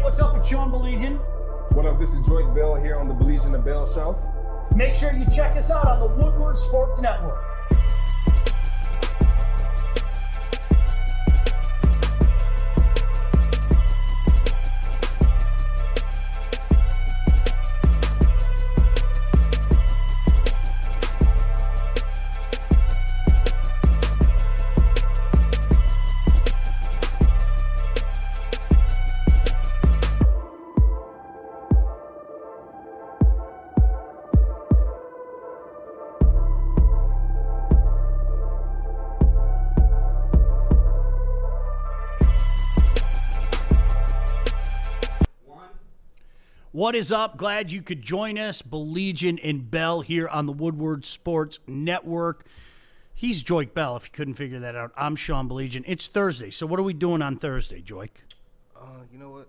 what's up? It's Sean Baligian. What up? This is Joique Bell here on the Baligian and Bell Show. Make sure you check us out on the Woodward Sports Network. What is up? Glad you could join us. Baligian and Bell here on the Woodward Sports Network. He's Joique Bell, if you couldn't figure that out. I'm Sean Baligian. It's Thursday, so what are we doing on Thursday, Joique? You know what?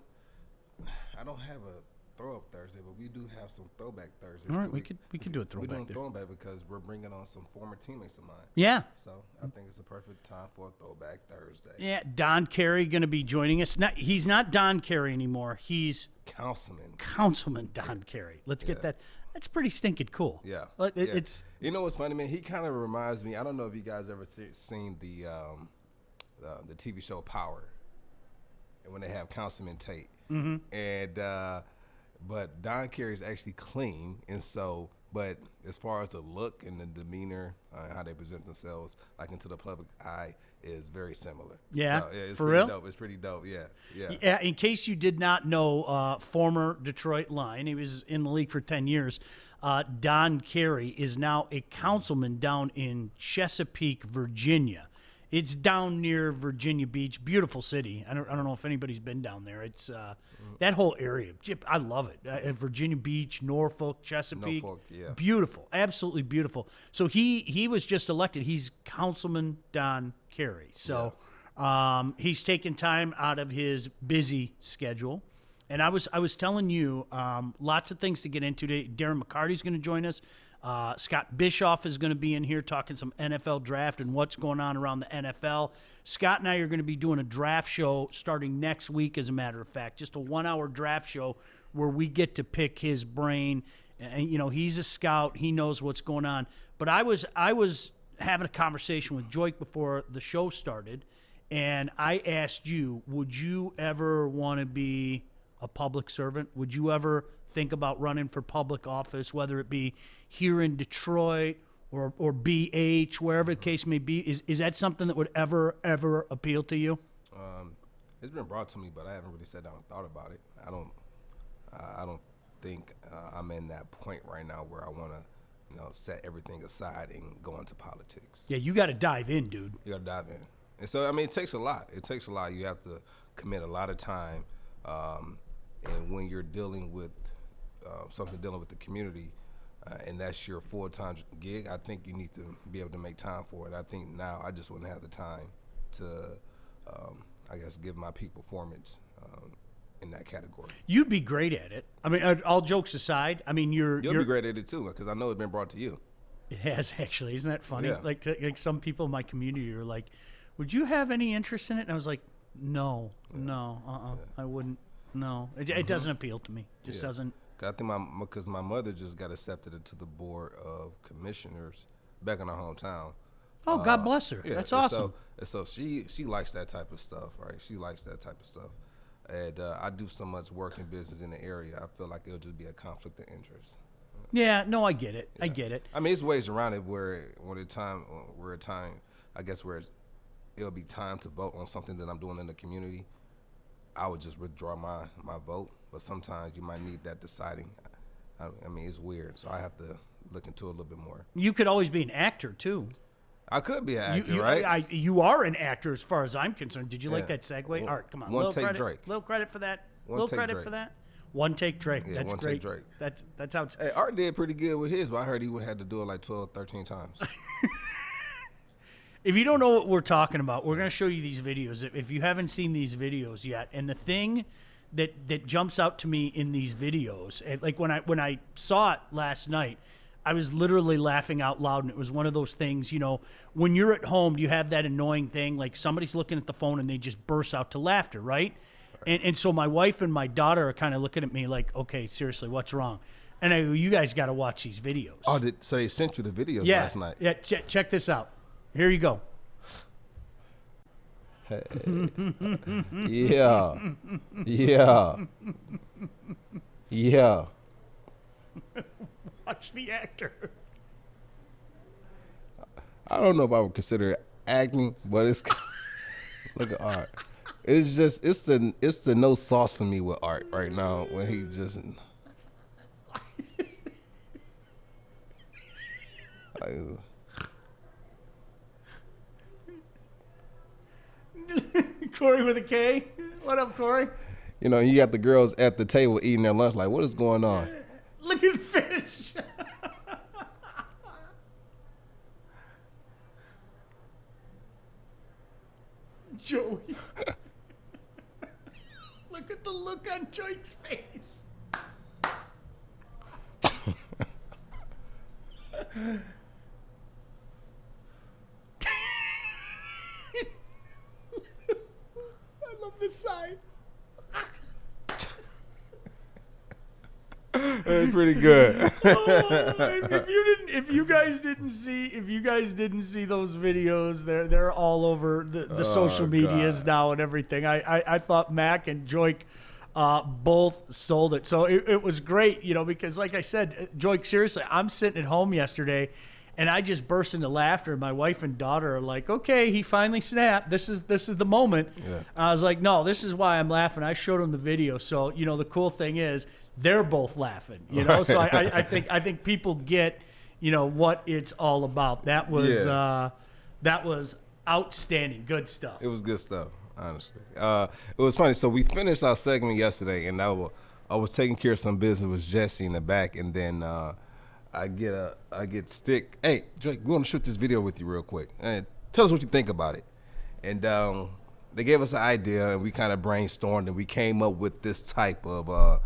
I don't have a throw-up Thursday, but we do have some throwback Thursdays. All right, we could do a throwback. We're doing there. throwback because we're bringing on some former teammates of mine. Yeah. So I think it's a perfect time for a throwback Thursday. Yeah, Don Carey going to be joining us. He's not Don Carey anymore. He's Councilman Don Carey. Let's get that. That's pretty stinking cool. Yeah. It's You know what's funny, man? He kind of reminds me. I don't know if you guys ever seen the TV show Power, and when they have Councilman Tate, and but Don Carey is actually clean, and so. But as far as the look and the demeanor, how they present themselves, like into the public eye, is very similar. Yeah, so, it's for pretty real. Dope. It's pretty dope. Yeah. In case you did not know, former Detroit Lion, he was in the league for 10 years. Don Carey is now a councilman down in Chesapeake, Virginia. It's down near Virginia Beach, beautiful city. I don't know if anybody's been down there. It's that whole area. I love it. Virginia Beach, Norfolk, Chesapeake, beautiful, absolutely beautiful. So he was just elected. He's Councilman Don Carey. So he's taking time out of his busy schedule. And I was telling you, lots of things to get into today. Darren McCarty's going to join us. Scott Bischoff is going to be in here talking some NFL draft and what's going on around the NFL. Scott and I are going to be doing a draft show starting next week, as a matter of fact, just a 1-hour draft show where we get to pick his brain. And, you know, he's a scout. He knows what's going on. But I was having a conversation with Joique before the show started, and I asked you, would you ever want to be a public servant? Would you ever think about running for public office, whether it be here in Detroit or BH, wherever the case may be? Is that something that would ever appeal to you? It's been brought to me, but I haven't really sat down and thought about it. I don't think I'm in that point right now where I want to, set everything aside and go into politics. Yeah, you got to dive in, dude. You got to dive in. And so, I mean, it takes a lot. You have to commit a lot of time. And when you're dealing with dealing with the community, and that's your full-time gig, I think you need to be able to make time for it. I think now I just wouldn't have the time to, give my peak performance in that category. You'd be great at it. I mean, all jokes aside, I mean, you'll be great at it too, because I know it's been brought to you. It has, actually. Isn't that funny? Yeah. Like some people in my community are like, would you have any interest in it? And I was like, no, I wouldn't. No, it doesn't appeal to me. Just doesn't. I think because my mother just got accepted into the board of commissioners back in our hometown. Oh, God bless her. Yeah, That's awesome. So she likes that type of stuff, right? She likes that type of stuff. And I do so much work in business in the area, I feel like it'll just be a conflict of interest. Yeah, no, I get it. Yeah. I get it. I mean, there's ways around it where it'll be time to vote on something that I'm doing in the community. I would just withdraw my vote, but sometimes you might need that deciding. I mean, it's weird, so I have to look into it a little bit more. You could always be an actor, too. I could be an actor, right? You are an actor as far as I'm concerned. Did you like that segue? All right, come on. One take Drake. Little credit for that. One take Drake. Yeah, that's one great. Take Drake. That's how it's. Hey, Art did pretty good with his, but I heard he had to do it like 12, 13 times. If you don't know what we're talking about, we're going to show you these videos. If you haven't seen these videos yet, and the thing that jumps out to me in these videos, like when I saw it last night, I was literally laughing out loud, and it was one of those things, when you're at home, you have that annoying thing, like somebody's looking at the phone and they just burst out to laughter, right? And so my wife and my daughter are kind of looking at me like, okay, seriously, what's wrong? And I go, you guys got to watch these videos. Oh, so they sent you the videos last night? Yeah, check this out. Here you go. Hey. Yeah. Watch the actor. I don't know if I would consider it acting, but it's look at Art. It's just it's the no sauce for me with Art right now when he just. Corey with a K. What up, Corey? You know, you got the girls at the table eating their lunch. Like, what is going on? Look at fish. Joey. Look at the look on Joique's face. I love this side. That's pretty good. If you guys didn't see those videos, they're all over the social medias now and everything. I thought Mac and Joique both sold it. So it was great, you know, because like I said, Joique, seriously, I'm sitting at home yesterday and I just burst into laughter. My wife and daughter are like, okay, he finally snapped. This is the moment. Yeah. I was like, no, this is why I'm laughing. I showed them the video. So, you know, the cool thing is they're both laughing, you know? So I think people get, you know, what it's all about. That was outstanding. Good stuff. It was good stuff, honestly. It was funny. So we finished our segment yesterday, and I was taking care of some business with Jesse in the back, and then I get stick. Hey, Drake, we want to shoot this video with you real quick. And tell us what you think about it. And they gave us an idea, and we kind of brainstormed, and we came up with this type of,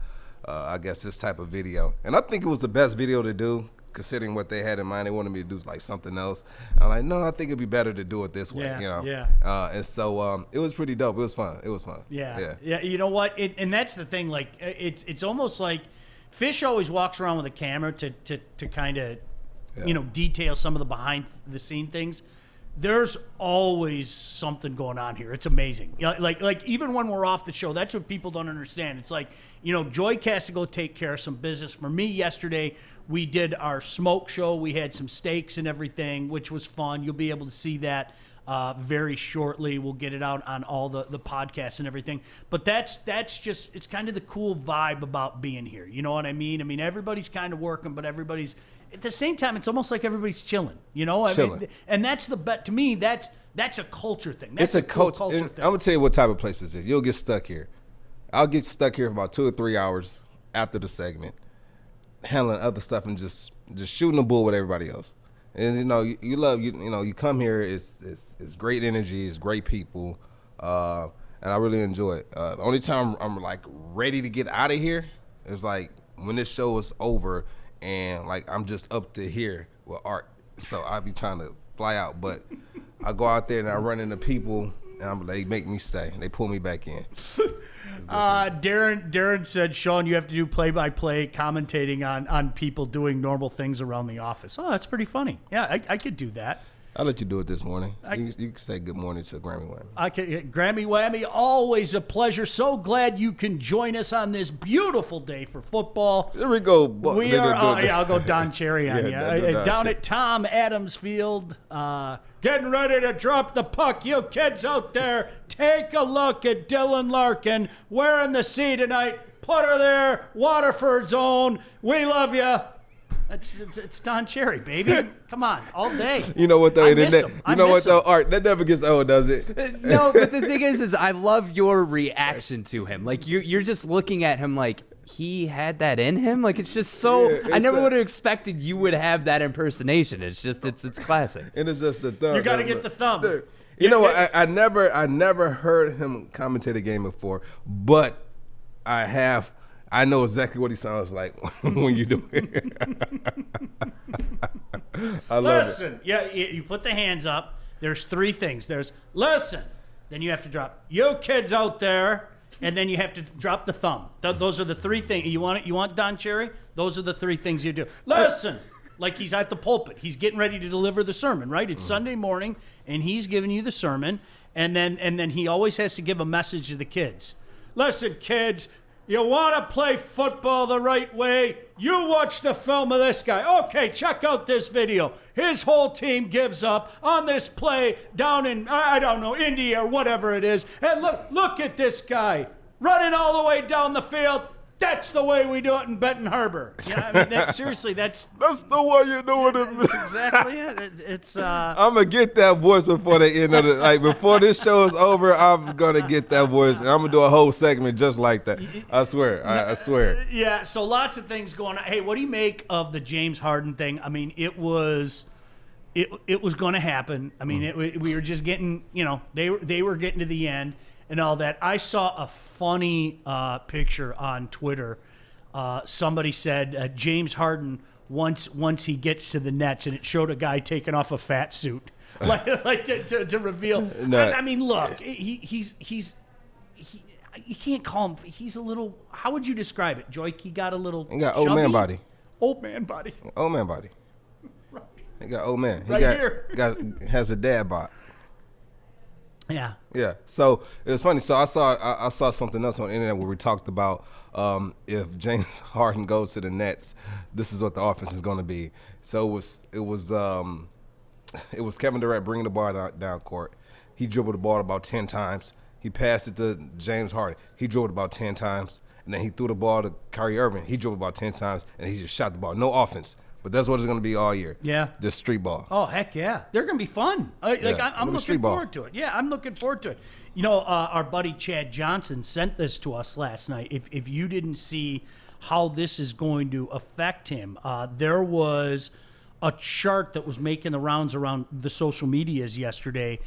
this type of video. And I think it was the best video to do, considering what they had in mind. They wanted me to do like something else. I'm like, no, I think it'd be better to do it this way, you know? Yeah. And so it was pretty dope. It was fun. Yeah. You know what? And that's the thing. Like, it's almost like Fish always walks around with a camera to kind of, you know, detail some of the behind the scene things. There's always something going on here. It's amazing. Like even when we're off the show, that's what people don't understand. It's like, you know, Joique has to go take care of some business. For me, yesterday, we did our smoke show. We had some steaks and everything, which was fun. You'll be able to see that very shortly. We'll get it out on all the podcasts and everything. But that's just, it's kind of the cool vibe about being here. You know what I mean? I mean, everybody's kind of working, but everybody's, at the same time, it's almost like everybody's chilling, you know? I mean, and that's the bet. To me, that's a culture thing. That's it's a cool culture thing. I'm going to tell you what type of place this is. You'll get stuck here. I'll get stuck here for about 2 or 3 hours after the segment, handling other stuff and just shooting the bull with everybody else. And, you know, you come here, it's great energy, it's great people, and I really enjoy it. The only time I'm, like, ready to get out of here is, like, when this show is over and, like, I'm just up to here with Art. So I be trying to fly out. But I go out there and I run into people, and they make me stay. They pull me back in. Darren said, Sean, you have to do play-by-play commentating on people doing normal things around the office. Oh, that's pretty funny. Yeah, I could do that. I'll let you do it this morning. You can say good morning to Grammy Whammy. Grammy Whammy, always a pleasure. So glad you can join us on this beautiful day for football. There we go. We are. I'll go Don Cherry on you. Down at Tom Adams Field, getting ready to drop the puck. You kids out there, take a look at Dylan Larkin wearing the C tonight. Put her there, Waterford's own. We love you. It's Don Cherry, baby. Come on, all day. You know what though? Art, that never gets old, does it? No, but the thing is I love your reaction to him. Like you're just looking at him like he had that in him. Like it's just so. I never would have expected you would have that impersonation. It's just it's classic. And it's just the thumb. You got to get the thumb. Dude, you know what? I never heard him commentate a game before, but I know exactly what he sounds like when you do it. I love it. Yeah, you put the hands up. There's 3 things. There's listen. Then you have to drop. You kids out there, and then you have to drop the thumb. Those are the three things. You want Don Cherry? Those are the three things you do. Listen, like he's at the pulpit. He's getting ready to deliver the sermon, right? It's Sunday morning, and he's giving you the sermon, and then he always has to give a message to the kids. Listen, kids, you want to play football the right way? You watch the film of this guy. Okay, check out this video. His whole team gives up on this play down in, I don't know, India or whatever it is. And look at this guy running all the way down the field. That's the way we do it in Benton Harbor. Yeah, I mean, seriously, that's the way you doing it. That's exactly it. It's I'm gonna get that voice before the end of the before this show is over. I'm gonna get that voice, and I'm gonna do a whole segment just like that. I swear. I swear. Yeah. So lots of things going on. Hey, what do you make of the James Harden thing? I mean, it was going to happen. I mean, we were just getting, they were getting to the end. And all that. I saw a funny picture on Twitter. Somebody said James Harden once he gets to the Nets, and it showed a guy taking off a fat suit, like to reveal. No. I mean, look, he's you can't call him. He's a little. How would you describe it, Joique? He got a little. He got old man body. Old man body. Old man body. Right. He got old man. He here. Has a dad bod. Yeah. Yeah. So it was funny. So I saw something else on the internet where we talked about if James Harden goes to the Nets, this is what the offense is going to be. So it was Kevin Durant bringing the ball down court. He dribbled the ball about 10 times. He passed it to James Harden. He dribbled about 10 times, and then he threw the ball to Kyrie Irving. He dribbled about 10 times, and he just shot the ball. No offense. But that's what it's going to be all year. Yeah. Just street ball. Oh, heck yeah. They're going to be fun. I'm looking forward to it. Yeah, I'm looking forward to it. Our buddy Chad Johnson sent this to us last night. If you didn't see how this is going to affect him, there was a chart that was making the rounds around the social medias yesterday.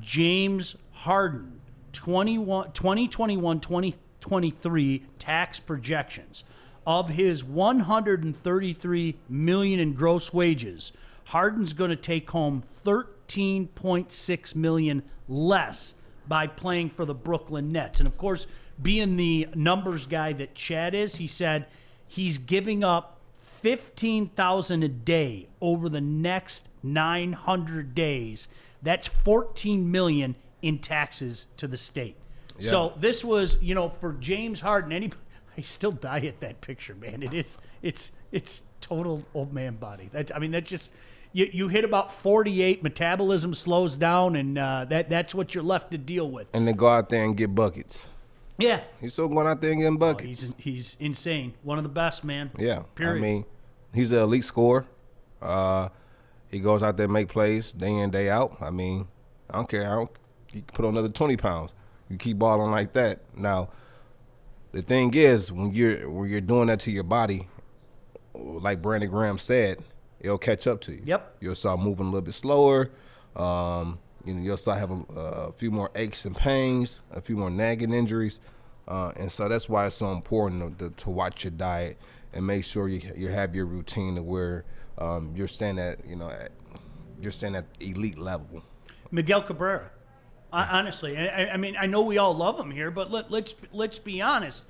James Harden, 2021-2023 tax projections. Of his $133 million in gross wages, Harden's going to take home $13.6 million less by playing for the Brooklyn Nets. And of course, being the numbers guy that Chad is, he said he's giving up $15,000 a day over the next 900 days. That's $14 million in taxes to the state. Yeah. So this was, for James Harden, I still die at that picture, man. It's total old man body. That's just you hit about 48, metabolism slows down, and that's what you're left to deal with. And they go out there and get buckets. Yeah, he's still going out there and getting buckets. He's insane. One of the best, man. Yeah, period. I mean, he's an elite scorer. He goes out there and make plays day in, day out. I mean, I don't care. You can put on another 20 pounds. You keep balling like that. Now, the thing is, when you're doing that to your body, like Brandon Graham said, it'll catch up to you. Yep. You'll start moving a little bit slower. You'll start having a few more aches and pains, a few more nagging injuries, and so that's why it's so important to watch your diet and make sure you have your routine to where you're staying at elite level. Miguel Cabrera. Honestly, I mean, I know we all love him here, but let's be honest.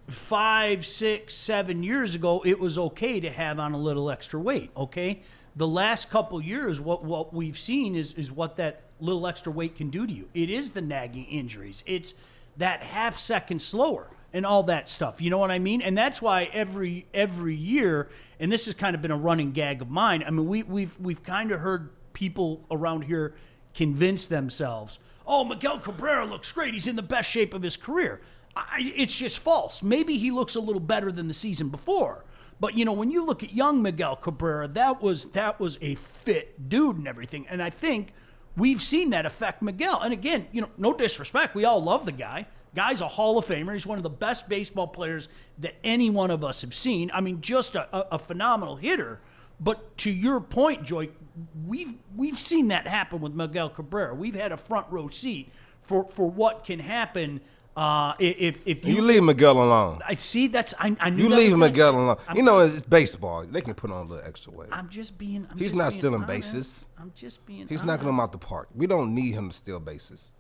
5, 6, 7 years ago, it was okay to have on a little extra weight. Okay, the last couple years, what we've seen is what that little extra weight can do to you. It is the nagging injuries. It's that half second slower and all that stuff. You know what I mean? And that's why every year, and this has kind of been a running gag of mine. I mean, we've kind of heard people around here convince themselves, oh, Miguel Cabrera looks great. He's in the best shape of his career. It's just false. Maybe he looks a little better than the season before. But, when you look at young Miguel Cabrera, that was a fit dude and everything. And I think we've seen that affect Miguel. And again, no disrespect. We all love the guy. Guy's a Hall of Famer. He's one of the best baseball players that any one of us have seen. I mean, just a phenomenal hitter. But to your point, Joique, we've seen that happen with Miguel Cabrera. We've had a front row seat for what can happen if you leave Miguel alone. I see. I knew you that leave Miguel alone. It's baseball. They can put on a little extra weight. He's not stealing bases. I'm just being. He's knocking them out the park. We don't need him to steal bases.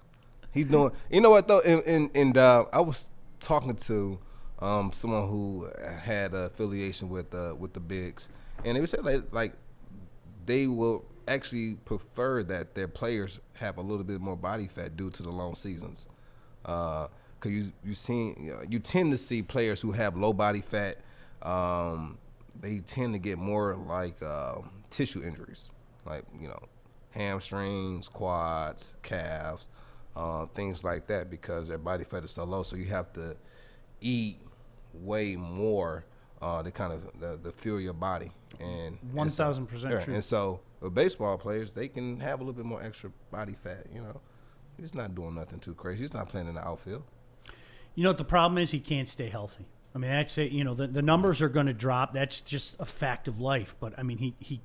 He's doing. You know what though? And I was talking to someone who had affiliation with the bigs, and they said like they will actually prefer that their players have a little bit more body fat due to the long seasons. Because you tend to see players who have low body fat. They tend to get more like tissue injuries, like hamstrings, quads, calves, things like that, because their body fat is so low. So you have to eat way more to kind of to fuel your body. And 1,000% true. And so with baseball players, they can have a little bit more extra body fat. He's not doing nothing too crazy. He's not playing in the outfield. You know what the problem is? He can't stay healthy. I mean, that's it. The numbers are going to drop. That's just a fact of life. But I mean, he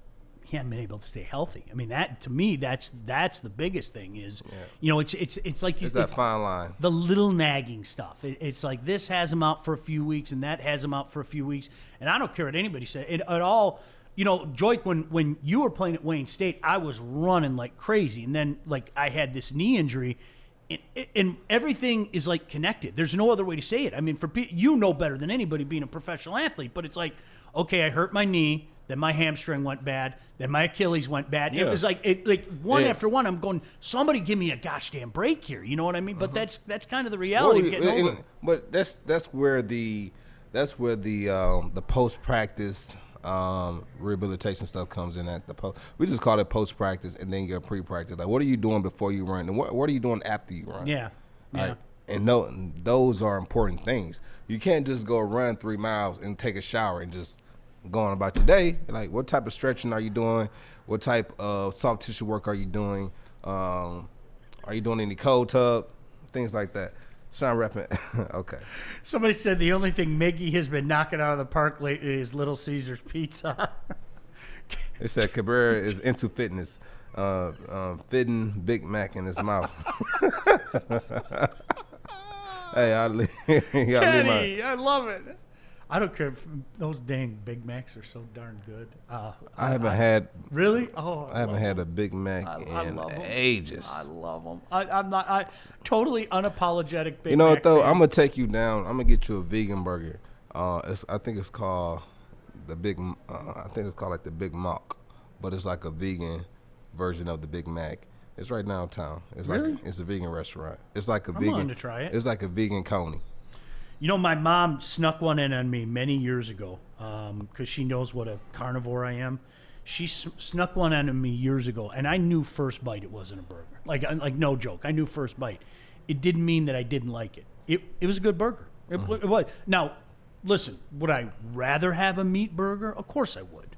hasn't been able to stay healthy. I mean, that to me, that's the biggest thing. Is it's like it's that fine line. The little nagging stuff. It's like this has him out for a few weeks, and that has him out for a few weeks. And I don't care what anybody says at all. Joique, when you were playing at Wayne State, I was running like crazy, and then like I had this knee injury. And everything is like connected. There's no other way to say it. I mean, you know better than anybody being a professional athlete, but it's like, okay, I hurt my knee, then my hamstring went bad, then my Achilles went bad. Yeah. It was like one after one. I'm going, somebody give me a gosh damn break here. You know what I mean? But that's kind of the reality of getting older. But that's where the post practice rehabilitation stuff comes in at the post. We just call it post practice, and then you got pre practice. Like, what are you doing before you run, and what are you doing after you run? Yeah. Right? And those are important things. You can't just go run 3 miles and take a shower and just go on about your day. Like, what type of stretching are you doing? What type of soft tissue work are you doing? Are you doing any cold tub? Things like that. Sean repping. Okay. Somebody said the only thing Miggy has been knocking out of the park lately is Little Caesars Pizza. They said Cabrera is into fitness, fitting Big Mac in his mouth. Hey, Kenny, I love it. I don't care if those dang Big Macs are so darn good. I haven't had. Really? Oh, I haven't had a Big Mac in ages. I love them. I'm totally unapologetic Big Mac. You know what though? fan. I'm gonna take you down. I'm gonna get you a vegan burger. I think it's called the Big. I think it's called like the Big Mac, but it's like a vegan version of the Big Mac. It's right downtown. It's really? like it's a vegan restaurant. It's like a I'm vegan. willing to try it. It's like a vegan coney. My mom snuck one in on me many years ago because she knows what a carnivore I am. She snuck one in on me years ago, and I knew first bite it wasn't a burger. Like no joke. I knew first bite. It didn't mean that I didn't like it. It was a good burger. It was. Now, listen, would I rather have a meat burger? Of course I would.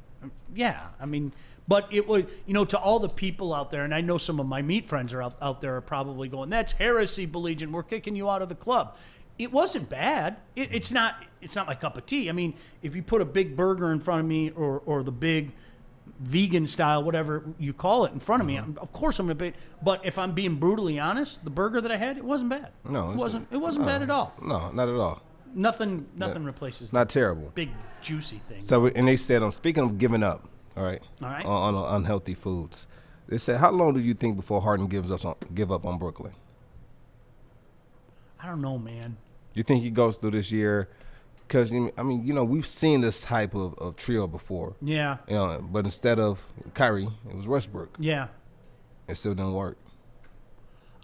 Yeah, I mean, but it would, to all the people out there, and I know some of my meat friends are out there are probably going, that's heresy, Baligian. We're kicking you out of the club. It wasn't bad. It's not my cup of tea. I mean, if you put a big burger in front of me or the big vegan style, whatever you call it, in front of me, of course I'm going to pay. But if I'm being brutally honest, the burger that I had, it wasn't bad. No, it wasn't bad at all. No, not at all. Nothing replaces not terrible. Big juicy thing. So, and they said, speaking of giving up, all right, on unhealthy foods, they said, how long do you think before Harden give up on Brooklyn? I don't know, man. You think he goes through this year? Because, I mean, we've seen this type of trio before. Yeah. But instead of Kyrie, it was Westbrook. Yeah. It still didn't work.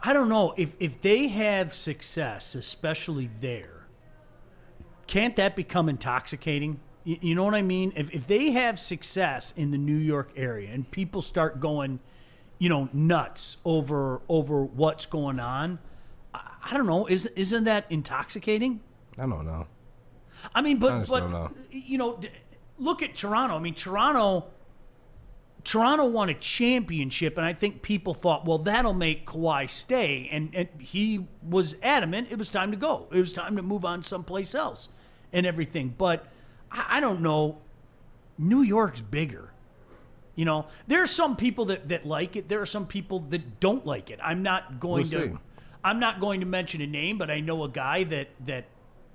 I don't know. If they have success, especially there, can't that become intoxicating? You know what I mean? If they have success in the New York area and people start going, nuts over what's going on, I don't know. Isn't that intoxicating? I don't know. I mean, but don't know. Look at Toronto. I mean, Toronto won a championship, and I think people thought, well, that'll make Kawhi stay, and he was adamant it was time to go. It was time to move on someplace else and everything. But I don't know. New York's bigger. There are some people that like it. There are some people that don't like it. I'm not going to mention a name, but I know a guy that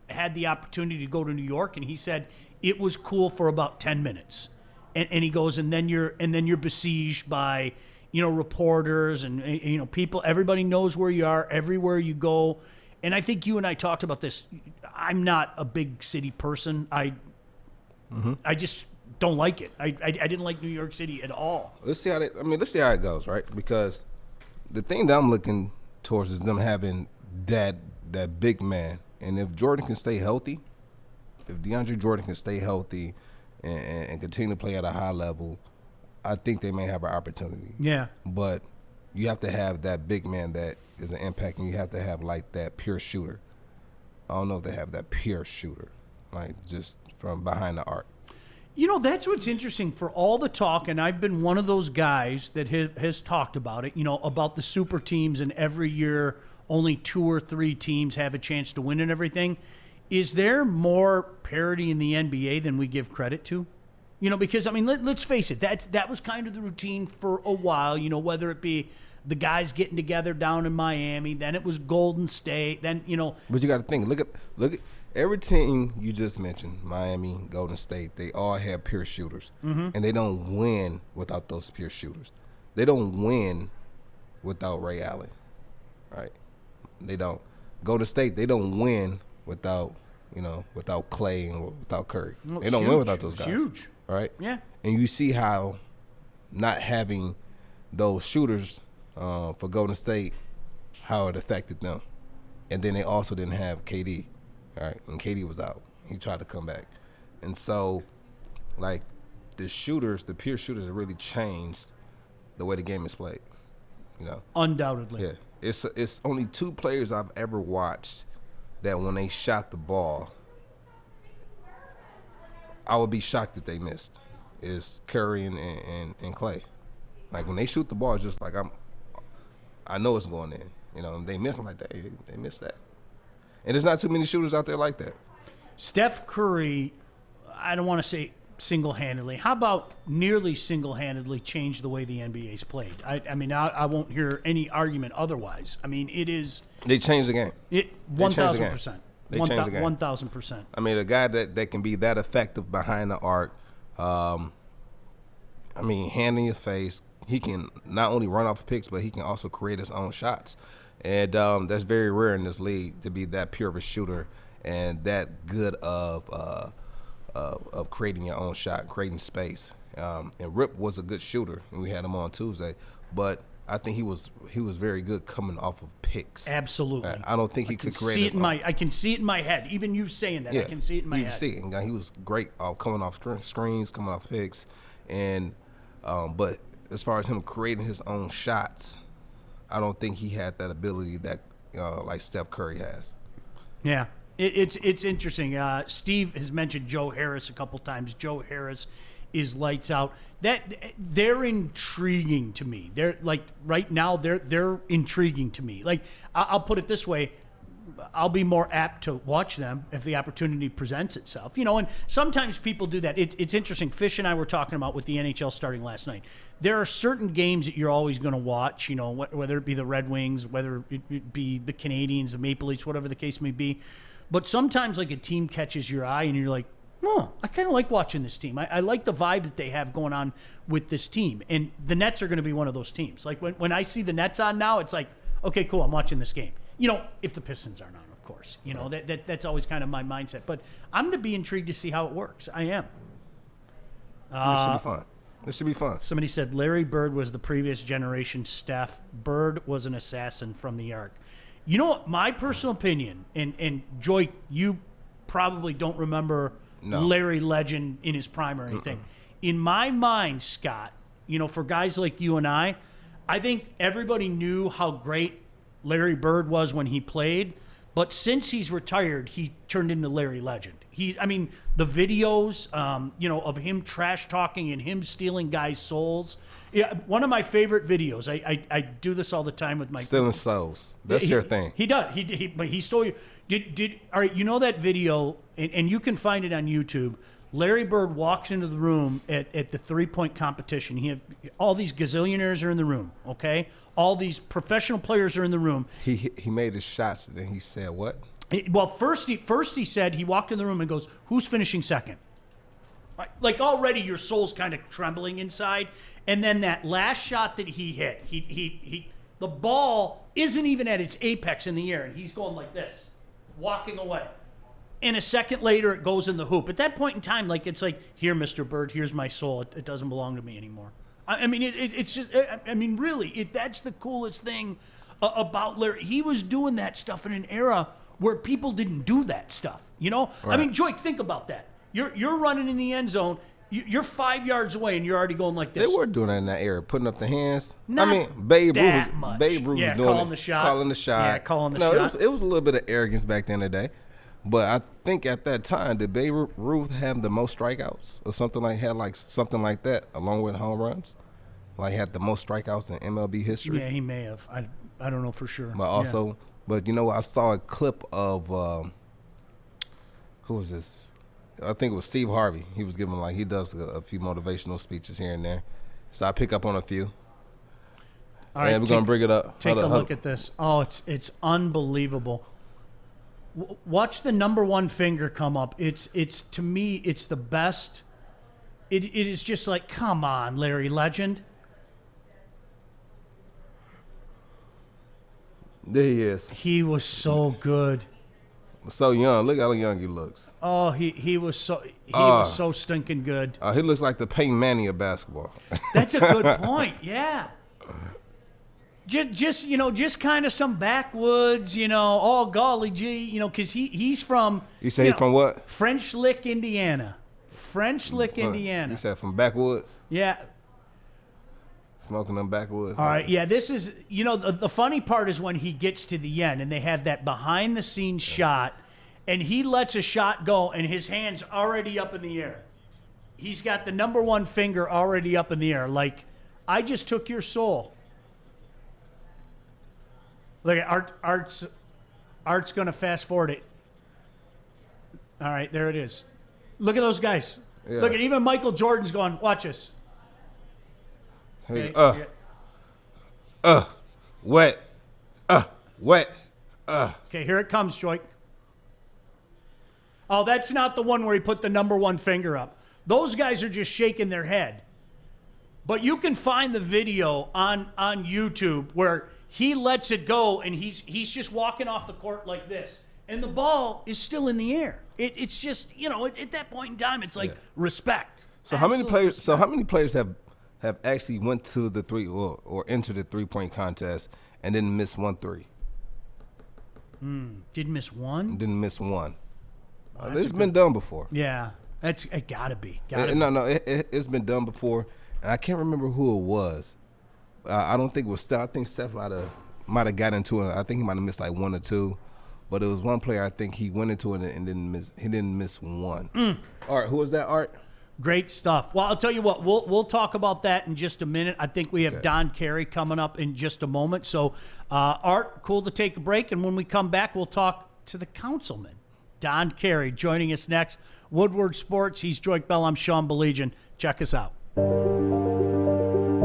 had the opportunity to go to New York, and he said it was cool for about 10 minutes. And he goes, and then you're besieged by, reporters and people. Everybody knows where you are everywhere you go. And I think you and I talked about this. I'm not a big city person. I just don't like it. I didn't like New York City at all. Let's see how it goes, right? Because the thing that I'm looking towards is them having that big man. And if Jordan can stay healthy, if DeAndre Jordan can stay healthy and continue to play at a high level, I think they may have an opportunity. Yeah. But you have to have that big man that is an impact, and you have to have like that pure shooter. I don't know if they have that pure shooter, like just from behind the arc. That's what's interesting for all the talk, and I've been one of those guys that has talked about it, about the super teams, and every year only 2 or 3 teams have a chance to win and everything. Is there more parity in the NBA than we give credit to? Because, let's face it, that was kind of the routine for a while, whether it be the guys getting together down in Miami, then it was Golden State, then. But you got to think, look at every team you just mentioned, Miami, Golden State, they all have pure shooters. And they don't win without those pure shooters. They don't win without Ray Allen, right? They don't. Golden State, they don't win without Clay and without Curry. Well, they don't win without those guys. Huge. Right? Yeah. And you see how not having those shooters for Golden State, how it affected them. And then they also didn't have KD, right? And KD was out. He tried to come back. And so, like, the pure shooters have really changed the way the game is played, Undoubtedly. Yeah. It's only 2 players I've ever watched that when they shot the ball, I would be shocked if they missed. Is Curry and Clay. Like when they shoot the ball, it's just like I know it's going in. And they miss. I'm like, they missed that. And there's not too many shooters out there like that. Steph Curry, I don't want to say single-handedly. How about nearly single-handedly changed the way the NBA's played? I won't hear any argument otherwise. It is. They changed the game. 1,000%. They changed the game. 1,000%. A guy that can be that effective behind the arc, hand in his face, he can not only run off picks, but he can also create his own shots. And that's very rare in this league to be that pure of a shooter and that good of creating your own shot, creating space. And Rip was a good shooter, and we had him on Tuesday. But I think he was very good coming off of picks. Absolutely. I don't think he could create his own. I can see it in my head. Even you saying that, I can see it in my head. You can see it. And he was great coming off screens, coming off picks. And but as far as him creating his own shots, I don't think he had that ability that like Steph Curry has. Yeah. It's interesting. Steve has mentioned Joe Harris a couple times. Joe Harris is lights out. They're intriguing to me. They're like right now. They're intriguing to me. Like I'll put it this way. I'll be more apt to watch them if the opportunity presents itself. And sometimes people do that. It's interesting. Fish and I were talking about with the NHL starting last night. There are certain games that you're always going to watch, whether it be the Red Wings, whether it be the Canadians, the Maple Leafs, whatever the case may be. But sometimes like a team catches your eye and you're like, I kind of like watching this team. I like the vibe that they have going on with this team. And the Nets are going to be one of those teams. Like when I see the Nets on now, it's like, okay, cool, I'm watching this game. If the Pistons aren't on, of course. That's always kind of my mindset. But I'm going to be intrigued to see how it works. I am. This should be fun. Somebody said Larry Bird was the previous generation Steph. Bird was an assassin from the arc. My personal opinion, and Joique, you probably don't remember Larry Legend in his prime or anything. In my mind, Scott, for guys like you and I think everybody knew how great Larry Bird was when he played, but since he's retired, he turned into Larry Legend. The videos, of him trash talking and him stealing guys' souls. Yeah, one of my favorite videos. I do this all the time with my stealing souls. That's your thing. He does. But he stole you. All right? That video, and you can find it on YouTube. Larry Bird walks into the room at the 3-point competition. He have all these gazillionaires are in the room. Okay, all these professional players are in the room. He made his shots. And then he said what? Well, first he said he walked in the room and goes, "Who's finishing second?" Like already your soul's kind of trembling inside. And then that last shot that he hit, he the ball isn't even at its apex in the air, and he's going like this, walking away. And a second later, it goes in the hoop. At that point in time, like it's like, here, Mr. Bird, here's my soul. It doesn't belong to me anymore. I mean, it's just, I mean, really, that's the coolest thing about Larry. He was doing that stuff in an era where people didn't do that stuff, you know? Right. I mean, Joique, think about that. You're running in the end zone. You're 5 yards away, and you're already going like this. They were doing that in that era, putting up the hands. Not I mean, Babe Ruth was doing calling it, the shot. Calling the shot. Yeah, calling the shot. It was a little bit of arrogance back then in the day. But I think at that time, did Babe Ruth have the most strikeouts or something something like that, along with home runs? Like had the most strikeouts in MLB history? Yeah, he may have. I don't know for sure. But also, but you know, I saw a clip of who was this? I think it was Steve Harvey. He was giving he does a few motivational speeches here and there. So I pick up on a few. All right, and we're gonna bring it up. Take a look at this. Oh, it's unbelievable. Watch the number one finger come up. It's to me, it's the best. It is just like, come on, Larry Legend. There he is. He was so good. So young. Look how young he looks. Oh, he was so stinking good. He looks like the Peyton Manning of basketball. That's a good point. Yeah. Just kind of some backwoods, oh golly gee, because he's from. You say he's from what? French Lick, Indiana. French Lick, Indiana. You said from backwoods? Yeah. Smoking them backwoods. All right, yeah, this is, the funny part is when he gets to the end and they have that behind-the-scenes shot, and he lets a shot go, and his hand's already up in the air. He's got the number one finger already up in the air, like, I just took your soul. Look at Art's going to fast forward it. All right, there it is. Look at those guys. Yeah. Look at even Michael Jordan's going, watch this. Hey, wet. Okay, here it comes, Joique. Oh, that's not the one where he put the number one finger up. Those guys are just shaking their head. But you can find the video on YouTube where he lets it go and he's just walking off the court like this. And the ball is still in the air. It's just, at that point in time, it's like respect. So how many players have actually went to the three or entered the 3-point contest and didn't miss 1 3? Didn't miss one? Didn't miss one. It's been done before. Yeah, it gotta be. It's been done before, and I can't remember who it was. I don't think it was Steph. I think Steph might have got into it. I think he might have missed like 1 or 2, but it was one player. I think he went into it and didn't miss. He didn't miss one. All right, who was that? Art. Great stuff. Well, I'll tell you what, we'll talk about that in just a minute. I think we have Don Carey coming up in just a moment. So, Art, cool to take a break, and when we come back, we'll talk to the councilman, Don Carey, joining us next. Woodward Sports, he's Joique Bell, I'm Sean Baligian. Check us out.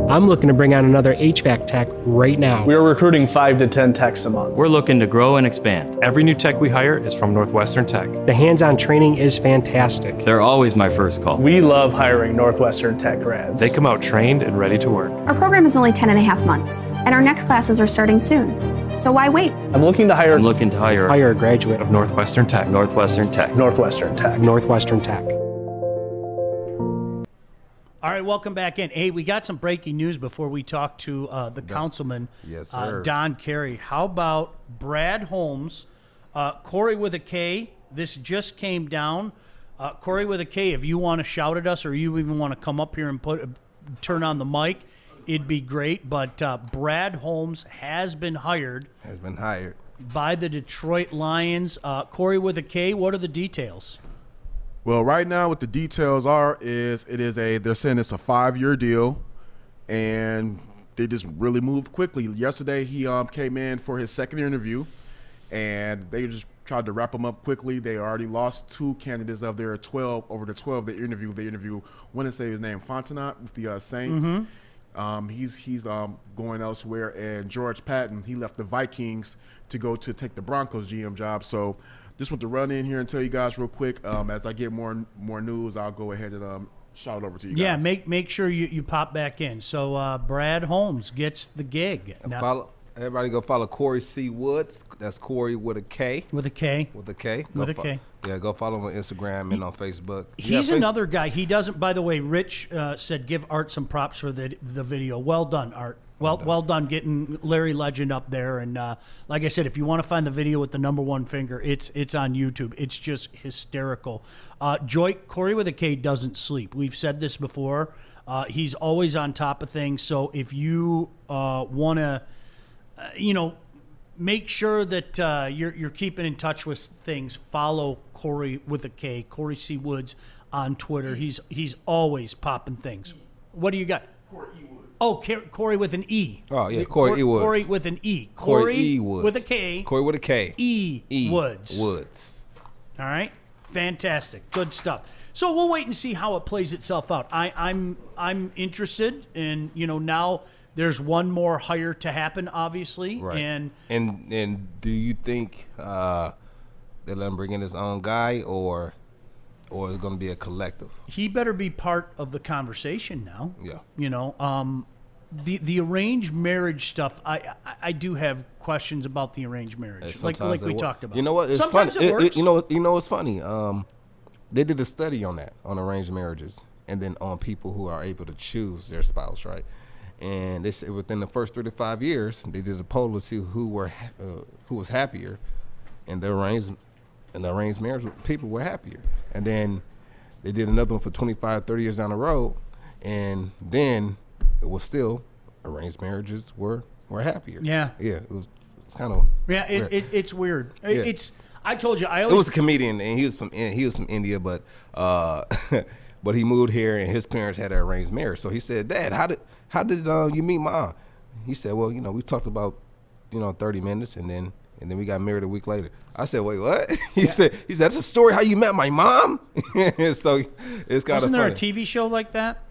I'm looking to bring on another HVAC tech right now. We're recruiting 5 to 10 techs a month. We're looking to grow and expand. Every new tech we hire is from Northwestern Tech. The hands-on training is fantastic. They're always my first call. We love hiring Northwestern Tech grads. They come out trained and ready to work. Our program is only 10.5 months, and our next classes are starting soon. So why wait? I'm looking to hire a graduate of Northwestern Tech. Northwestern Tech. Northwestern Tech. Northwestern Tech. All right, welcome back in. Hey, we got some breaking news before we talk to the councilman, yes, sir. Don Carey. How about Brad Holmes, Corey with a K? This just came down. Corey with a K, if you want to shout at us or you even want to come up here and turn on the mic, it'd be great. But Brad Holmes has been hired. By the Detroit Lions. Corey with a K, what are the details? Well, right now what the details are is they're saying it's a 5-year deal, and they just really moved quickly. Yesterday he came in for his second interview, and they just tried to wrap him up quickly. They already lost 2 candidates of their 12 over the 12 they interviewed. They interviewed, I want to say his name, Fontenot with the Saints. Mm-hmm. He's going elsewhere, and George Patton, he left the Vikings to go to take the Broncos GM job. So just want to run in here and tell you guys real quick. As I get more news, I'll go ahead and shout it over to you guys. Yeah, make sure you pop back in. So Brad Holmes gets the gig. Now, Everybody go follow Corey C. Woods. That's Corey with a K. With a K. With a K. With a K. Yeah, go follow him on Instagram and on Facebook. He's another guy. He doesn't. By the way, Rich said give Art some props for the video. Well done, Art. Well done getting Larry Legend up there. And like I said, if you want to find the video with the number one finger, it's on YouTube. It's just hysterical. Joique, Corey with a K, doesn't sleep. We've said this before. He's always on top of things. So if you want to, make sure that you're keeping in touch with things. Follow Corey with a K, Corey C. Woods on Twitter. He's always popping things. What do you got? Corey E. Woods. Oh, Corey with an E. Oh, yeah, Corey E. Woods. Corey with an E. Corey E. Woods. With a K. Corey with a K. E. Woods. Woods. All right. Fantastic. Good stuff. So we'll wait and see how it plays itself out. I'm interested in, now there's one more hire to happen, obviously. Right. And do you think they let him bring in his own guy or is it going to be a collective? He better be part of the conversation now. Yeah. The arranged marriage stuff, I do have questions about the arranged marriage, like we talked about. You know what? It's sometimes funny. it works. You know what's funny? They did a study on that, on arranged marriages, and then on people who are able to choose their spouse, right? And they said within the first 3 to 5 years, they did a poll to see who was happier, and the arranged marriage people were happier. And then they did another one for 25, 30 years down the road, and then it was still arranged marriages were happier. Yeah. Yeah. It's kind of it's weird. Yeah. It's I told you it was a comedian and he was from India, but but he moved here and his parents had an arranged marriage. So he said, "Dad, how did you meet Mom?" He said, "Well, we talked about 30 minutes and then we got married a week later." I said, "Wait, what?" He said that's a story how you met my mom. So it's kind of funny. Wasn't there a TV show like that?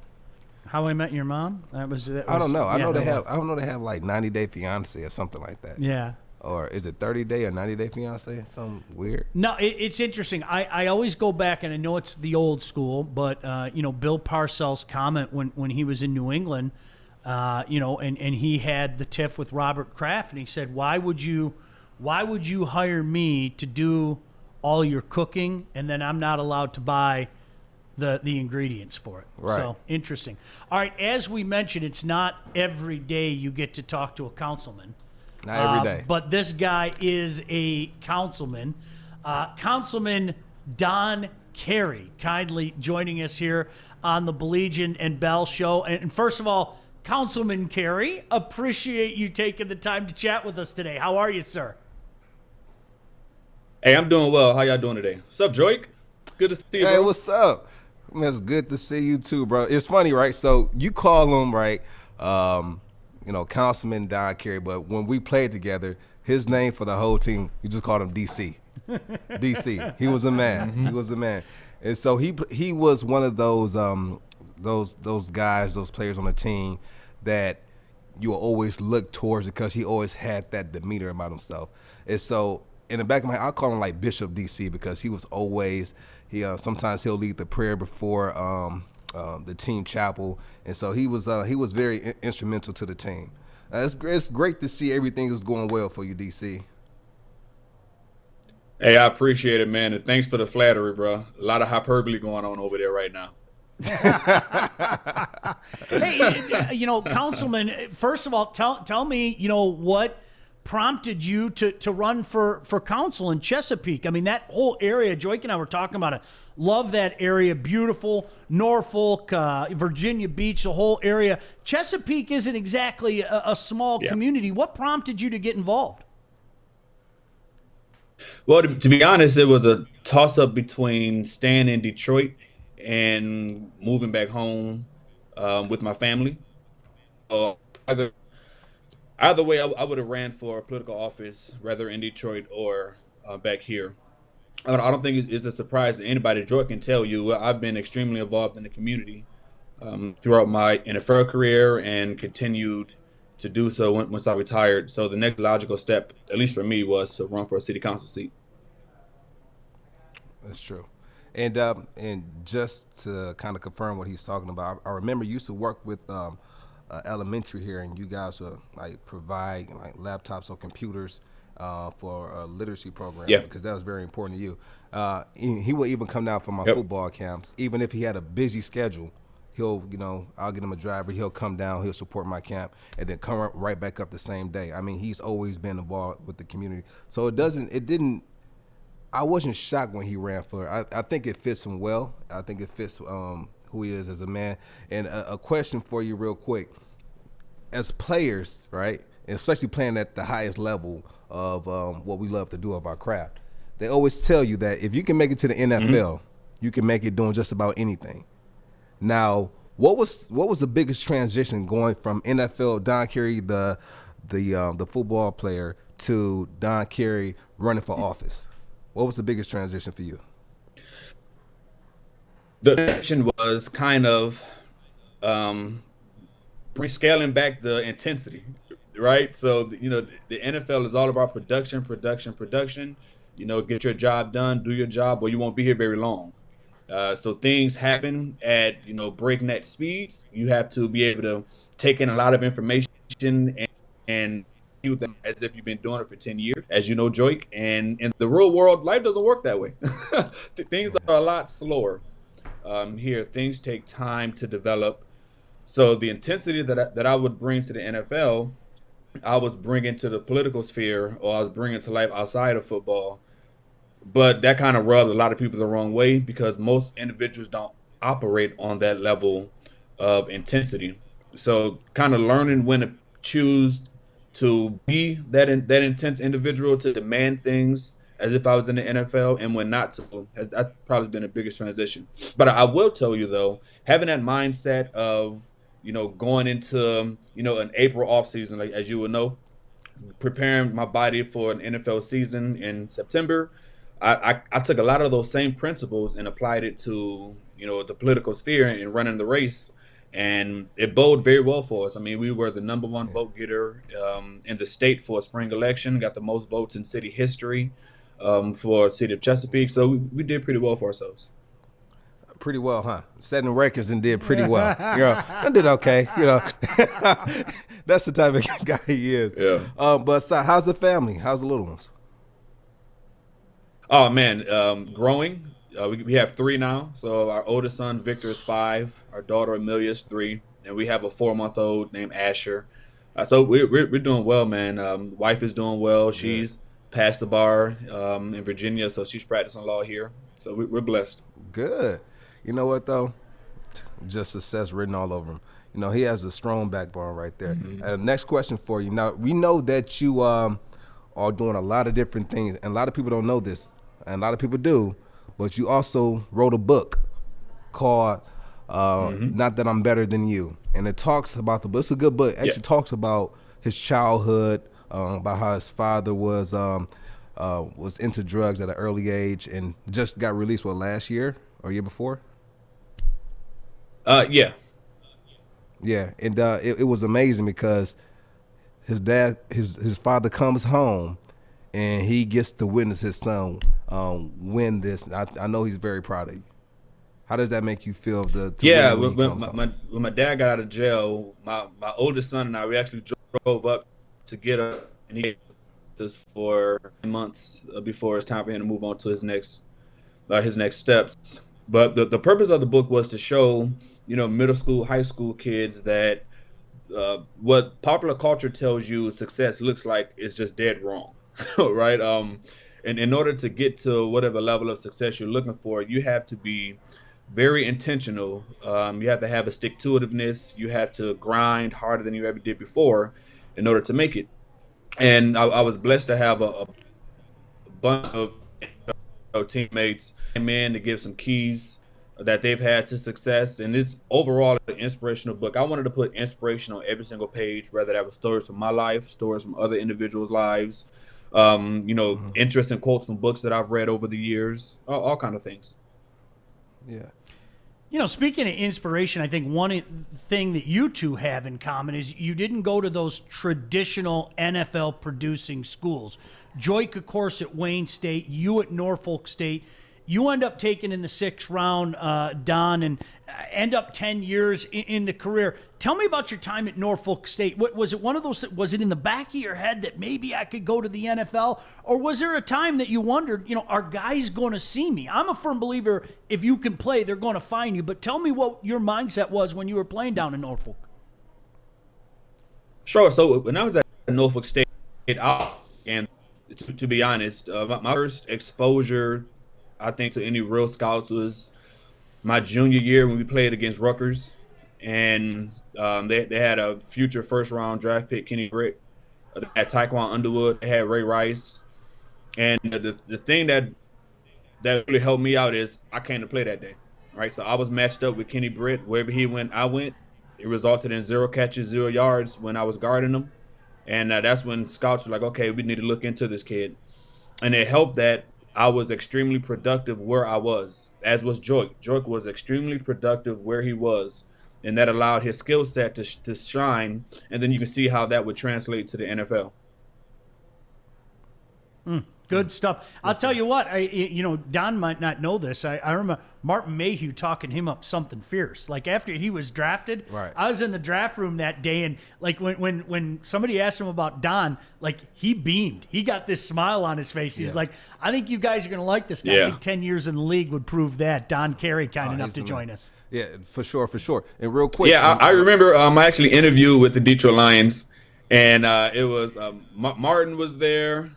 How I Met Your Mom? I don't know. I know they have like 90 Day Fiance or something like that. Yeah. Or is it 30 Day or 90 Day Fiance? Something weird. No, it's interesting. I always go back, and I know it's the old school, but Bill Parcells' comment when he was in New England, and he had the tiff with Robert Kraft, and he said, "Why would you hire me to do all your cooking, and then I'm not allowed to buy the ingredients for it?" Right. So interesting. All right, as we mentioned, it's not every day you get to talk to a councilman. Not every day. But this guy is a councilman. Councilman Don Carey, kindly joining us here on the Baligian and Bell Show. And first of all, Councilman Carey, appreciate you taking the time to chat with us today. How are you, sir? Hey, I'm doing well. How y'all doing today? What's up, Joique? Good to see you, bro. Hey, what's up? Man, it's good to see you too, bro. It's funny, right? So you call him, right, Councilman Don Carey, but when we played together, his name for the whole team, you just called him DC. DC. He was a man. He was a man. And so he was one of those guys, those players on the team that you will always look towards because he always had that demeanor about himself. And so in the back of my head, I call him like Bishop DC because he was always sometimes he'll lead the prayer before the team chapel, and so he was very instrumental to the team. It's great to see everything is going well for you, DC. Hey, I appreciate it, man, and thanks for the flattery, bro. A lot of hyperbole going on over there right now. Hey, Councilman, first of all, tell me, what prompted you to run for council in Chesapeake? I mean, that whole area, Joique and I were talking about it. Love that area. Beautiful. Norfolk, Virginia Beach, the whole area. Chesapeake isn't exactly a small community. What prompted you to get involved? Well, to be honest, it was a toss-up between staying in Detroit and moving back home with my family. Either way, I would have ran for a political office, rather in Detroit or back here. I don't think it's a surprise to anybody. Joique can tell you, I've been extremely involved in the community throughout my NFL career and continued to do so once I retired. So the next logical step, at least for me, was to run for a city council seat. That's true. And just to kind of confirm what he's talking about, I remember you used to work with elementary here, and you guys would like provide like laptops or computers for a literacy program. Yeah. Because that was very important to you. He would even come down for my Yep. football camps, even if he had a busy schedule. He'll, I'll get him a driver. He'll come down. He'll support my camp, and then come right back up the same day. I mean, he's always been involved with the community. So it didn't. I wasn't shocked when he ran for it. I think it fits him well. I think it fits who he is as a man. And a question for you real quick. As players, right, and especially playing at the highest level of what we love to do of our craft, they always tell you that if you can make it to the NFL, you can make it doing just about anything. Now, what was the biggest transition going from NFL Don Carey, the football player, to Don Carey running for office? What was the biggest transition for you? The transition was kind of scaling back the intensity, right? So, the NFL is all about production. Get your job done, do your job, or you won't be here very long. So things happen at, breakneck speeds. You have to be able to take in a lot of information and do them as if you've been doing it for 10 years, as you know, Joique. And in the real world, life doesn't work that way. Things are a lot slower. Here, things take time to develop. So the intensity that I would bring to the NFL, I was bringing to the political sphere, or I was bringing to life outside of football. But that kind of rubbed a lot of people the wrong way, because most individuals don't operate on that level of intensity. So kind of learning when to choose to be that intense individual, to demand things as if I was in the NFL, and when not to, that's probably been the biggest transition. But I will tell you, though, having that mindset of, going into, an April off season, like, as you would know, preparing my body for an NFL season in September, I took a lot of those same principles and applied it to, the political sphere and running the race. And it boded very well for us. I mean, we were the #1 vote getter in the state for a spring election, got the most votes in city history for city of Chesapeake. So we did pretty well for ourselves. Pretty well, huh? Setting records and did pretty well. I did okay. That's the type of guy he is. Yeah. But how's the family? How's the little ones? Oh, man, growing. We have 3 now. So our oldest son, Victor, is 5. Our daughter, Amelia, is 3. And we have a 4-month-old named Asher. So we're doing well, man. Wife is doing well. She's passed the bar in Virginia, so she's practicing law here. So we're blessed. Good. You know what, though? Just success written all over him. He has a strong backbone right there. Next question for you. Now, we know that you are doing a lot of different things, and a lot of people don't know this, and a lot of people do, but you also wrote a book called Not That I'm Better Than You. And it talks about the book. It's a good book. It actually talks about his childhood, about how his father was into drugs at an early age, and just got released, last year or year before? Yeah. Yeah, and it was amazing because his dad, his father comes home, and he gets to witness his son win this. I know he's very proud of you. How does that make you feel? When my dad got out of jail, my oldest son and I, we actually drove up to get him, and he this for months before it's time for him to move on to his next steps. But the purpose of the book was to show, middle school, high school kids that what popular culture tells you success looks like is just dead wrong, right? And in order to get to whatever level of success you're looking for, you have to be very intentional. You have to have a stick-to-itiveness. You have to grind harder than you ever did before in order to make it. And I was blessed to have a bunch of teammates come in to give some keys that they've had to success. And it's overall an inspirational book. I wanted to put inspiration on every single page, whether that was stories from my life, stories from other individuals' lives, interesting quotes from books that I've read over the years, all kind of things. Yeah. Speaking of inspiration, I think one thing that you two have in common is you didn't go to those traditional NFL producing schools. Joique, of course, at Wayne State, you at Norfolk State. You end up taking in the 6th round, Don, and end up 10 years in the career. Tell me about your time at Norfolk State. Was it one of those? Was it in the back of your head that maybe I could go to the NFL, or was there a time that you wondered, are guys going to see me? I'm a firm believer if you can play, they're going to find you. But tell me what your mindset was when you were playing down in Norfolk. Sure. So when I was at Norfolk State, and to be honest, my first exposure, I think, to any real scouts was my junior year when we played against Rutgers, and they had a future 1st-round draft pick, Kenny Britt. They had Taekwon Underwood. They had Ray Rice. And the thing that really helped me out is I came to play that day, right? So I was matched up with Kenny Britt. Wherever he went, I went. It resulted in 0 catches, 0 yards when I was guarding him. And that's when scouts were like, okay, we need to look into this kid. And it helped that I was extremely productive where I was, as was Joique. Joique was extremely productive where he was, and that allowed his skill set to shine, and then you can see how that would translate to the NFL. Good stuff. I'll tell you what, Don might not know this. I remember Martin Mayhew talking him up something fierce. Like after he was drafted, right. I was in the draft room that day, and like when somebody asked him about Don, like he beamed. He got this smile on his face. He's like, I think you guys are going to like this guy. Yeah. I think 10 years in the league would prove that. Don Carey kind enough to join us. Yeah, for sure. And real quick. Yeah, I remember I actually interviewed with the Detroit Lions, and it was Martin was there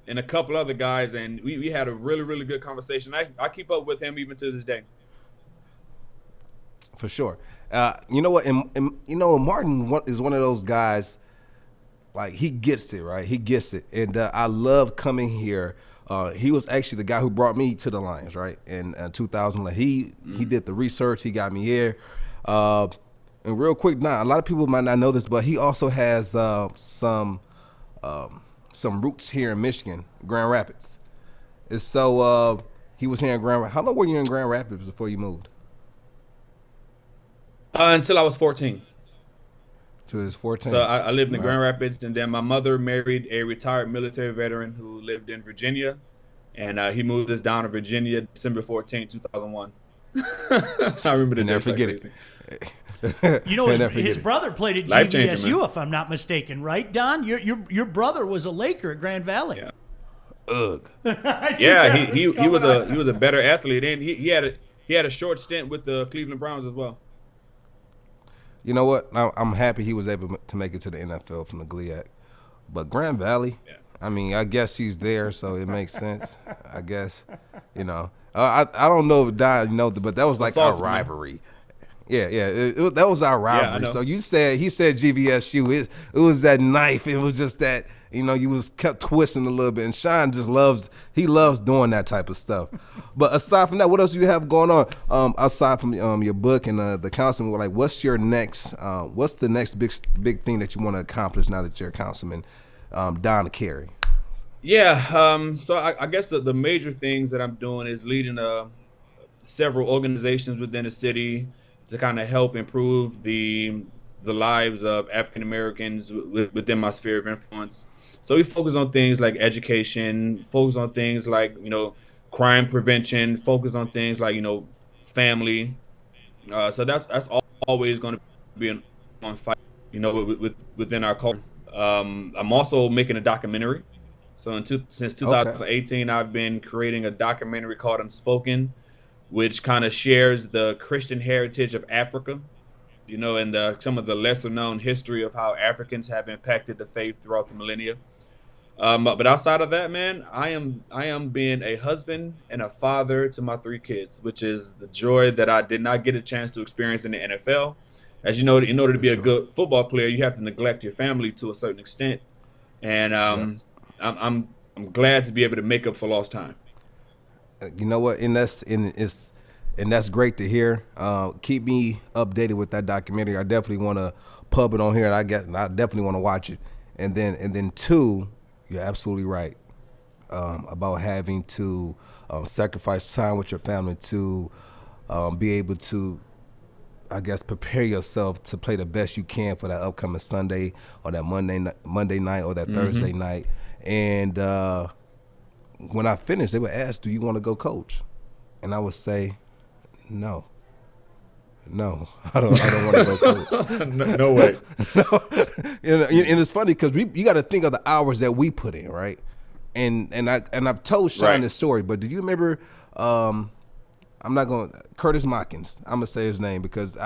and a couple other guys, and we had a really, really good conversation. I keep up with him even to this day. For sure. You know what? And Martin is one of those guys, like, he gets it, right? He gets it. And I love coming here. He was actually the guy who brought me to the Lions, right? In 2011. He did the research. He got me here. And real quick, now, a lot of people might not know this, but he also has some roots here in Michigan, Grand Rapids. And so he was here in Grand Rapids. How long were you in Grand Rapids before you moved? Until I was 14. To his 14. So I lived in Grand Rapids, and then my mother married a retired military veteran who lived in Virginia, and he moved us down to Virginia December 14, 2001. I remember the day. Never forget it. His brother played at GVSU, if I'm not mistaken, right, Don? Your brother was a Laker at Grand Valley. Yeah. Ugh. Yeah, he was a better athlete, and he had a short stint with the Cleveland Browns as well. You know what? I'm happy he was able to make it to the NFL from the GLIAC. But Grand Valley, yeah. I mean, I guess he's there, so it makes sense. I guess, I don't know if Don, but that was like our rivalry. Yeah, that was our rivalry. Yeah, so he said GVSU. It was that knife. It was just that, you was kept twisting a little bit. And Sean just loves doing that type of stuff. But aside from that, what else do you have going on? Aside from your book and the councilman, like what's the next big thing that you want to accomplish now that you're a councilman, Don Carey? Yeah, so I guess the major things that I'm doing is leading several organizations within the city to kind of help improve the lives of African Americans within my sphere of influence. So we focus on things like education, focus on things like, crime prevention, focus on things like, family. So that's always going to be on fight, within our culture. I'm also making a documentary. So since 2018, I've been creating a documentary called Unspoken, which kind of shares the Christian heritage of Africa, and some of the lesser known history of how Africans have impacted the faith throughout the millennia. But outside of that, man, I am being a husband and a father to my 3 kids, which is the joy that I did not get a chance to experience in the NFL. As you know, in order to be a good football player, you have to neglect your family to a certain extent. And I'm glad to be able to make up for lost time. You know what? And that's great to hear. Keep me updated with that documentary. I definitely want to pub it on here, and I definitely want to watch it. And then 2, you're absolutely right about having to sacrifice time with your family to be able to, I guess, prepare yourself to play the best you can for that upcoming Sunday or that Monday night or that Thursday night. And when I finished, they would ask, "Do you want to go coach?" and I would say, no, I don't want to go coach. No way. No. And it's funny because you got to think of the hours that we put in, right? And I've told Sean this story, but do you remember? Curtis Mockins. I'm gonna say his name because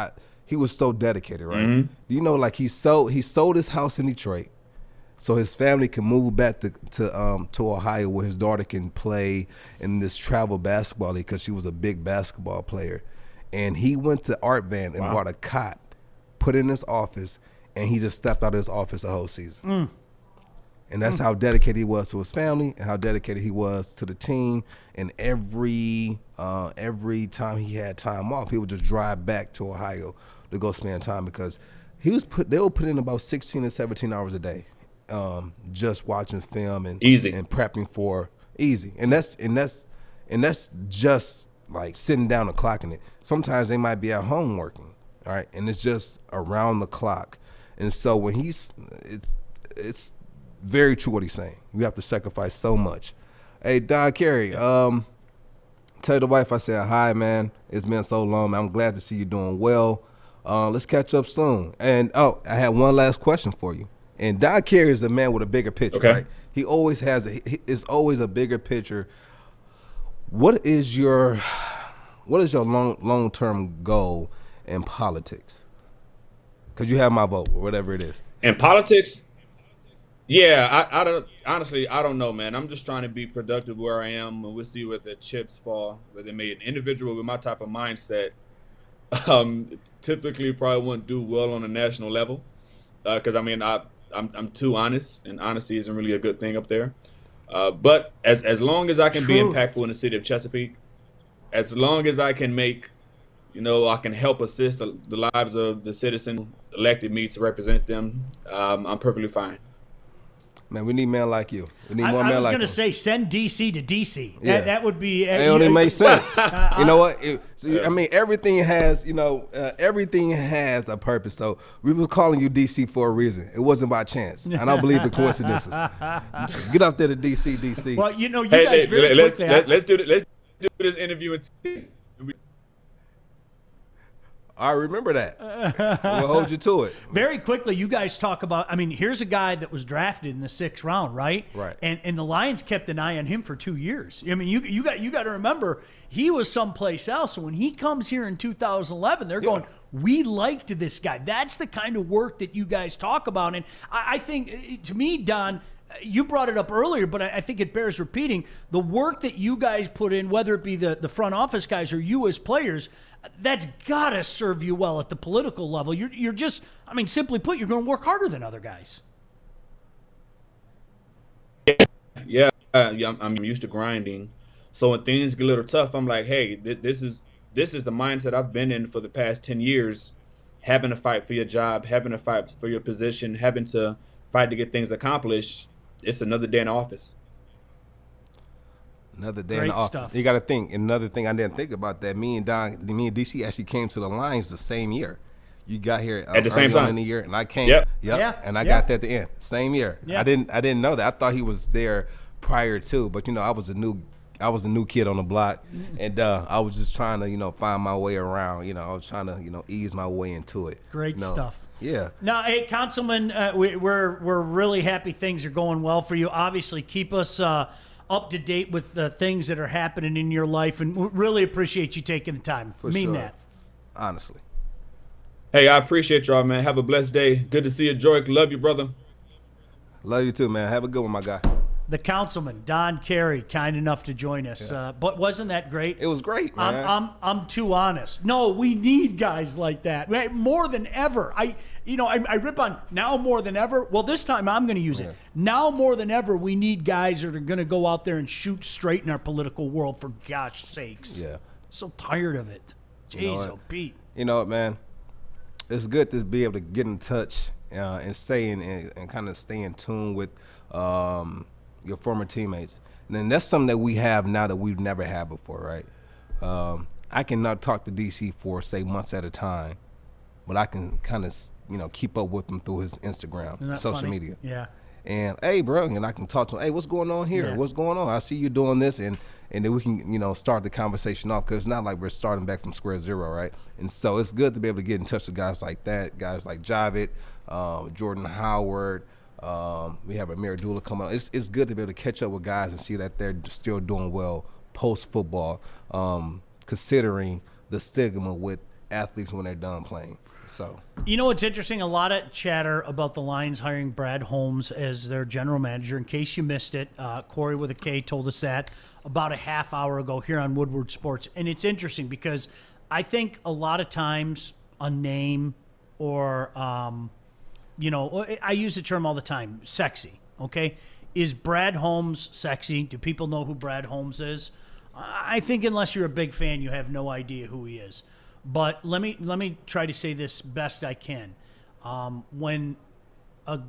he was so dedicated, right? Mm-hmm. You know, like he sold his house in Detroit, so his family can move back to Ohio where his daughter can play in this travel basketball league because she was a big basketball player. And he went to Art Van and bought a cot, put it in his office, and he just stepped out of his office the whole season. And that's how dedicated he was to his family and how dedicated he was to the team. And every time he had time off, he would just drive back to Ohio to go spend time because they would put in about 16 and 17 hours a day, just watching film and prepping for easy. And that's just like sitting down and clocking it. Sometimes they might be at home working, all right, and it's just around the clock. And so when it's very true what he's saying. You have to sacrifice so much. Hey, Don Carey, tell the wife I said hi, man. It's been so long, man. I'm glad to see you doing well. Let's catch up soon. And I have one last question for you. And Don Carey is a man with a bigger picture, right? He always is always a bigger picture. What is your long-term goal in politics? Because you have my vote, or whatever it is. In politics, yeah, I don't know, man. I'm just trying to be productive where I am, and we'll see where the chips fall. But they made an individual with my type of mindset typically probably wouldn't do well on a national level because I'm too honest, and honesty isn't really a good thing up there. But as long as I can be impactful in the city of Chesapeake, as long as I can make, I can help assist the lives of the citizen elected me to represent them, I'm perfectly fine. Man, we need men like you. We need more men like you. I was going to say, send DC to DC. Yeah. That would be. It only makes sense. You know what? Everything has, everything has a purpose. So we was calling you DC for a reason. It wasn't by chance. I don't believe in coincidences. Get out there to DC. Well, you guys very let's do this interview. I remember that. We'll hold you to it. Very quickly, you guys talk about, here's a guy that was drafted in the 6th round, right? Right. And the Lions kept an eye on him for 2 years. You got to remember, he was someplace else. And when he comes here in 2011, they're going, we liked this guy. That's the kind of work that you guys talk about. And I think, to me, Don, you brought it up earlier, but I think it bears repeating. The work that you guys put in, whether it be the front office guys or you as players, that's got to serve you well at the political level. You're just, simply put, you're going to work harder than other guys. Yeah, I'm used to grinding. So when things get a little tough, I'm like, hey, this is the mindset I've been in for the past 10 years, having to fight for your job, having to fight for your position, having to fight to get things accomplished. It's another day in office. Another day in the office. You got to think. Another thing I didn't think about that. Me and DC actually came to the Lions the same year. You got here at the same time in the year, and I came. Yep. And I got there at the end, same year. Yep. I didn't know that. I thought he was there prior to, but I was a new kid on the block, and I was just trying to find my way around. I was trying to ease my way into it. Great stuff. Yeah. Now, hey, Councilman, we're really happy things are going well for you. Obviously, keep us up to date with the things that are happening in your life, and we really appreciate you taking the time. For mean sure. that. Honestly. Hey, I appreciate y'all, man. Have a blessed day. Good to see you, Joique. Love you, brother. Love you too, man. Have a good one, my guy. The Councilman, Don Carey, kind enough to join us. Yeah. But wasn't that great? It was great, man. I'm too honest. No, we need guys like that more than ever. I rip on now more than ever. Well, this time I'm going to use it. Now more than ever, we need guys that are going to go out there and shoot straight in our political world. For gosh sakes. Yeah. So tired of it. Jeez, Pete. You know what, man? It's good to be able to get in touch and stay and kind of stay in tune with your former teammates. And then that's something that we have now that we've never had before, right? I cannot talk to DC for, say, months at a time, but I can kind of, keep up with him through his Instagram, social media. Yeah. and hey, bro, and I can talk to him. Hey, what's going on here? Yeah. What's going on? I see you doing this, and then we can start the conversation off, because it's not like we're starting back from square zero, right? And so it's good to be able to get in touch with guys like that, guys like Javid, Jordan Howard. We have Amir Abdullah coming on. It's good to be able to catch up with guys and see that they're still doing well post football, considering the stigma with athletes when they're done playing. So, what's interesting? A lot of chatter about the Lions hiring Brad Holmes as their general manager. In case you missed it, Corey with a K told us that about a half hour ago here on Woodward Sports. And it's interesting because I think a lot of times a name or, I use the term all the time, sexy, okay? Is Brad Holmes sexy? Do people know who Brad Holmes is? I think unless you're a big fan, you have no idea who he is. But let me try to say this best I can. When a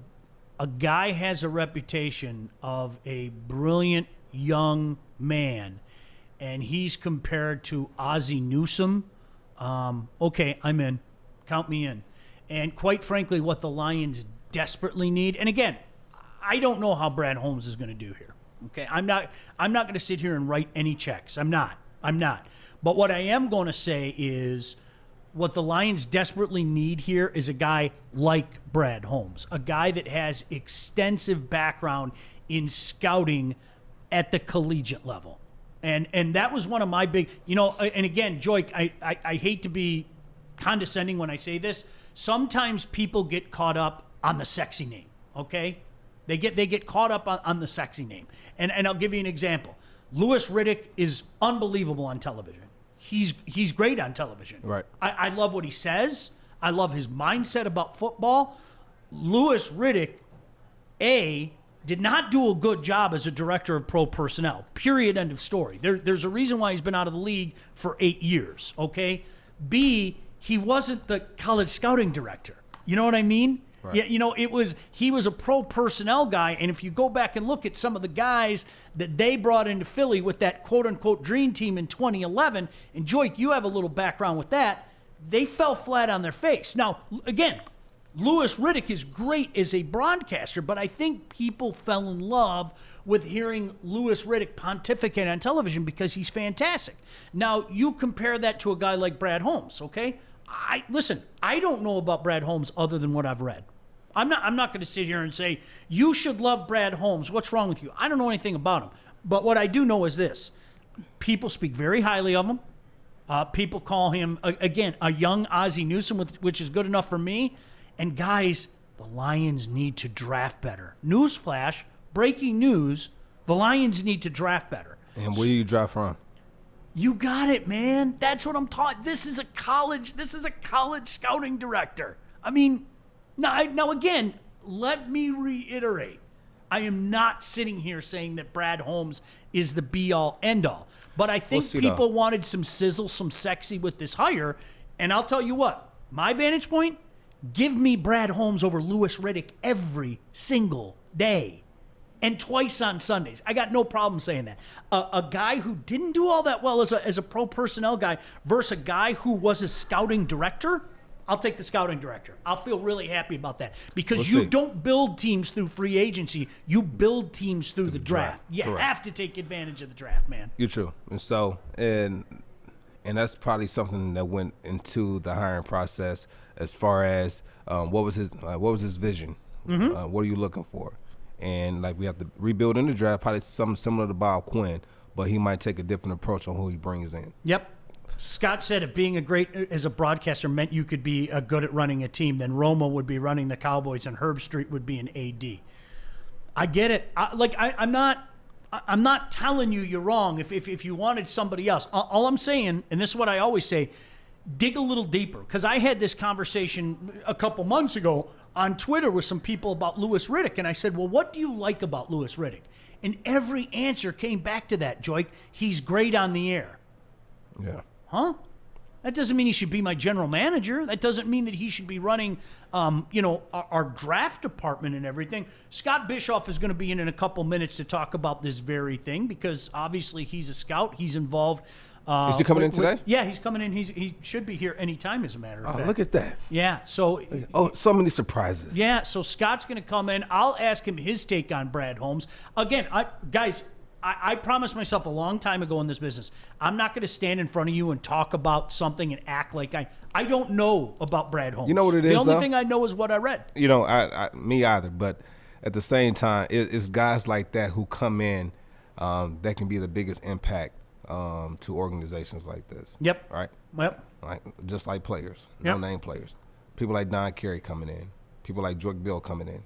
guy has a reputation of a brilliant young man, and he's compared to Ozzie Newsome, okay, I'm in. Count me in. And quite frankly, what the Lions desperately need, and again, I don't know how Brad Holmes is going to do here. Okay, I'm not going to sit here and write any checks. I'm not. But what I am going to say is what the Lions desperately need here is a guy like Brad Holmes, a guy that has extensive background in scouting at the collegiate level. And that was one of my big, and again, Joique, I hate to be condescending when I say this. Sometimes people get caught up on the sexy name, okay? They get caught up on the sexy name. And I'll give you an example. Louis Riddick is unbelievable on television. He's great on television. Right. I love what he says. I love his mindset about football. Louis Riddick, did not do a good job as a director of pro personnel. Period. End of story. There's a reason why he's been out of the league for 8 years. Okay. B, he wasn't the college scouting director. You know what I mean? Right. Yeah, he was a pro personnel guy, and if you go back and look at some of the guys that they brought into Philly with that quote unquote dream team in 2011, and Joique, you have a little background with that, they fell flat on their face. Now, again, Louis Riddick is great as a broadcaster, but I think people fell in love with hearing Louis Riddick pontificate on television because he's fantastic. Now, you compare that to a guy like Brad Holmes, okay? Listen, I don't know about Brad Holmes other than what I've read. I'm not going to sit here and say, you should love Brad Holmes. What's wrong with you? I don't know anything about him. But what I do know is this. People speak very highly of him. People call him, again, a young Ozzie Newsome, which is good enough for me. And guys, the Lions need to draft better. Newsflash, breaking news, the Lions need to draft better. And where do you draft from? You got it, man. That's what I'm taught. This is a college scouting director. I mean, now again, let me reiterate. I am not sitting here saying that Brad Holmes is the be-all, end-all. But I think people wanted some sizzle, some sexy with this hire. And I'll tell you what, my vantage point, give me Brad Holmes over Louis Riddick every single day. And twice on Sundays. I got no problem saying that. A guy who didn't do all that well as a pro personnel guy versus a guy who was a scouting director, I'll take the scouting director. I'll feel really happy about that because you don't build teams through free agency. You build teams through the draft. You have to take advantage of the draft, man. You're true. And so, and that's probably something that went into the hiring process as far as what was his vision? Mm-hmm. What are you looking for? And like we have to rebuild in the draft, probably something similar to Bob Quinn, but he might take a different approach on who he brings in. Yep. Scott said if being as a broadcaster meant you could be good at running a team, then Romo would be running the Cowboys and Herb Street would be an AD. I get it. I'm not telling you you're wrong if you wanted somebody else. All I'm saying, and this is what I always say, dig a little deeper. Because I had this conversation a couple months ago on Twitter with some people about Louis Riddick, and I said, well, what do you like about Louis Riddick? And every answer came back to that, Joique. He's great on the air. Yeah. Huh? That doesn't mean he should be my general manager. That doesn't mean that he should be running, our draft department and everything. Scott Bischoff is going to be in a couple minutes to talk about this very thing because obviously he's a scout. He's involved Is he coming in today? Yeah, he's coming in. He should be here anytime, as a matter of fact. Look at that. Yeah, so so many surprises. Yeah, so Scott's going to come in. I'll ask him his take on Brad Holmes. Again, guys, I promised myself a long time ago in this business, I'm not going to stand in front of you and talk about something and act like I don't know about Brad Holmes. You know what it is, The only though? thing I know is what I read. You know, me either. But at the same time, it's guys like that who come in that can be the biggest impact to organizations like this. Yep. Right? Yep. Like, just like players, Yep. no-name players. People like Don Carey coming in. People like Joique coming in.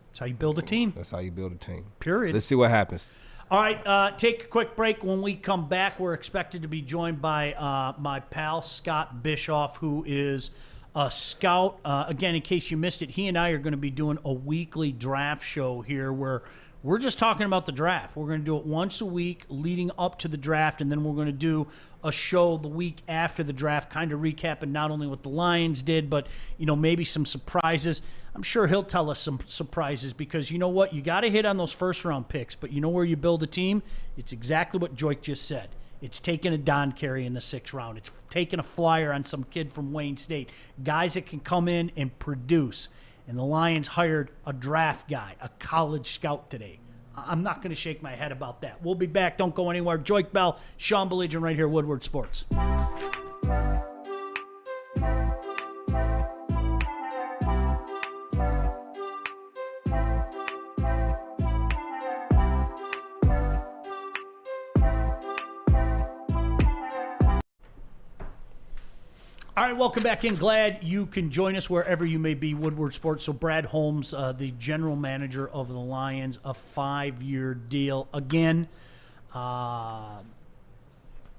That's how you build a team. That's how you build a team. Period. Let's see what happens. All right, take a quick break. When we come back, we're expected to be joined by my pal, Scott Bischoff, who is a scout. Again, in case you missed it, he and I are going to be doing a weekly draft show here where we're just talking about the draft. We're going to do it once a week leading up to the draft, and then we're going to do a show the week after the draft, kind of recapping not only what the Lions did, but, you know, maybe some surprises. I'm sure he'll tell us some surprises because you know what? You got to hit on those first-round picks, but you know where you build a team? It's exactly what Joique just said. It's taking a Don Carey in the 6th round. It's taking a flyer on some kid from Wayne State, guys that can come in and produce. And the Lions hired a draft guy, a college scout today. I'm not going to shake my head about that. We'll be back. Don't go anywhere. Joique Bell, Sean Baligian right here, Woodward Sports. All right, welcome back in. Glad you can join us wherever you may be, Woodward Sports. So Brad Holmes, the general manager of the Lions, a 5-year deal. Again,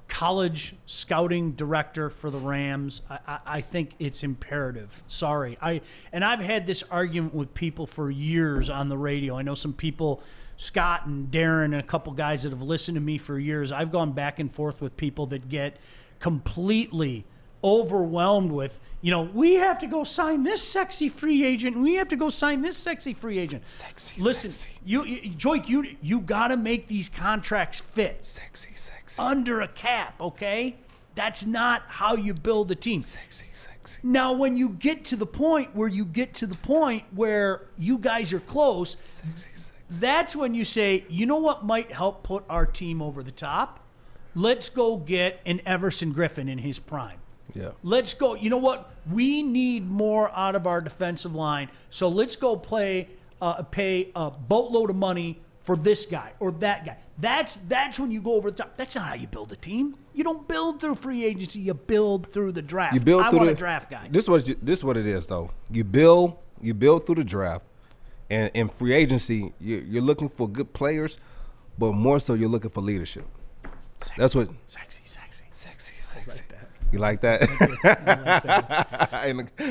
college scouting director for the Rams. I think it's imperative. Sorry. I've had this argument with people for years on the radio. I know some people, Scott and Darren and a couple guys that have listened to me for years. I've gone back and forth with people that get completely overwhelmed with, you know, we have to go sign this sexy free agent, and we have to go sign this sexy free agent. Listen, sexy. Joique, you got to make these contracts fit. Sexy. Under a cap, okay? That's not how you build a team. Sexy. Now, when you get to the point where you guys are close, that's when you say, you know what might help put our team over the top? Let's go get an Everson Griffin in his prime. Yeah. Let's go. You know what? We need more out of our defensive line. So let's go pay a boatload of money for this guy or that guy. That's when you go over the top. That's not how you build a team. You don't build through free agency. You build through the draft. I want a draft guy. This is what it is, though. You build through the draft, and in free agency, you're looking for good players, but more so you're looking for leadership. That's what. Sexy. You like that?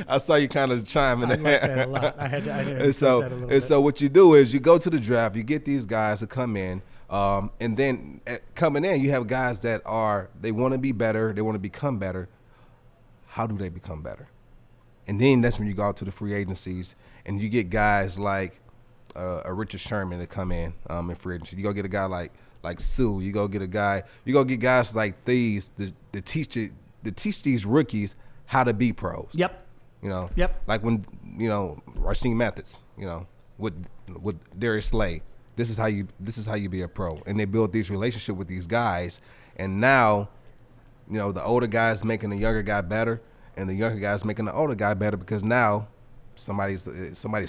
I saw you kind of chiming in. I like that a lot. I had to that a little bit. So what you do is you go to the draft, you get these guys to come in, and then coming in, you have guys that they want to be better, they want to become better. How do they become better? And then that's when you go out to the free agencies, and you get guys like a Richard Sherman to come in free agency. You go get a guy like Sue. You go get guys like these to teach these rookies how to be pros. Yep. You know. Yep. Like when Rasheen Methods. With Darius Slay. This is how you be a pro. And they build these relationships with these guys. And now, the older guy's making the younger guy better, and the younger guy's making the older guy better because now somebody's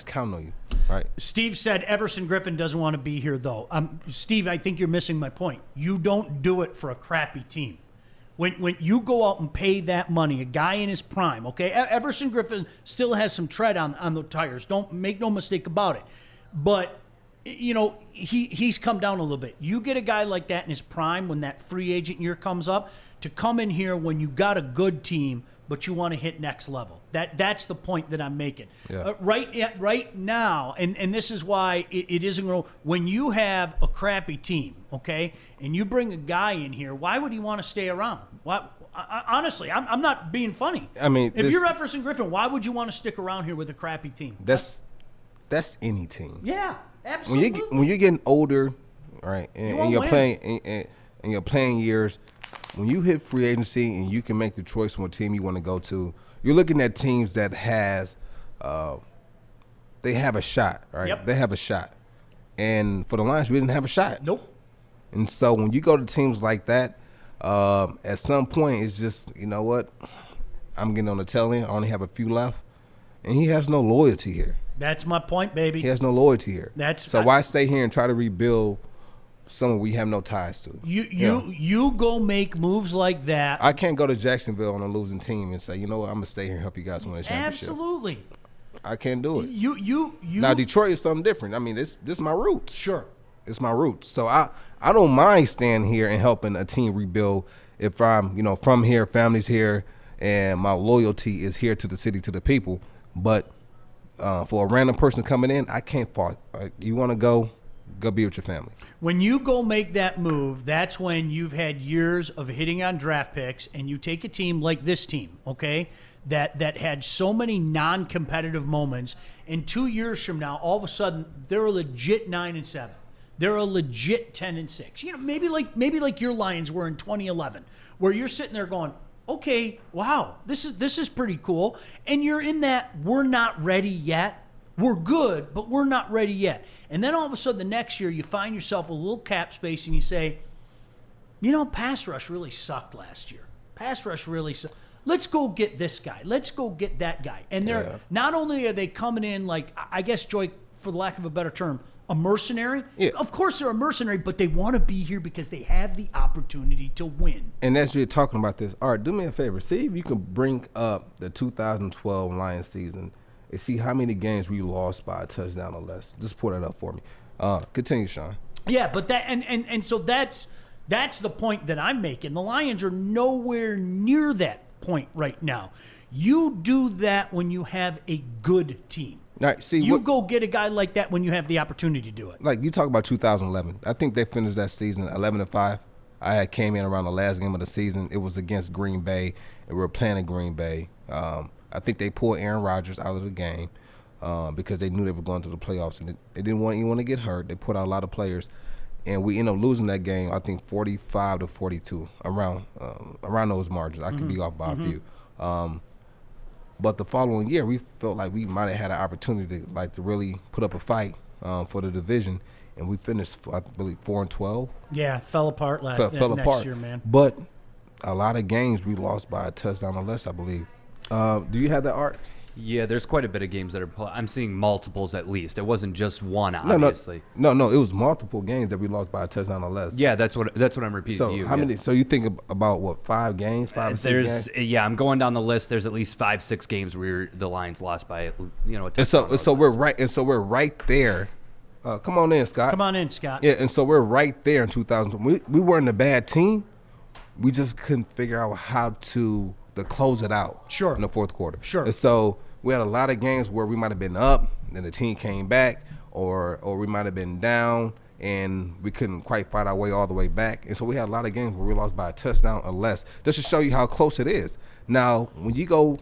counting on you. Right. Steve said Everson Griffin doesn't want to be here, though. Steve, I think you're missing my point. You don't do it for a crappy team. When you go out and pay that money, a guy in his prime, okay? Everson Griffin still has some tread on the tires. Don't make no mistake about it. But, he's come down a little bit. You get a guy like that in his prime when that free agent year comes up to come in here when you got a good team, but you want to hit next level. That's the point that I'm making. Yeah. Right now, and this is why it isn't going to – when you have a crappy team, okay, and you bring a guy in here, why would he want to stay around? Honestly, I'm not being funny. I mean – if you're Everson Griffin, why would you want to stick around here with a crappy team? That's any team. Yeah, absolutely. When you're getting older, right, and you're playing – in your playing years – when you hit free agency and you can make the choice on what team you want to go to, you're looking at teams that they have a shot, right? Yep. They have a shot. And for the Lions, we didn't have a shot. Nope. And so when you go to teams like that, at some point it's just, you know what, I'm getting on the tail end. I only have a few left. And he has no loyalty here. That's my point, baby. He has no loyalty here. So why stay here and try to rebuild someone we have no ties to? You go make moves like that. I can't go to Jacksonville on a losing team and say, you know what, I'm gonna stay here and help you guys win a championship. Absolutely. I can't do it. You Now Detroit is something different. I mean, this is my roots. Sure. It's my roots. So I don't mind staying here and helping a team rebuild if I'm, from here, family's here, and my loyalty is here to the city, to the people. But for a random person coming in, I can't fault. You want to go be with your family. When you go make that move, that's when you've had years of hitting on draft picks, and you take a team like this team, okay, that had so many non-competitive moments, and 2 years from now, all of a sudden, they're a legit 9-7. They're a legit 10-6. Maybe like your Lions were in 2011, where you're sitting there going, okay, wow, this is pretty cool. And you're in that we're not ready yet. We're good, but we're not ready yet. And then all of a sudden the next year you find yourself a little cap space and you say, pass rush really sucked last year. Pass rush really sucked. Let's go get this guy. Let's go get that guy. And they're not only are they coming in like, I guess, Joique, for the lack of a better term, a mercenary. Yeah. Of course they're a mercenary, but they want to be here because they have the opportunity to win. And as you're talking about this, all right, do me a favor. See if you can bring up the 2012 Lions season and see how many games we lost by a touchdown or less. Just pull that up for me. Continue, Sean. Yeah, but that and so that's the point that I'm making. The Lions are nowhere near that point right now. You do that when you have a good team. Right, see, go get a guy like that when you have the opportunity to do it. Like you talk about 2011. I think they finished that season 11-5. I came in around the last game of the season. It was against Green Bay, and we were playing in Green Bay. I think they pulled Aaron Rodgers out of the game because they knew they were going to the playoffs, and they didn't want anyone to get hurt. They put out a lot of players, and we ended up losing that game, I think 45-42, around those margins. I could be off by a few. But the following year, we felt like we might have had an opportunity to really put up a fight for the division, and we finished, I believe, 4-12. Yeah, fell apart next year, man. But a lot of games we lost by a touchdown or less, I believe. Do you have that, Art? Yeah, there's quite a bit of games that are. I'm seeing multiples at least. It wasn't just one, obviously. No, it was multiple games that we lost by a touchdown or less. Yeah, that's what I'm repeating to you. So how many? So you think about what, 5 games, 5 or 6 games? Yeah, I'm going down the list. There's at least 5-6 games where the Lions lost by a touchdown. And so we're right. And so we're right there. Come on in, Scott. Come on in, Scott. Yeah, and so we're right there in 2000. We weren't a bad team. We just couldn't figure out how to close it out. Sure. In the fourth quarter. Sure. And so we had a lot of games where we might have been up, and the team came back, or we might have been down, and we couldn't quite fight our way all the way back. And so we had a lot of games where we lost by a touchdown or less, just to show you how close it is. Now, when you go,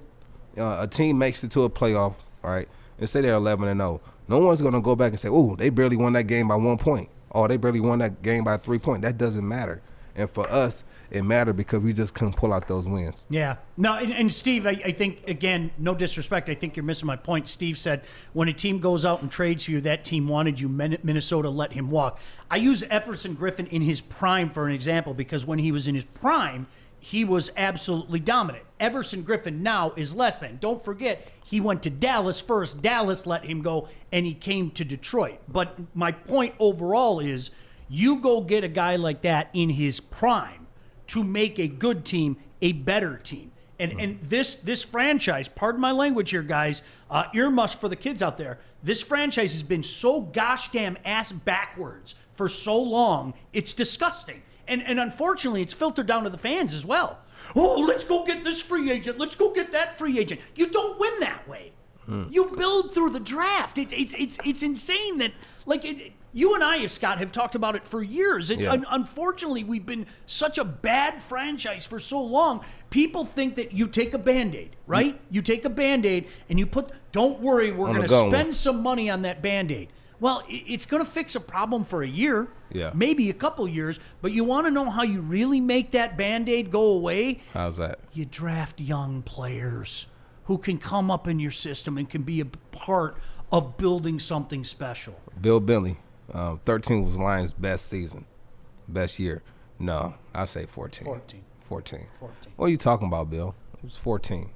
a team makes it to a playoff, all right, and say they're 11-0, no one's going to go back and say, oh, they barely won that game by 1 point. Oh, they barely won that game by 3 points. That doesn't matter. And for us, it mattered because we just couldn't pull out those wins. Yeah. No, and Steve, I think, again, no disrespect, I think you're missing my point. Steve said when a team goes out and trades for you, that team wanted you. Minnesota let him walk. I use Everson Griffin in his prime for an example because when he was in his prime, he was absolutely dominant. Everson Griffin now is less than. Don't forget, he went to Dallas first. Dallas let him go, and he came to Detroit. But my point overall is you go get a guy like that in his prime to make a good team a better team. And this franchise, pardon my language here, guys, earmuffs for the kids out there, this franchise has been so gosh damn ass backwards for so long, it's disgusting. And unfortunately, it's filtered down to the fans as well. Oh, let's go get this free agent. Let's go get that free agent. You don't win that way. You build through the draft. It's insane that, you and I, Scott, have talked about it for years. Unfortunately, we've been such a bad franchise for so long. People think that you take a Band-Aid, right? You take a Band-Aid and you don't worry, we're going to spend some money on that Band-Aid. Well, it's going to fix a problem for a year, Yeah. maybe a couple years, but you want to know how you really make that Band-Aid go away? How's that? You draft young players who can come up in your system and can be a part of building something special. Bill Bentley, 13 was Lions' best season, best year. No, I'd say 14. 14. What are you talking about, Bill? It was 14.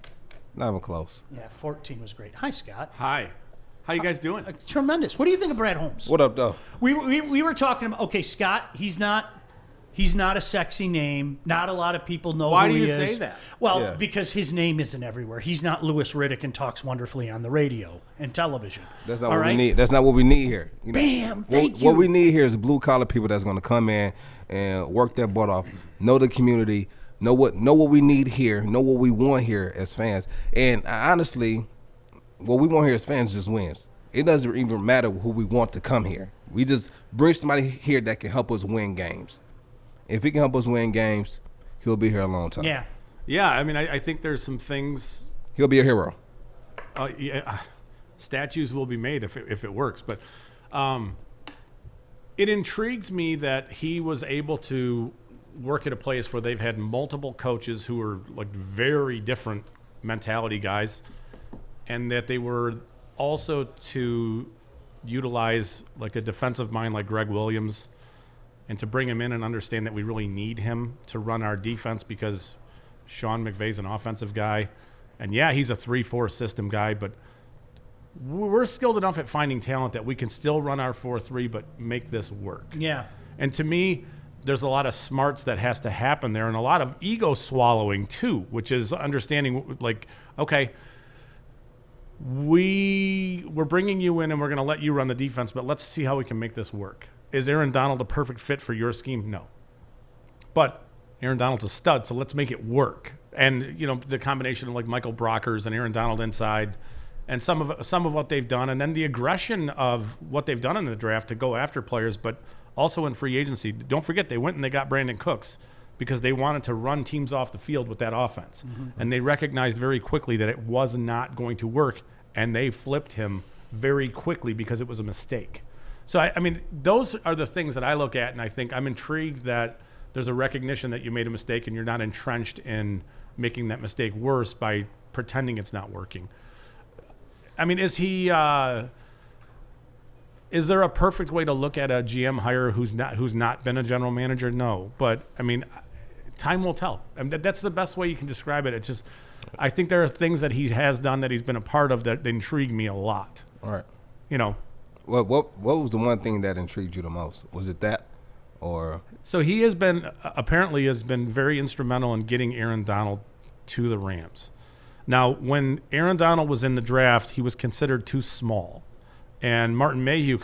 Not even close. Yeah, 14 was great. Hi, Scott. Hi. How you guys doing? Tremendous. What do you think of Brad Holmes? What up, though? We were talking about, okay, Scott, he's not a sexy name. Not a lot of people know Why who do he you is. say that? Well, Yeah. because his name isn't everywhere. He's not Louis Riddick and talks wonderfully on the radio and television. That's not All what we right? need. That's not what we need here. You know, Bam, what, thank what you. we need here is blue collar people that's going to come in and work their butt off, know the community, know what we need here, know what we want here as fans. And honestly, what we want here as fans just wins. It doesn't even matter who we want to come here. We just bring somebody here that can help us win games. If he can help us win games, he'll be here a long time. Yeah. Yeah, I mean, I think there's some things. He'll be a hero. Yeah, statues will be made if it works, but it intrigues me that he was able to work at a place where they've had multiple coaches who are like very different mentality guys, and that they were also to utilize like a defensive mind like Greg Williams, and to bring him in and understand that we really need him to run our defense because Sean McVay's an offensive guy. And yeah, he's a 3-4 system guy, but we're skilled enough at finding talent that we can still run our 4-3 but make this work. Yeah. And to me, there's a lot of smarts that has to happen there and a lot of ego swallowing too, which is understanding like, okay, we're bringing you in and we're going to let you run the defense, but let's see how we can make this work. Is Aaron Donald a perfect fit for your scheme? No. But Aaron Donald's a stud, so let's make it work. And, you know, the combination of like Michael Brockers and Aaron Donald inside and some of what they've done, and then the aggression of what they've done in the draft to go after players, but also in free agency. Don't forget, they went and they got Brandon Cooks because they wanted to run teams off the field with that offense. Mm-hmm. And they recognized very quickly that it was not going to work, and they flipped him very quickly because it was a mistake. So, I mean, those are the things that I look at, and I think I'm intrigued that there's a recognition that you made a mistake and you're not entrenched in making that mistake worse by pretending it's not working. I mean, is there a perfect way to look at a GM hire who's not been a general manager? No. But, I mean, time will tell. I mean, that's the best way you can describe it. It's just, I think there are things that he has done that he's been a part of that intrigue me a lot. All right. You know. What was the one thing that intrigued you the most? Was it that, or? So he has been very instrumental in getting Aaron Donald to the Rams. Now, when Aaron Donald was in the draft, he was considered too small, and Martin Mayhew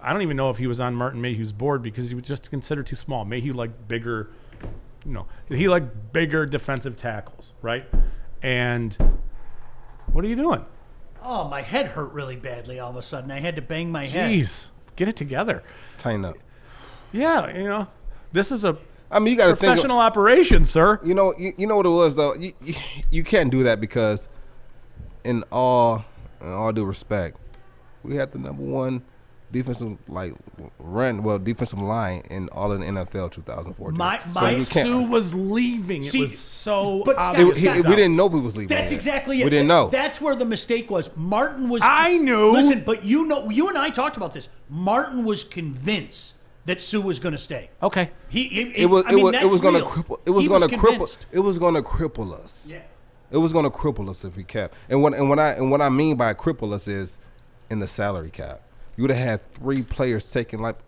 I don't even know if he was on Martin Mayhew's board because he was just considered too small. Mayhew liked bigger, he liked bigger defensive tackles, right? And what are you doing? Oh, my head hurt really badly all of a sudden. I had to bang my head. Jeez, get it together. Tighten up. Yeah, this is a you got to think professional operation, sir. You know what it was though. You can't do that because, in all due respect, we had the number one defensive line in all of the NFL 2014. My Sue was leaving. It was so but obvious. Scott, we didn't know he was leaving. That's exactly it. We didn't know. That's where the mistake was. Martin was. I knew. Listen, but you and I talked about this. Martin was convinced that Sue was going to stay. Okay. It was going to cripple. It was going to cripple. It was going to cripple us. Yeah. It was going to cripple us if we kept. And what I mean by cripple us is in the salary cap. You would have had 3 players taking up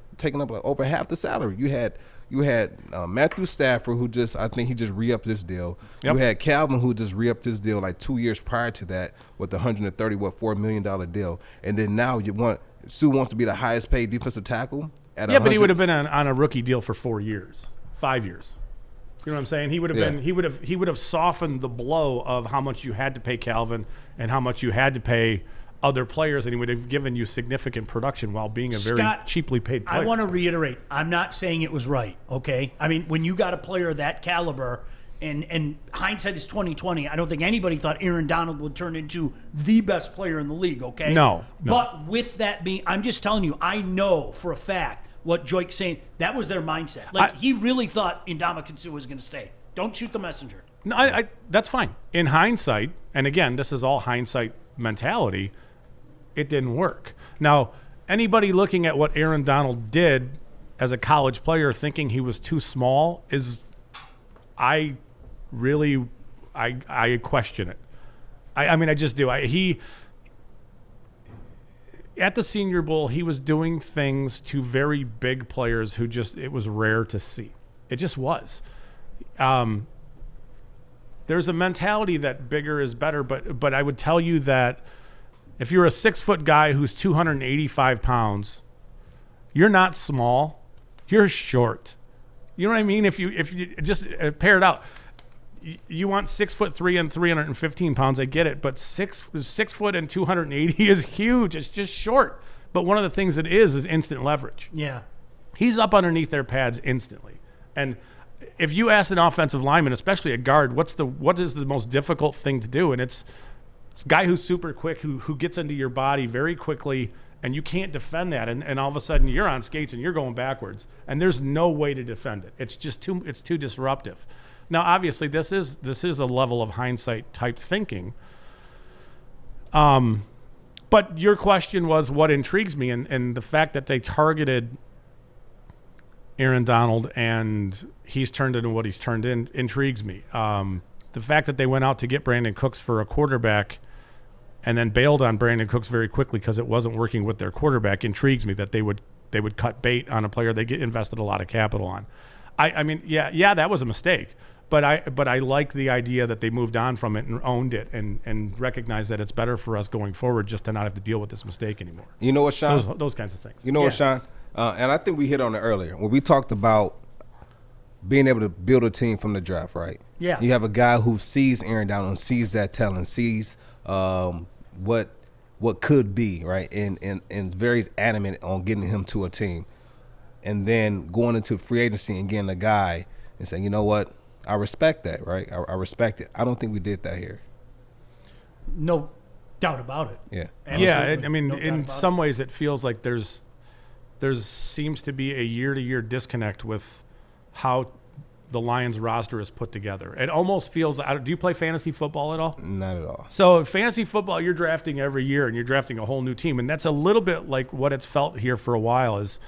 like over half the salary. You had Matthew Stafford, who I think he just re-upped this deal. Yep. You had Calvin, who just re-upped this deal like 2 years prior to that with the $4 million deal. And then now Sue wants to be the highest paid defensive tackle. But he would have been on a rookie deal for 4 years, 5 years. You know what I'm saying? He would have been. He would have softened the blow of how much you had to pay Calvin and how much you had to pay other players, and he would have given you significant production while being a very cheaply paid player. I want to reiterate, I'm not saying it was right, okay? I mean, when you got a player of that caliber, And hindsight is 20/20. I don't think anybody thought Aaron Donald would turn into the best player in the league, okay? No. But with that being, I'm just telling you, I know for a fact what Joique's saying. That was their mindset. Like, he really thought Ndamukong Suh was going to stay. Don't shoot the messenger. No, that's fine. In hindsight, and again, this is all hindsight mentality, it didn't work. Now, anybody looking at what Aaron Donald did as a college player thinking he was too small is, I question it. I mean, I just do. At the Senior Bowl, he was doing things to very big players who it was rare to see. It just was. There's a mentality that bigger is better, but I would tell you that if you're a 6-foot guy who's 285 pounds, you're not small, you're short. You know what I mean? If you just pair it out, you want 6'3" and 315 pounds. I get it, but 6 foot and 280 is huge. It's just short. But one of the things it is instant leverage. Yeah, he's up underneath their pads instantly. And if you ask an offensive lineman, especially a guard, what is the most difficult thing to do? And it's a guy who's super quick, who gets into your body very quickly, and you can't defend that. And all of a sudden you're on skates and you're going backwards, and there's no way to defend it. It's just too disruptive. Now, obviously, this is a level of hindsight type thinking. But your question was what intrigues me, and the fact that they targeted Aaron Donald and he's turned into what he's turned in intrigues me. The fact that they went out to get Brandon Cooks for a quarterback and then bailed on Brandon Cooks very quickly because it wasn't working with their quarterback intrigues me, that they would cut bait on a player they invested a lot of capital on. I mean, that was a mistake. But I like the idea that they moved on from it and owned it and recognized that it's better for us going forward just to not have to deal with this mistake anymore. You know what, Sean? Those kinds of things. You know what, Sean? And I think we hit on it earlier when we talked about being able to build a team from the draft, right? Yeah. You have a guy who sees Aaron Donald and sees that talent, sees what could be, right? And is very adamant on getting him to a team. And then going into free agency and getting a guy and saying, you know what? I respect that, right? I respect it. I don't think we did that here. No doubt about it. Yeah. Absolutely. Yeah, I mean, No doubt in about some ways it feels like there seems to be a year-to-year disconnect with how the Lions roster is put together. It almost feels – do you play fantasy football at all? Not at all. So fantasy football, you're drafting every year, and you're drafting a whole new team. And that's a little bit like what it's felt here for a while is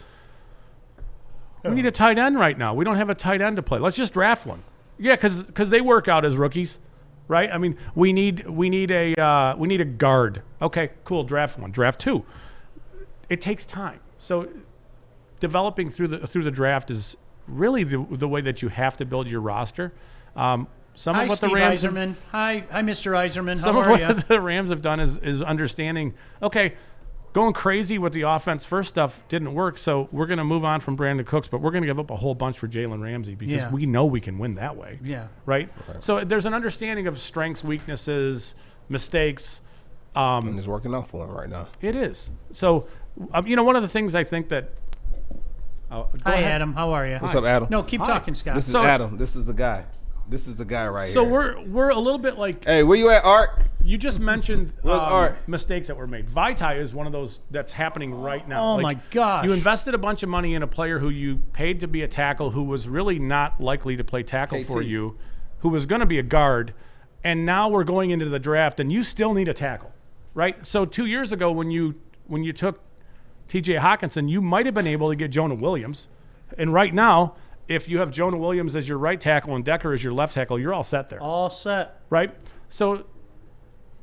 we need a tight end right now. We don't have a tight end to play. Let's just draft one. Yeah, because they work out as rookies, right? I mean, we need a guard. Okay, cool. Draft one. Draft two. It takes time. So developing through the draft is really the way that you have to build your roster. Some Hi, of what Steve the Rams Eiserman. Hi, Mr. Eiserman. Some How of are you? what the Rams have done is understanding. Okay. Going crazy with the offense first stuff didn't work, so we're going to move on from Brandon Cooks, but we're going to give up a whole bunch for Jalen Ramsey because we know we can win that way. Yeah. Right? So there's an understanding of strengths, weaknesses, mistakes. And it's working out for him right now. It is. So, one of the things I think that Hi, Adam. How are you? What's up, Adam? No, keep talking, Scott. This is Adam. This is the guy. This is the guy right here. So we're a little bit like. Hey, where you at, Art? You just mentioned Art? mistakes that were made. Vitae is one of those that's happening right now. Oh, my gosh. You invested a bunch of money in a player who you paid to be a tackle who was really not likely to play tackle for you, who was going to be a guard, and now we're going into the draft and you still need a tackle, right? So 2 years ago when you took T.J. Hawkinson, you might have been able to get Jonah Williams, and right now if you have Jonah Williams as your right tackle and Decker as your left tackle, you're all set there. All set. Right? So,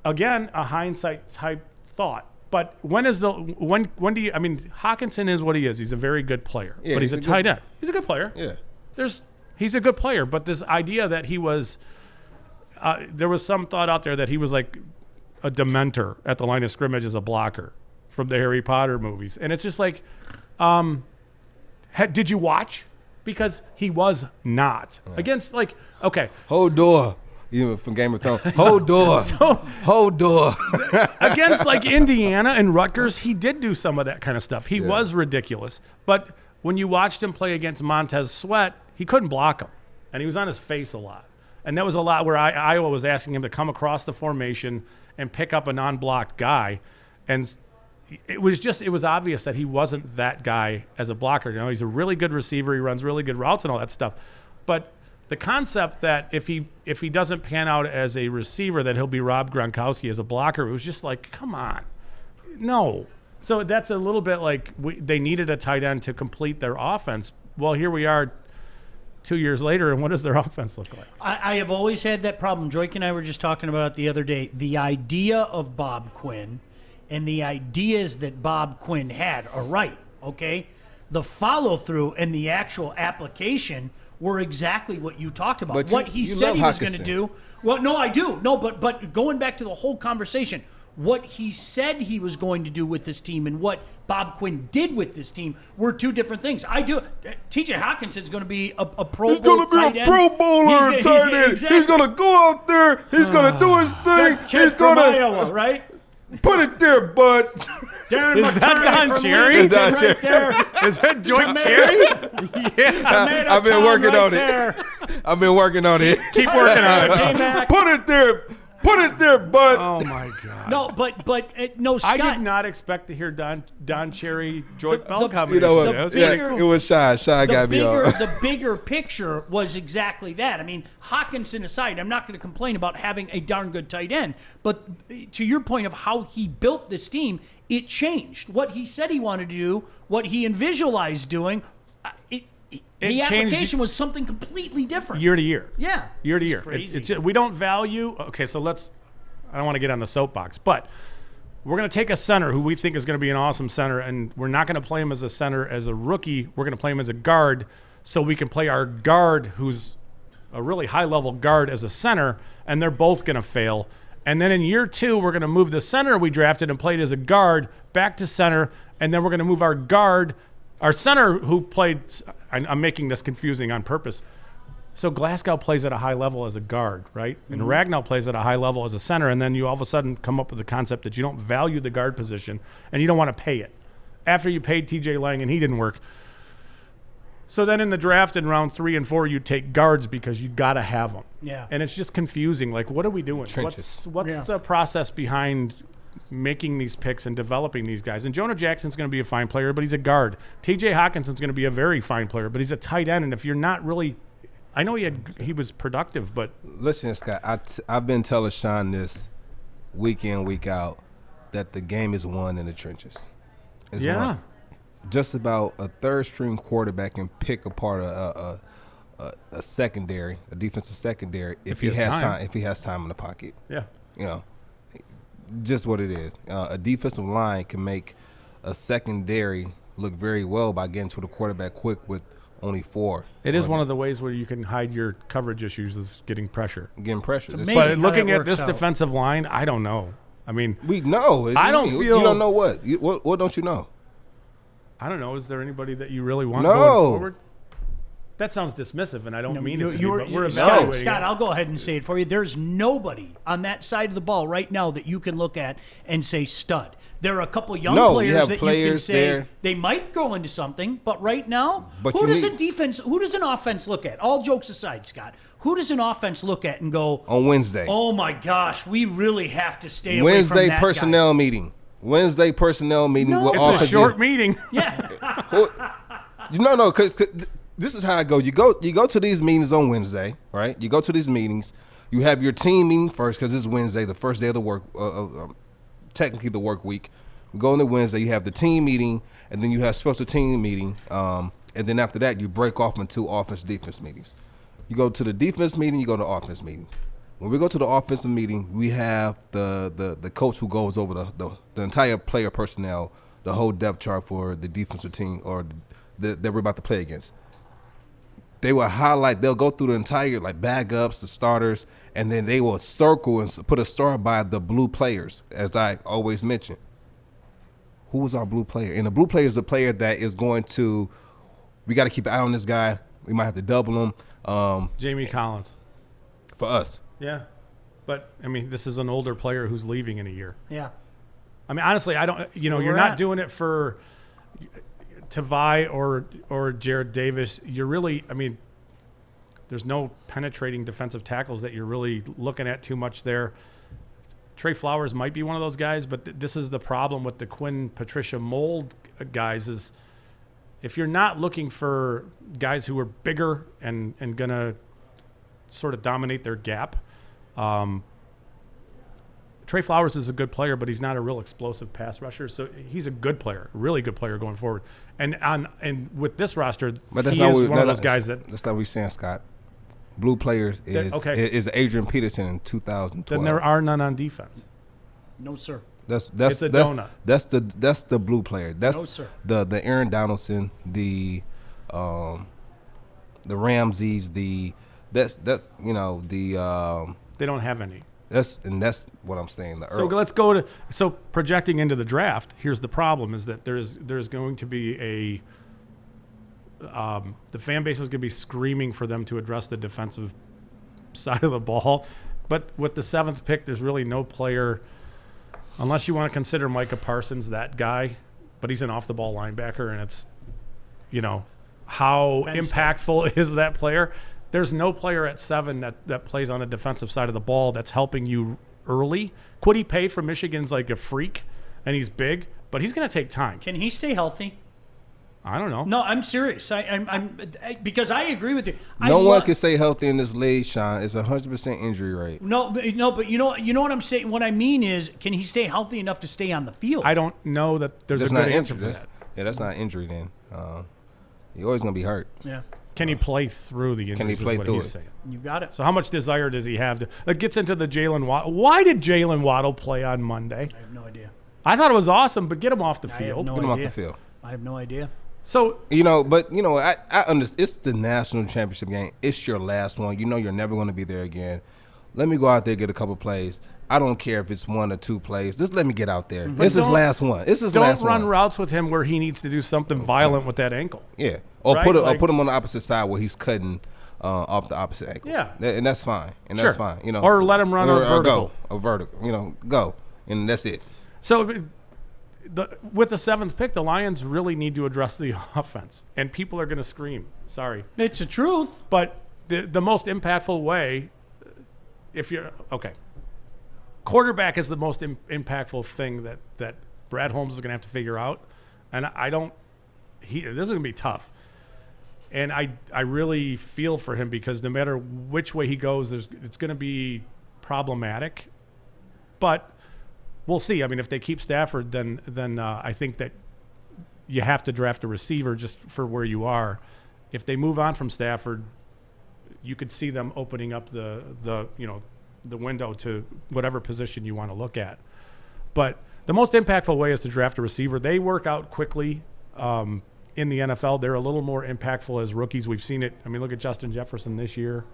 again, a hindsight type thought. But when do you – I mean, Hawkinson is what he is. He's a very good player. Yeah, but he's a tight end. He's a good player. Yeah. He's a good player. But this idea that he was there was some thought out there that he was like a Dementor at the line of scrimmage as a blocker from the Harry Potter movies. And it's just like did you watch? Because he was not. Right. Against, like, okay. Hold door. Even from Game of Thrones. Hold door. Hold door. Against, like, Indiana and Rutgers, he did do some of that kind of stuff. He was ridiculous. But when you watched him play against Montez Sweat, he couldn't block him. And he was on his face a lot. And that was a lot where Iowa was asking him to come across the formation and pick up a non-blocked guy. And it was obvious that he wasn't that guy as a blocker. You know, he's a really good receiver. He runs really good routes and all that stuff. But the concept that if he doesn't pan out as a receiver, that he'll be Rob Gronkowski as a blocker, it was just like, come on. No. So that's a little bit like they needed a tight end to complete their offense. Well, here we are 2 years later, and what does their offense look like? I have always had that problem. Joique and I were just talking about it the other day. The idea of Bob Quinn and the ideas that Bob Quinn had are right, okay? The follow-through and the actual application were exactly what you talked about. But what he you said love he was going to Hockenson. do. Well, no, I do. No, but going back to the whole conversation, what he said he was going to do with this team and what Bob Quinn did with this team were two different things. T.J. Hawkinson's going to be a Pro He's Bowl going to be tight a end. Pro Bowler He's tight end. exactly. He's going to go out there. He's going to do his thing. Kid He's from going to Iowa, right? put it there, bud. Darren Is that McCarthy Don from Cherry? Lincoln Don right Cherry. there. Is that Joique Tomato- Cherry? Yeah. I've been Tom working right on there. it. I've been working on it. Keep working on it. K-Mac. Put it there. Put it there, bud. Oh, my God. No, but no, I Scott. did not expect to hear Don Cherry, Joique Bell the- combination. You know what? That was Yeah. weird. It was Shy. Shy got me on. The bigger picture was exactly that. I mean, Hockenson aside, I'm not going to complain about having a darn good tight end. But to your point of how he built this team, it changed. What he said he wanted to do, what he visualized doing, the changed application was something completely different. Year to year. Yeah. Year to It's year. crazy. We don't value. Okay, so I don't want to get on the soapbox, but we're going to take a center who we think is going to be an awesome center, and we're not going to play him as a center as a rookie. We're going to play him as a guard so we can play our guard, who's a really high-level guard, as a center, and they're both going to fail. And then in year 2, we're going to move the center we drafted and played as a guard back to center, and then we're going to move our center who played – I'm making this confusing on purpose. So Glasgow plays at a high level as a guard, right? And Ragnow plays at a high level as a center, and then you all of a sudden come up with the concept that you don't value the guard position and you don't want to pay it. After you paid T.J. Lang and he didn't work. So then in the draft in round 3 and 4, you take guards because you got to have them. Yeah. And it's just confusing. Like, what are we doing? Trenches. What's the process behind making these picks and developing these guys? And Jonah Jackson's going to be a fine player, but he's a guard. T.J. Hawkinson's going to be a very fine player, but he's a tight end. And if you're not really – I know he was productive, but Listen, Scott, I've been telling Sean this week in, week out, that the game is won in the trenches. It's won. Just about a third-string quarterback can pick apart a secondary, a defensive secondary, if he has time. If he has time in the pocket. Yeah. You know, just what it is. A defensive line can make a secondary look very well by getting to the quarterback quick with only 4. It is one of the ways where you can hide your coverage issues is getting pressure. Getting pressure. amazing But how looking that at works this out. defensive line, I don't know. I mean, We know. I don't feel- You don't know what? What don't you know? I don't know. Is there anybody that you really want No. going forward? That sounds dismissive, and I don't mean it to be, but we're evaluating Scott, it. I'll go ahead and say it for you. There's nobody on that side of the ball right now that you can look at and say stud. There are a couple young No, you players have that you can players say there. they might grow into something, but right now, But who you does need- a defense, who does an offense look at? All jokes aside, Scott, who does an offense look at and go, On Wednesday. oh my gosh, we really have to stay away from Wednesday that personnel meeting. Wednesday personnel meeting. No. with It's all It's a short meeting. No, because this is how I go. You go to these meetings on Wednesday, right? You go to these meetings. You have your team meeting first because it's Wednesday, the first day of the work, technically the work week. You go on the Wednesday. You have the team meeting, and then you have special team meeting, and then after that, you break off into offense defense meetings. You go to the defense meeting. You go to the offense meeting. When we go to the offensive meeting, we have the coach who goes over the entire player personnel, the whole depth chart for the defensive team or that we're about to play against. They will highlight, they'll go through the entire bag-ups, the starters, and then they will circle and put a star by the blue players, as I always mention. Who is our blue player? And the blue player is the player that is going to, we got to keep an eye on this guy. We might have to double him. Jamie Collins. For us. Yeah. But, I mean, this is an older player who's leaving in a year. Yeah. I mean, honestly, I don't, you're we're not at. doing it for Tavai or Jared Davis. You're really, I mean, There's no penetrating defensive tackles that you're really looking at too much there. Trey Flowers might be one of those guys, but this is the problem with the Quinn Patricia mold guys is if you're not looking for guys who are bigger and going to sort of dominate their gap, Trey Flowers is a good player, but he's not a real explosive pass rusher. So he's a good player, a really good player going forward. And with this roster, but that's he not is one of those guys that. That's not what we're saying, Scott. Blue players is Adrian Peterson in 2012. Then there are none on defense. No, sir. That's it's a donut. That's the blue player. That's no, sir. The Aaron Donaldson, the Ramseys, that's you know the they don't have any. That's what I'm saying. So let's go to projecting into the draft. Here's the problem: is that there's going to be the fan base is going to be screaming for them to address the defensive side of the ball, but with the 7th pick, there's really no player, unless you want to consider Micah Parsons that guy, but he's an off-the-ball linebacker, and it's, how impactful is that player? There's no player at 7 that plays on the defensive side of the ball that's helping you early. Kwity Paye from Michigan's like a freak, and he's big, but he's going to take time. Can he stay healthy? I don't know. No, I'm serious. Because I agree with you. No one can stay healthy in this league, Sean. It's 100% injury rate. No, but you know what I'm saying. What I mean is, can he stay healthy enough to stay on the field? I don't know that there's a good answer for that. Yeah, that's not injury then. You're always gonna be hurt. Yeah. Can he play through the injuries? Can he play through it? Saying. You got it. So how much desire does he have to? It gets into the Jalen Waddle. Why did Jalen Waddle play on Monday? I have no idea. I thought it was awesome, but get him off the field. Get him off the field. I have no idea. So I understand. It's the national championship game. It's your last one. You're never going to be there again. Let me go out there and get a couple plays. I don't care if it's 1 or 2 plays. Just let me get out there. This is last one. Don't run routes with him where he needs to do something violent with that ankle. Yeah, or put him on the opposite side where he's cutting off the opposite ankle. Yeah, and that's fine. And that's fine. Or let him run a vertical. Go a vertical. Go, and that's it. So with the 7th pick, the Lions really need to address the offense, and people are going to scream. Sorry, it's the truth. But the most impactful way, if you're okay. Quarterback is the most impactful thing that Brad Holmes is going to have to figure out, and this is going to be tough. And I really feel for him because no matter which way he goes, it's going to be problematic. But we'll see. I mean, if they keep Stafford, then I think that you have to draft a receiver just for where you are. If they move on from Stafford, you could see them opening up the window to whatever position you want to look at. But the most impactful way is to draft a receiver. They work out quickly in the NFL. They're a little more impactful as rookies. We've seen it. I mean, look at Justin Jefferson this year.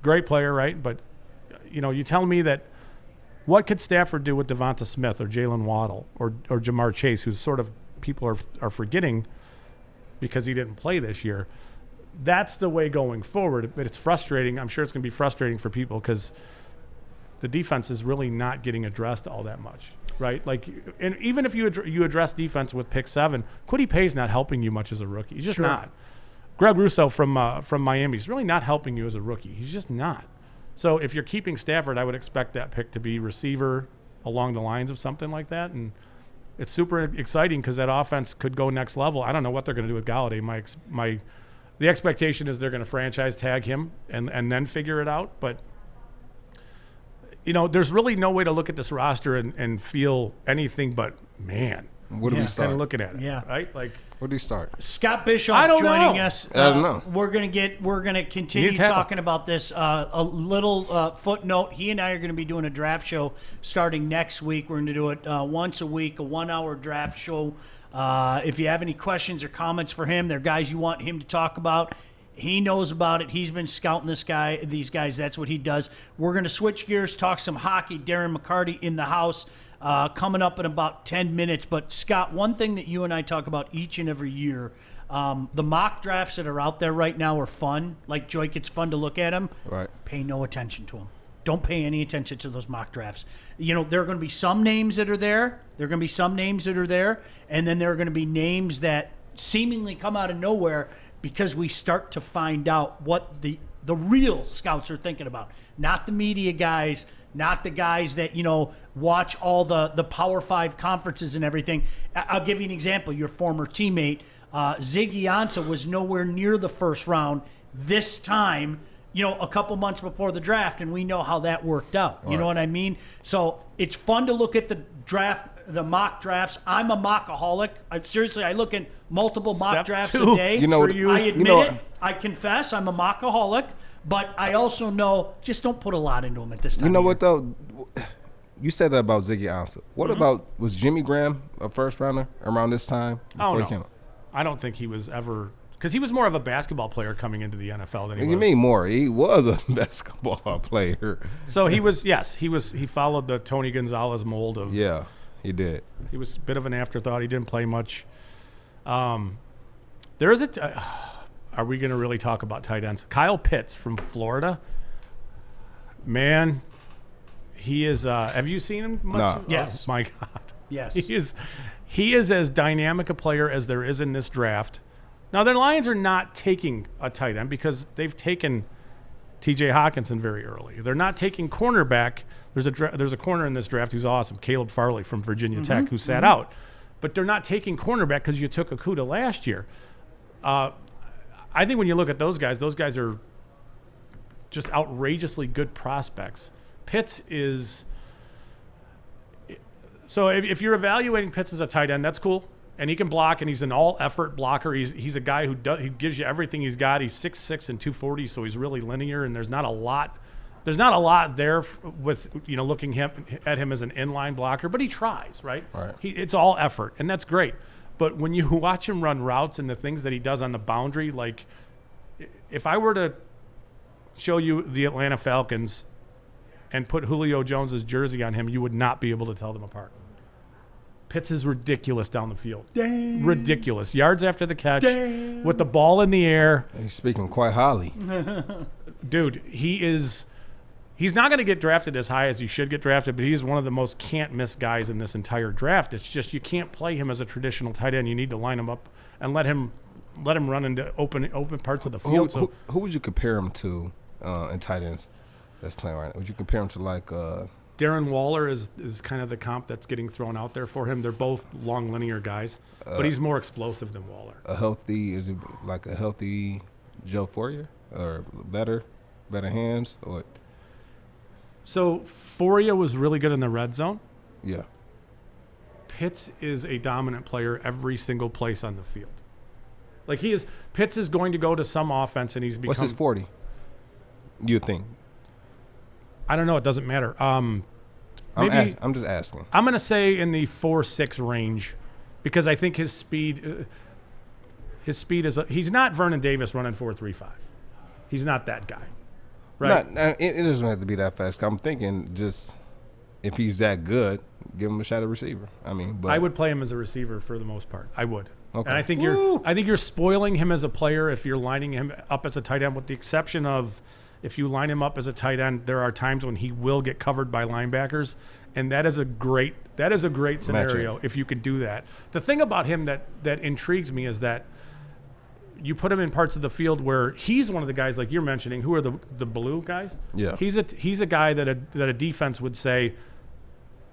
Great player, right? But, you tell me that what could Stafford do with Devonta Smith or Jalen Waddle or Jamar Chase, who's sort of people are forgetting because he didn't play this year. That's the way going forward. But it's frustrating. I'm sure it's going to be frustrating for people because the defense is really not getting addressed all that much, right? Like, and even if you address defense with pick 7, Kwity Paye's not helping you much as a rookie. He's just not. Greg Rousseau from Miami is really not helping you as a rookie. He's just not. So if you're keeping Stafford, I would expect that pick to be receiver along the lines of something like that. And it's super exciting because that offense could go next level. I don't know what they're going to do with Galladay. The expectation is they're going to franchise tag him and then figure it out. But, there's really no way to look at this roster and feel anything but, man. Where do we start? Kind of looking at it, yeah. right? Like, where do you start? Scott Bischoff joining us. I don't know. We're gonna continue talking about this. A little footnote: he and I are going to be doing a draft show starting next week. We're going to do it once a week, a 1-hour draft show. If you have any questions or comments for him, they're guys you want him to talk about. He knows about it. He's been scouting these guys. That's what he does. We're going to switch gears, talk some hockey. Darren McCarty in the house coming up in about 10 minutes. But, Scott, one thing that you and I talk about each and every year, the mock drafts that are out there right now are fun. Like Joique, it's fun to look at them. Right. Pay no attention to them. Don't pay any attention to those mock drafts. There are going to be some names that are there. There are going to be some names that are there. And then there are going to be names that seemingly come out of nowhere because we start to find out what the the real scouts are thinking about, not the media guys, not the guys that, watch all the Power 5 conferences and everything. I'll give you an example. Your former teammate, Ziggy Ansah, was nowhere near the first round this time, a couple months before the draft, and we know how that worked out. You know what I mean? So it's fun to look at the draft, the mock drafts. I'm a mockaholic. I look at multiple mock drafts a day. I admit it. I confess I'm a mockaholic, but I also know just don't put a lot into them at this time. You know what, though? You said that about Ziggy Ansah. What about, was Jimmy Graham a first rounder around this time? Oh, no. I don't think he was ever, because he was more of a basketball player coming into the NFL than he was. You mean more? He was a basketball player. So he was, yes, he followed the Tony Gonzalez mold of. Yeah, he did. He was a bit of an afterthought. He didn't play much. There is are we going to really talk about tight ends? Kyle Pitts from Florida. Man, he is, have you seen him much? No. Yes. Oh, my God. Yes. He is as dynamic a player as there is in this draft. Now, the Lions are not taking a tight end because they've taken T.J. Hawkinson very early. They're not taking cornerback. There's a corner in this draft who's awesome, Caleb Farley from Virginia Tech, who sat out. But they're not taking cornerback because you took Okudah last year. I think when you look at those guys are just outrageously good prospects. Pitts is – so if you're evaluating Pitts as a tight end, that's cool. And he can block, and he's an all-effort blocker. He's a guy who gives you everything he's got. He's 6'6" and 240, so he's really linear, and there's not a lot there with looking at him as an inline blocker, but he tries, right? It's all effort, and that's great. But when you watch him run routes and the things that he does on the boundary, like if I were to show you the Atlanta Falcons and put Julio Jones's jersey on him, you would not be able to tell them apart. Pitts is ridiculous down the field. Dang. Ridiculous. Yards after the catch, with the ball in the air. He's speaking quite highly. Dude, he's not going to get drafted as high as he should get drafted, but he's one of the most can't-miss guys in this entire draft. It's just you can't play him as a traditional tight end. You need to line him up and let him run into open parts of the field. Who would you compare him to in tight ends that's playing right now? Would you compare him to like Darren Waller is kind of the comp that's getting thrown out there for him. They're both long linear guys, but he's more explosive than Waller. Is it like a healthy Joe Fourier or better hands or? So Fourier was really good in the red zone. Yeah. Pitts is a dominant player every single place on the field. Like Pitts is going to go to some offense, and he's become. What's his 40? You think? I don't know. It doesn't matter. I'm just asking. I'm going to say in the 4.6 range, because I think his speed is. He's not Vernon Davis running 4.35. He's not that guy, right? It doesn't have to be that fast. I'm thinking just if he's that good, give him a shot at receiver. But I would play him as a receiver for the most part. I would. Okay. And I think you're spoiling him as a player if you're lining him up as a tight end, with the exception of. If you line him up as a tight end, there are times when he will get covered by linebackers, and that is a great scenario if you can do that. The thing about him that intrigues me is that you put him in parts of the field where he's one of the guys like you're mentioning, who are the blue guys. Yeah, he's a guy that a defense would say,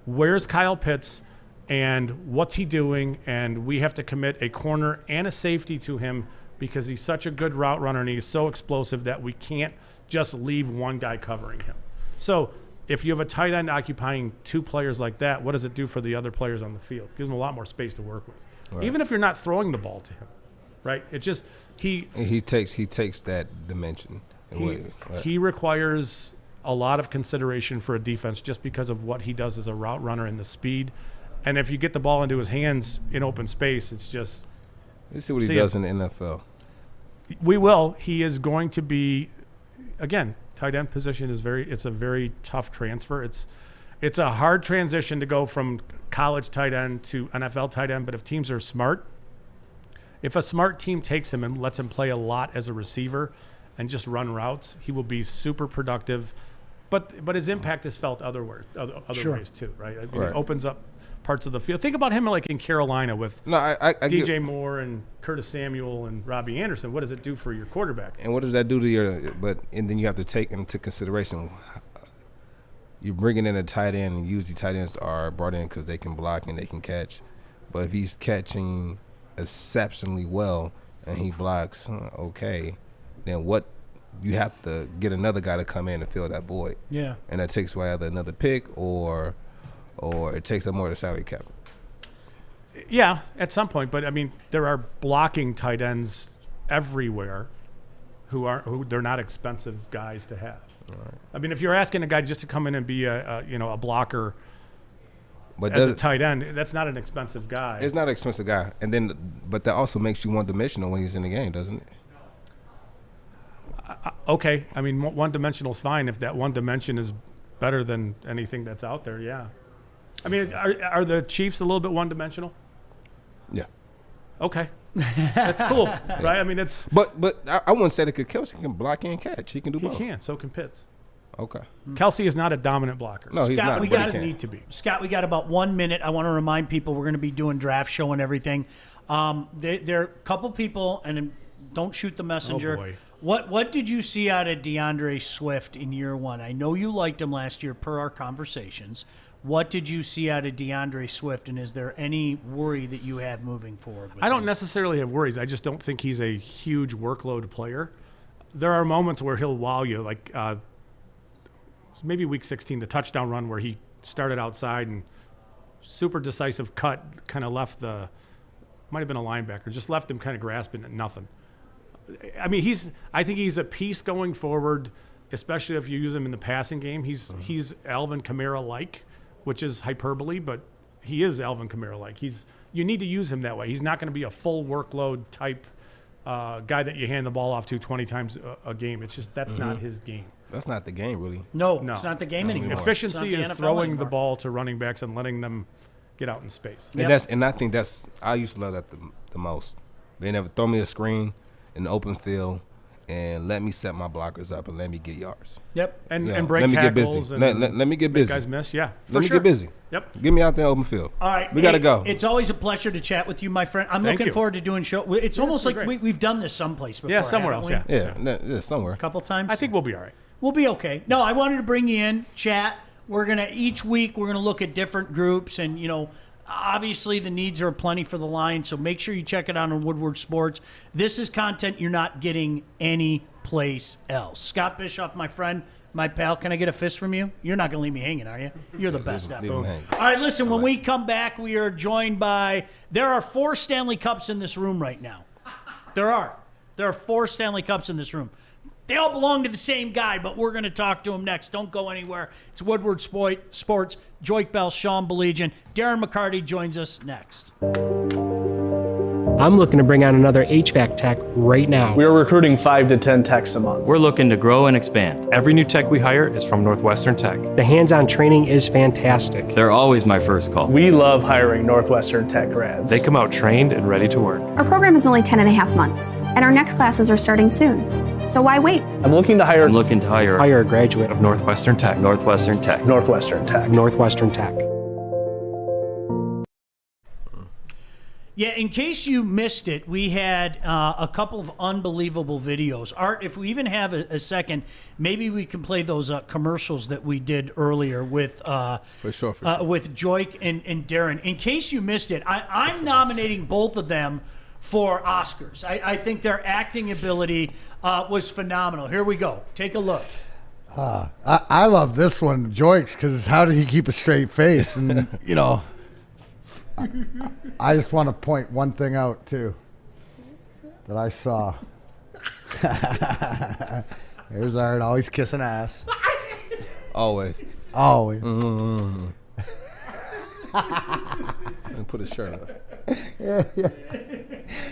where's Kyle Pitts, and what's he doing, and we have to commit a corner and a safety to him because he's such a good route runner and he's so explosive that we can't just leave one guy covering him. So if you have a tight end occupying two players like that, what does it do for the other players on the field? It gives them a lot more space to work with, even if you're not throwing the ball to him, right? It just he takes that dimension. He requires a lot of consideration for a defense just because of what he does as a route runner and the speed. And if you get the ball into his hands in open space, it's just. Let's see what he does in the NFL. We will. He is going to be. Again, tight end position it's a very tough transfer. It's a hard transition to go from college tight end to NFL tight end, but if teams are smart, if a smart team takes him and lets him play a lot as a receiver and just run routes, he will be super productive. But his impact is felt other ways too, right? It opens up parts of the field. Think about him like in Carolina with I DJ Moore and Curtis Samuel and Robbie Anderson. What does it do for your quarterback? And what does that do to your? And then you have to take into consideration. You're bringing in a tight end, and usually tight ends are brought in because they can block and they can catch. But if he's catching exceptionally well and he blocks okay, then what? You have to get another guy to come in and fill that void. Yeah. And that takes away either another pick or it takes up more of the salary cap. Yeah, at some point. But I mean, there are blocking tight ends everywhere who they're not expensive guys to have. Right. I mean, if you're asking a guy just to come in and be a blocker as a tight end, that's not an expensive guy. It's not an expensive guy. But that also makes you one-dimensional when he's in the game, doesn't it? Okay, I mean, one-dimensional is fine if that one dimension is better than anything that's out there. Yeah, I mean, are the Chiefs a little bit one-dimensional? Yeah. Okay, that's cool, right? I mean, it's. But I wouldn't say that Kelsey can block and catch. He can do both. He can. So can Pitts. Okay. Kelsey is not a dominant blocker. No, he's Scott, not. We But got he need to be. Scott, we got about 1 minute. I want to remind people we're going to be doing draft show and everything. There are a couple people, and don't shoot the messenger. Oh, boy. What did you see out of DeAndre Swift in year one? I know you liked him last year per our conversations. What did you see out of DeAndre Swift, and is there any worry that you have moving forward? I don't necessarily have worries. I just don't think he's a huge workload player. There are moments where he'll wow you, like maybe week 16, the touchdown run where he started outside and super decisive cut, kind of left might have been a linebacker, just left him kind of grasping at nothing. I mean, I think he's a piece going forward, especially if you use him in the passing game. He's Alvin Kamara-like, which is hyperbole, but he is Alvin Kamara-like. You need to use him that way. He's not going to be a full workload type guy that you hand the ball off to 20 times a game. It's just that's not his game. That's not the game, really. No, it's not the game anymore. Efficiency is NFL throwing anymore. the ball to running backs and letting them get out in space. And I think I used to love that the most. They never throw me a screen in the open field and let me set my blockers up and let me get yards. Yep. And break let me tackles. Get busy. Let me get busy. Guys miss, yeah. Let me get busy. Yep. Get me out there in the open field. All right. We got to go. It's always a pleasure to chat with you, my friend. I'm Thank looking you. forward to doing show. It's almost like great. we've done this someplace before. Yeah, somewhere else, haven't we? yeah. Somewhere. A couple times. I think we'll be all right. We'll be okay. No, I wanted to bring you in, chat. Each week we're gonna look at different groups, and obviously the needs are plenty for the Lions. So make sure you check it out on Woodward Sports. This is content you're not getting anyplace else. Scott Bischoff, my friend, my pal, can I get a fist from you? You're not gonna leave me hanging, are you? You're the best ever. All right, listen. When we come back, we are joined by. There are 4 Stanley Cups in this room right now. There are 4 Stanley Cups in this room. They all belong to the same guy, but we're going to talk to him next. Don't go anywhere. It's Woodward Sports. Joique Bell, Sean Baligian. Darren McCarty joins us next. I'm looking to bring on another HVAC tech right now. We are recruiting 5 to 10 techs a month. We're looking to grow and expand. Every new tech we hire is from Northwestern Tech. The hands-on training is fantastic. They're always my first call. We love hiring Northwestern Tech grads. They come out trained and ready to work. Our program is only 10 and a half months, and our next classes are starting soon. So why wait? I'm looking to hire Hire a graduate of Northwestern Tech. Northwestern Tech. Northwestern Tech. Northwestern Tech. Yeah, in case you missed it, we had a couple of unbelievable videos. Art, if we even have a second, maybe we can play those commercials that we did earlier with For sure. with Joique and Darren. In case you missed it, I'm nominating both of them for Oscars. I think their acting ability was phenomenal. Here we go. Take a look. I love this one, Joique's, because how did he keep a straight face? And, I just want to point one thing out, too, that I saw. Here's Art, always kissing ass. Always. Always. And put his shirt on. Yeah.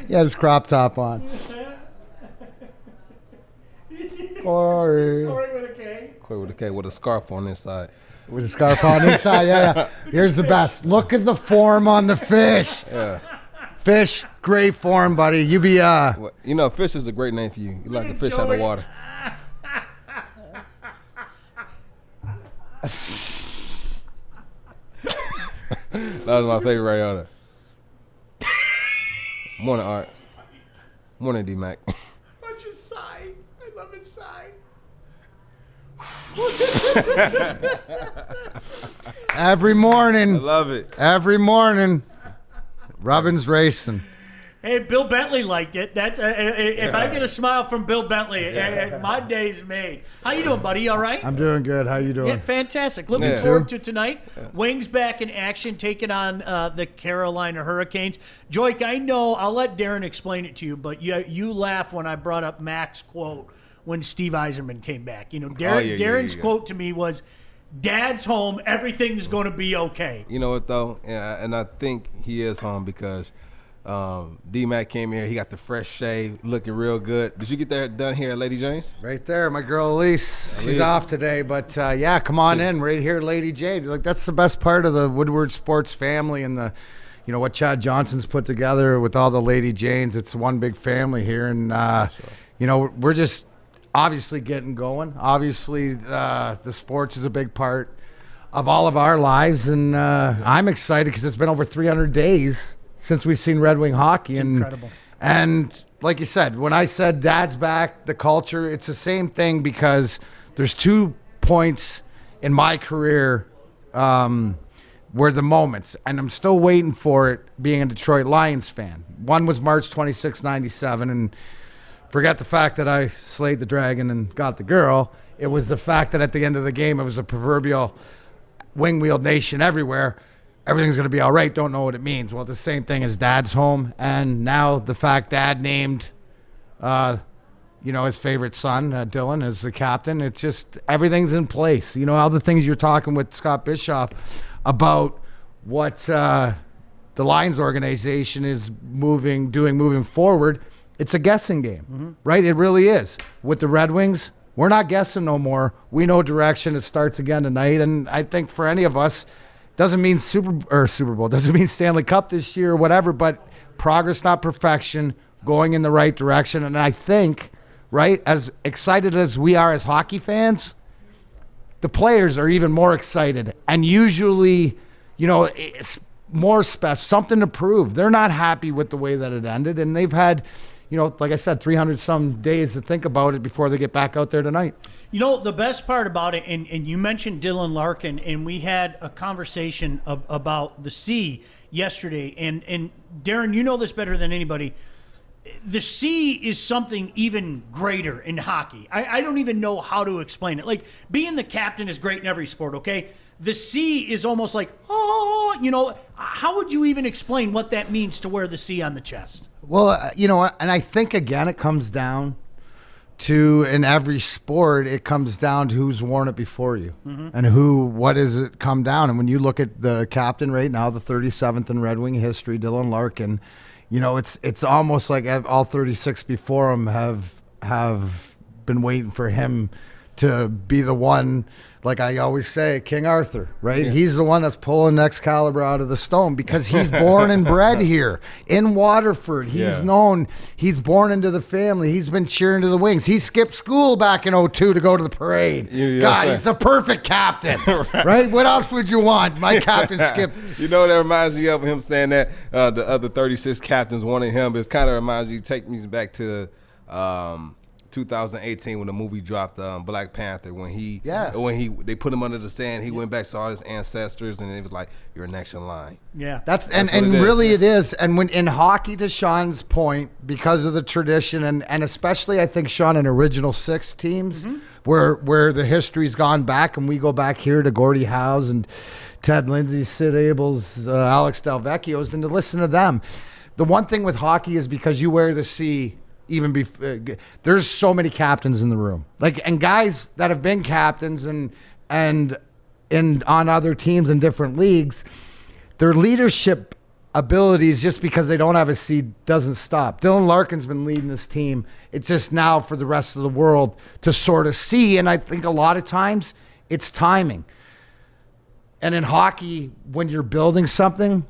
He had his crop top on. Corey. Corey with a K. Corey with a K with a scarf on this side. With a scarf on inside, yeah. Here's the best. Look at the form on the fish. Yeah. Fish, great form, buddy. You be Well, fish is a great name for you. You like the fish out of the water. That was my favorite right on there. Morning, Art. Morning, D-Mac. Watch his sigh. I love his sigh. Every morning. I love it. Every morning. Robin's racing. Hey, Bill Bentley liked it. That's if I get a smile from Bill Bentley, my day's made. How you doing, buddy? All right? I'm doing good. How you doing? Yeah, fantastic. Looking forward to tonight. Wings back in action, taking on the Carolina Hurricanes. Joique, I know I'll let Darren explain it to you, but you laugh when I brought up Mac's quote when Steve Yzerman came back. You know, Darren's quote to me was, "Dad's home. Everything's going to be okay." You know what though, and I think he is home because. D-Mac came here. He got the fresh shave, looking real good. Did you get that done here at Lady Jane's? Right there, my girl Elise. She's off today, but yeah, come on in right here, Lady Jane. Like that's the best part of the Woodward sports family and the, you know, what Chad Johnson's put together with all the Lady Janes. It's one big family here, and you know, we're just obviously getting going. Obviously, the sports is a big part of all of our lives, and I'm excited because it's been over 300 days since we've seen Red Wing hockey. And incredible. And like you said, when I said Dad's back, the culture, it's the same thing because there's 2 points in my career where the moments, and I'm still waiting for it being a Detroit Lions fan. One was March 26, 97, and forget the fact that I slayed the dragon and got the girl. It was the fact that at the end of the game, it was a proverbial wing-wheeled nation everywhere. Everything's going to be all right, don't know what it means. Well, the same thing as Dad's home, and now the fact Dad named, you know, his favorite son, Dylan, as the captain. It's just everything's in place. You know, all the things you're talking with Scott Bischoff about what the Lions organization is moving forward. It's a guessing game, right? It really is. With the Red Wings, we're not guessing no more. We know direction. It starts again tonight, and I think for any of us, doesn't mean Super Bowl, doesn't mean Stanley Cup this year or whatever, but progress, not perfection, going in the right direction. And I think, right, as excited as we are as hockey fans, the players are even more excited. And usually, you know, it's more special, something to prove. They're not happy with the way that it ended, and they've had, you know, like I said, 300-some days to think about it before they get back out there tonight. You know, the best part about it, and you mentioned Dylan Larkin, and we had a conversation about the C yesterday, and Darren, you know this better than anybody. The C is something even greater in hockey. I don't even know how to explain it. Like, being the captain is great in every sport, okay? The C is almost like, oh, you know, how would you even explain what that means to wear the C on the chest? Well, you know, and I think, again, it comes down to, in every sport, it comes down to who's worn it before you and what does it come down. And when you look at the captain right now, the 37th in Red Wing history, Dylan Larkin, you know, it's almost like all 36 before him have been waiting for him to be the one, like I always say, King Arthur, right? Yeah. He's the one that's pulling Excalibur out of the stone because he's born and bred here in Waterford. He's known, he's born into the family. He's been cheering to the Wings. He skipped school back in 2002 to go to the parade. God, he's a perfect captain, right? What else would you want? My captain skipped. You know, that reminds me of him saying that the other 36 captains wanted him. It kind of reminds me, take me back to 2018 when the movie dropped, Black Panther, when they put him under the sand, he went back, saw his ancestors, and it was like, you're next in line. Yeah, that's really it is. And when in hockey, to Sean's point, because of the tradition, and especially I think, Sean, in original six teams, where the history's gone back, and we go back here to Gordie Howe's and Ted Lindsay, Sid Abel's, Alex Delvecchio's, and to listen to them. The one thing with hockey is because you wear the C. Even before, there's so many captains in the room, and guys that have been captains and on other teams in different leagues, their leadership abilities, just because they don't have a C, doesn't stop. Dylan Larkin's been leading this team. It's just now for the rest of the world to sort of see, and I think a lot of times it's timing. And in hockey, when you're building something,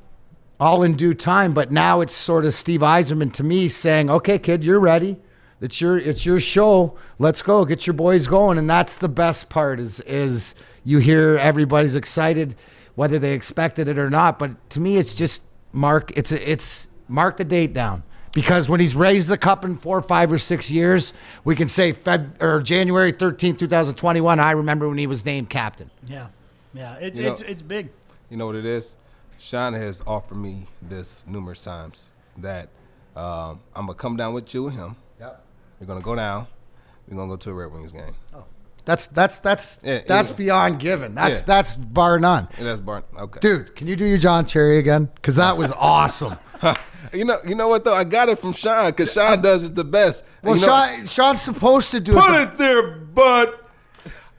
all in due time, but now it's sort of Steve Yzerman to me saying, okay, kid, you're ready. It's your show. Let's go. Get your boys going. And that's the best part is you hear everybody's excited. whether they expected it or not. But to me, it's just mark the date down. Because when he's raised the cup in 4, 5, or 6 years, we can say January 13th, 2021. I remember when he was named captain. Yeah, it's big. You know what it is? Sean has offered me this numerous times that I'm gonna come down with you and him. Yep. We're gonna go down. We're gonna go to a Red Wings game. Oh, that's beyond given. That's bar none. Yeah, that's bar. Okay. Dude, can you do your John Cherry again? Because that was awesome. You know what though? I got it from Sean because Sean does it the best. Well, Sean's supposed to do it. Put it there, bud.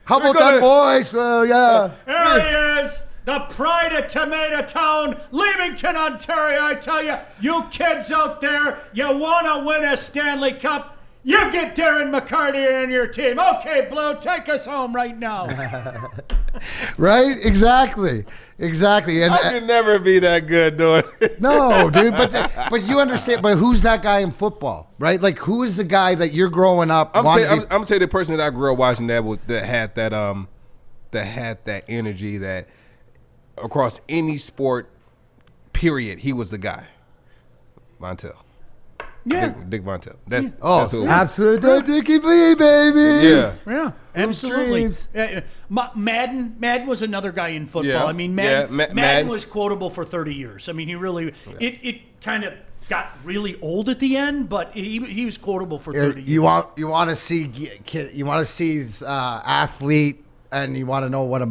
How about that voice? Well, yeah. There he is, the pride of Tomato Town, Leamington, Ontario. I tell you, you kids out there, you want to win a Stanley Cup, you get Darren McCarty in your team. Okay, Blue, take us home right now. Right? Exactly. And I can never be that good doing it. No, dude. But you understand. But who's that guy in football, right? Like, who is the guy that you're growing up? I'm gonna tell you the person that I grew up watching that had that energy that across any sport, period, he was the guy. Montel. Yeah. Dick Montel. That's who it was. Absolute Dickie V, baby. Yeah, absolutely. Madden was another guy in football. Yeah. I mean, Madden was quotable for 30 years. I mean, he really it kind of got really old at the end, but he was quotable for 30 years. You want to see athlete, and you want to know what a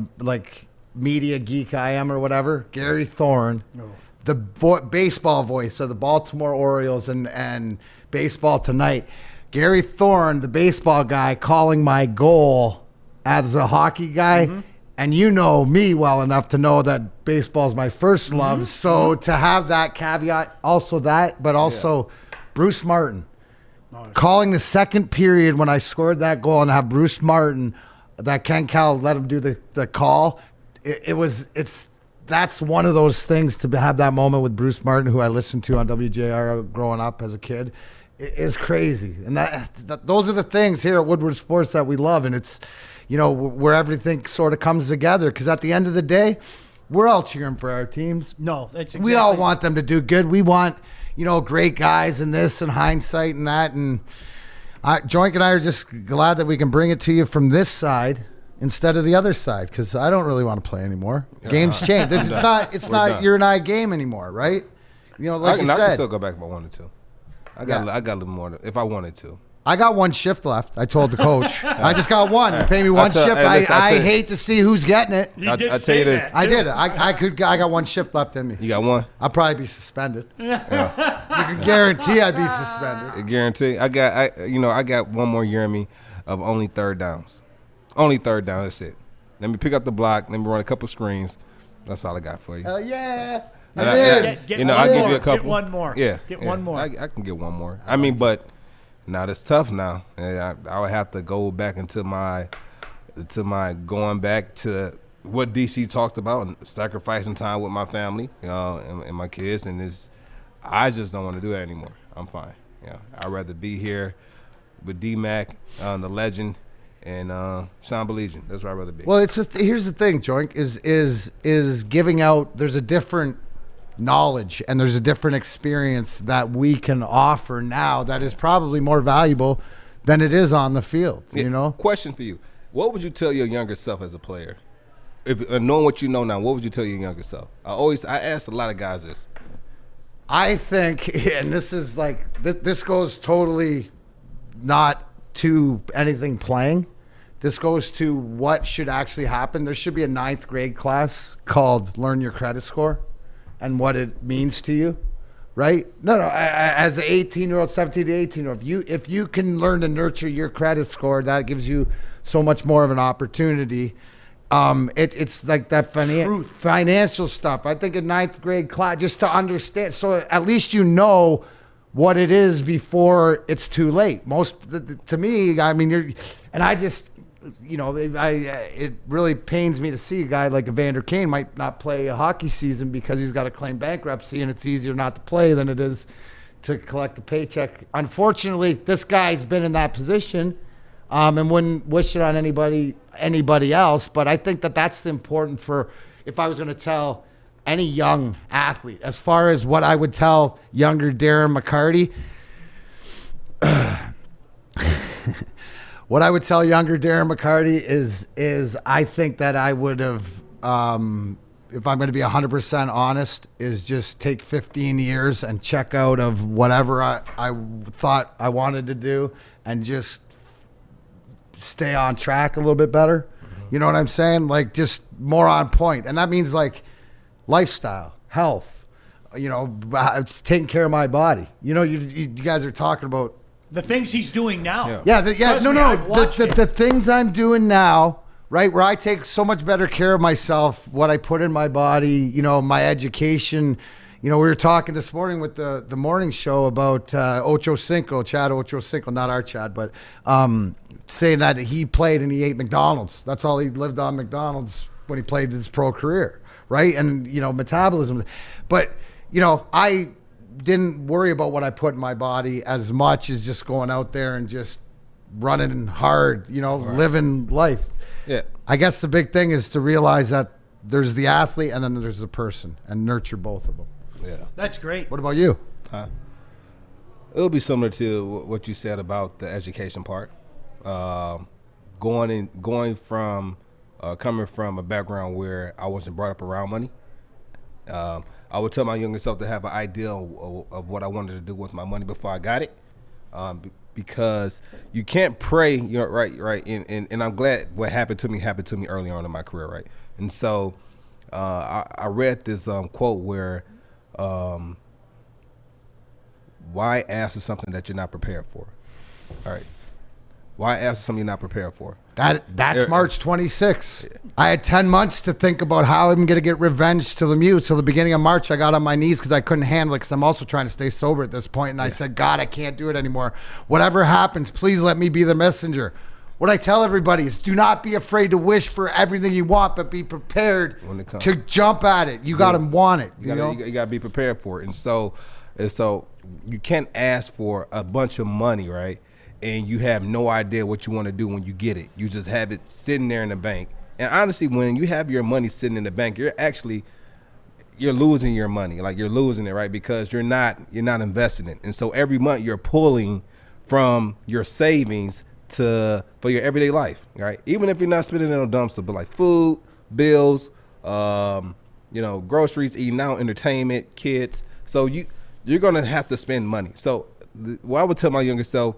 media geek I am or whatever. Gary Thorne. Oh. The baseball voice of the Baltimore Orioles and Baseball Tonight. Gary Thorne, the baseball guy, calling my goal as a hockey guy. Mm-hmm. And you know me well enough to know that baseball is my first love. Mm-hmm. So to have that caveat, also Bruce Martin. Calling the second period when I scored that goal and have Bruce Martin, that Ken Cal let him do the call. That's one of those things to have that moment with Bruce Martin, who I listened to on WJR growing up as a kid. It's crazy. And those are the things here at Woodward Sports that we love. And it's, where everything sort of comes together. Because at the end of the day, we're all cheering for our teams. No, that's exactly. We all want them to do good. We want, great guys in this and hindsight and that. And Joique and I are just glad that we can bring it to you from this side instead of the other side, because I don't really want to play anymore. Games change. It's not your and I game anymore, right? I can still go back if I wanted to. I got a little more if I wanted to. I got one shift left. I told the coach. I just got one. You pay me one shift. I hate to see who's getting it. You did say that. I did. I got one shift left in me. You got one? I'll probably be suspended. Yeah. You can guarantee I'd be suspended. I guarantee. I got one more year in me of only third downs. Only third down. That's it. Let me pick up the block. Let me run a couple screens. That's all I got for you. Hell yeah. I'll give you a couple. Get one more. Yeah. Get one more. I can get one more. I mean, but now that's tough now. I would have to go back into my going back to what DC talked about and sacrificing time with my family, and my kids. And I just don't want to do that anymore. I'm fine. Yeah. I'd rather be here with D-Mac, the legend, and Sean Baligian. That's where I'd rather be. Well, it's just, here's the thing, Joique, is giving out, there's a different knowledge and there's a different experience that we can offer now that is probably more valuable than it is on the field, Question for you. What would you tell your younger self as a player? If knowing what you know now, what would you tell your younger self? I ask a lot of guys this. I think, and this is this goes totally not to anything playing. This goes to what should actually happen. There should be a 9th grade class called Learn Your Credit Score and what it means to you, right? No. As an 18-year-old, 17 to 18-year-old, if you can learn to nurture your credit score, that gives you so much more of an opportunity. It's like that financial stuff. I think a 9th grade class, just to understand, so at least you know what it is before it's too late. To me, I mean, it really pains me to see a guy like Evander Kane might not play a hockey season because he's got to claim bankruptcy, and it's easier not to play than it is to collect a paycheck. Unfortunately, this guy's been in that position, and wouldn't wish it on anybody else. But I think that's important for if I was going to tell any young athlete, as far as what I would tell younger Darren McCarty, what I would tell younger Darren McCarty is I think that I would have, if I'm going to be 100% honest, is just take 15 years and check out of whatever I thought I wanted to do and just stay on track a little bit better. You know what I'm saying? Like, just more on point. And that means, like, lifestyle, health, taking care of my body. You guys are talking about the things he's doing now. The things I'm doing now, right, where I take so much better care of myself, what I put in my body, my education. We were talking this morning with the morning show about Chad Ocho Cinco, not our Chad, but saying that he played and he ate McDonald's. That's all he lived on, McDonald's, when he played his pro career, right? And, metabolism. But, I didn't worry about what I put in my body as much as just going out there and just running hard, living life. Yeah. I guess the big thing is to realize that there's the athlete and then there's the person, and nurture both of them. Yeah. That's great. What about you? It'll be similar to what you said about the education part. Going from coming from a background where I wasn't brought up around money. I would tell my younger self to have an idea of what I wanted to do with my money before I got it, because you can't pray. Right. And I'm glad what happened to me early on in my career, right? And so I read this quote where, why ask for something that you're not prepared for? All right. Why ask for something you're not prepared for? That's March 26th. I had 10 months to think about how I'm going to get revenge to Lemieux. Till the beginning of March, I got on my knees because I couldn't handle it, because I'm also trying to stay sober at this point. And I said, God, I can't do it anymore. Whatever happens, please let me be the messenger. What I tell everybody is, do not be afraid to wish for everything you want, but be prepared to jump at it. You got to want it. You got to be prepared for it. And so you can't ask for a bunch of money, right? And you have no idea what you want to do when you get it. You just have it sitting there in the bank. And honestly, when you have your money sitting in the bank, you're losing your money. Like, you're losing it, right? Because you're not investing it. And so every month you're pulling from your savings for your everyday life, right? Even if you're not spending it on dumb stuff, but like food, bills, groceries, eating out, entertainment, kids. So you're gonna have to spend money. So what I would tell my younger self,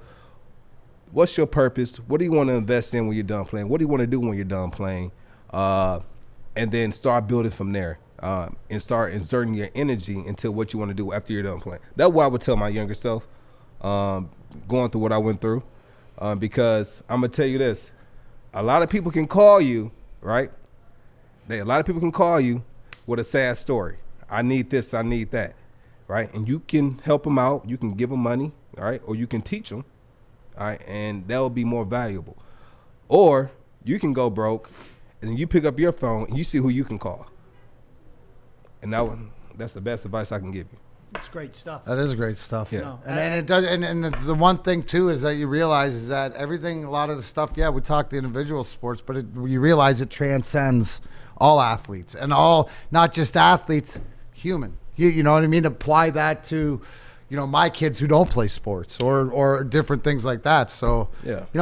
what's your purpose? What do you want to invest in when you're done playing? What do you want to do when you're done playing? And then start building from there, and start inserting your energy into what you want to do after you're done playing. That's what I would tell my younger self, going through what I went through, because I'm going to tell you this. A lot of people can call you, right? A lot of people can call you with a sad story. I need this, I need that, right? And you can help them out. You can give them money, all right? Or you can teach them. All right, and that will be more valuable. Or you can go broke, and then you pick up your phone and you see who you can call. And that's the best advice I can give you. It's great stuff. That is great stuff. Yeah. No, And it does. And the one thing too is that you realize is that everything, a lot of the stuff. Yeah, we talk the individual sports, but you realize it transcends all athletes and all, not just athletes, human. You know what I mean? Apply that to, my kids who don't play sports or different things like that. So,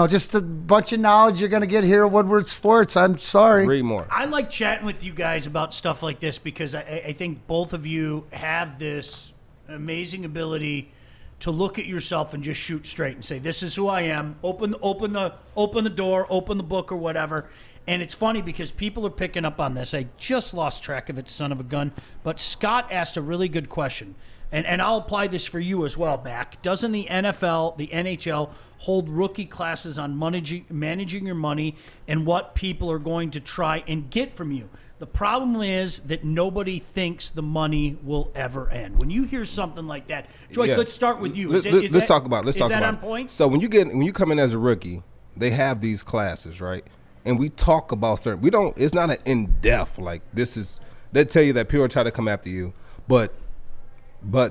just a bunch of knowledge you're going to get here at Woodward Sports. I'm sorry. Read more. I like chatting with you guys about stuff like this because I think both of you have this amazing ability to look at yourself and just shoot straight and say, this is who I am. Open the door, open the book or whatever. And it's funny because people are picking up on this. I just lost track of it, son of a gun. But Scott asked a really good question. And I'll apply this for you as well, Mac. Doesn't the NFL, the NHL, hold rookie classes on managing your money and what people are going to try and get from you? The problem is that nobody thinks the money will ever end. When you hear something like that, Joique, let's start with you. Let's talk about it. Is that on point? So when you come in as a rookie, they have these classes, right? And we talk about certain. It's not an in-depth like this is. They tell you that people are trying to come after you, but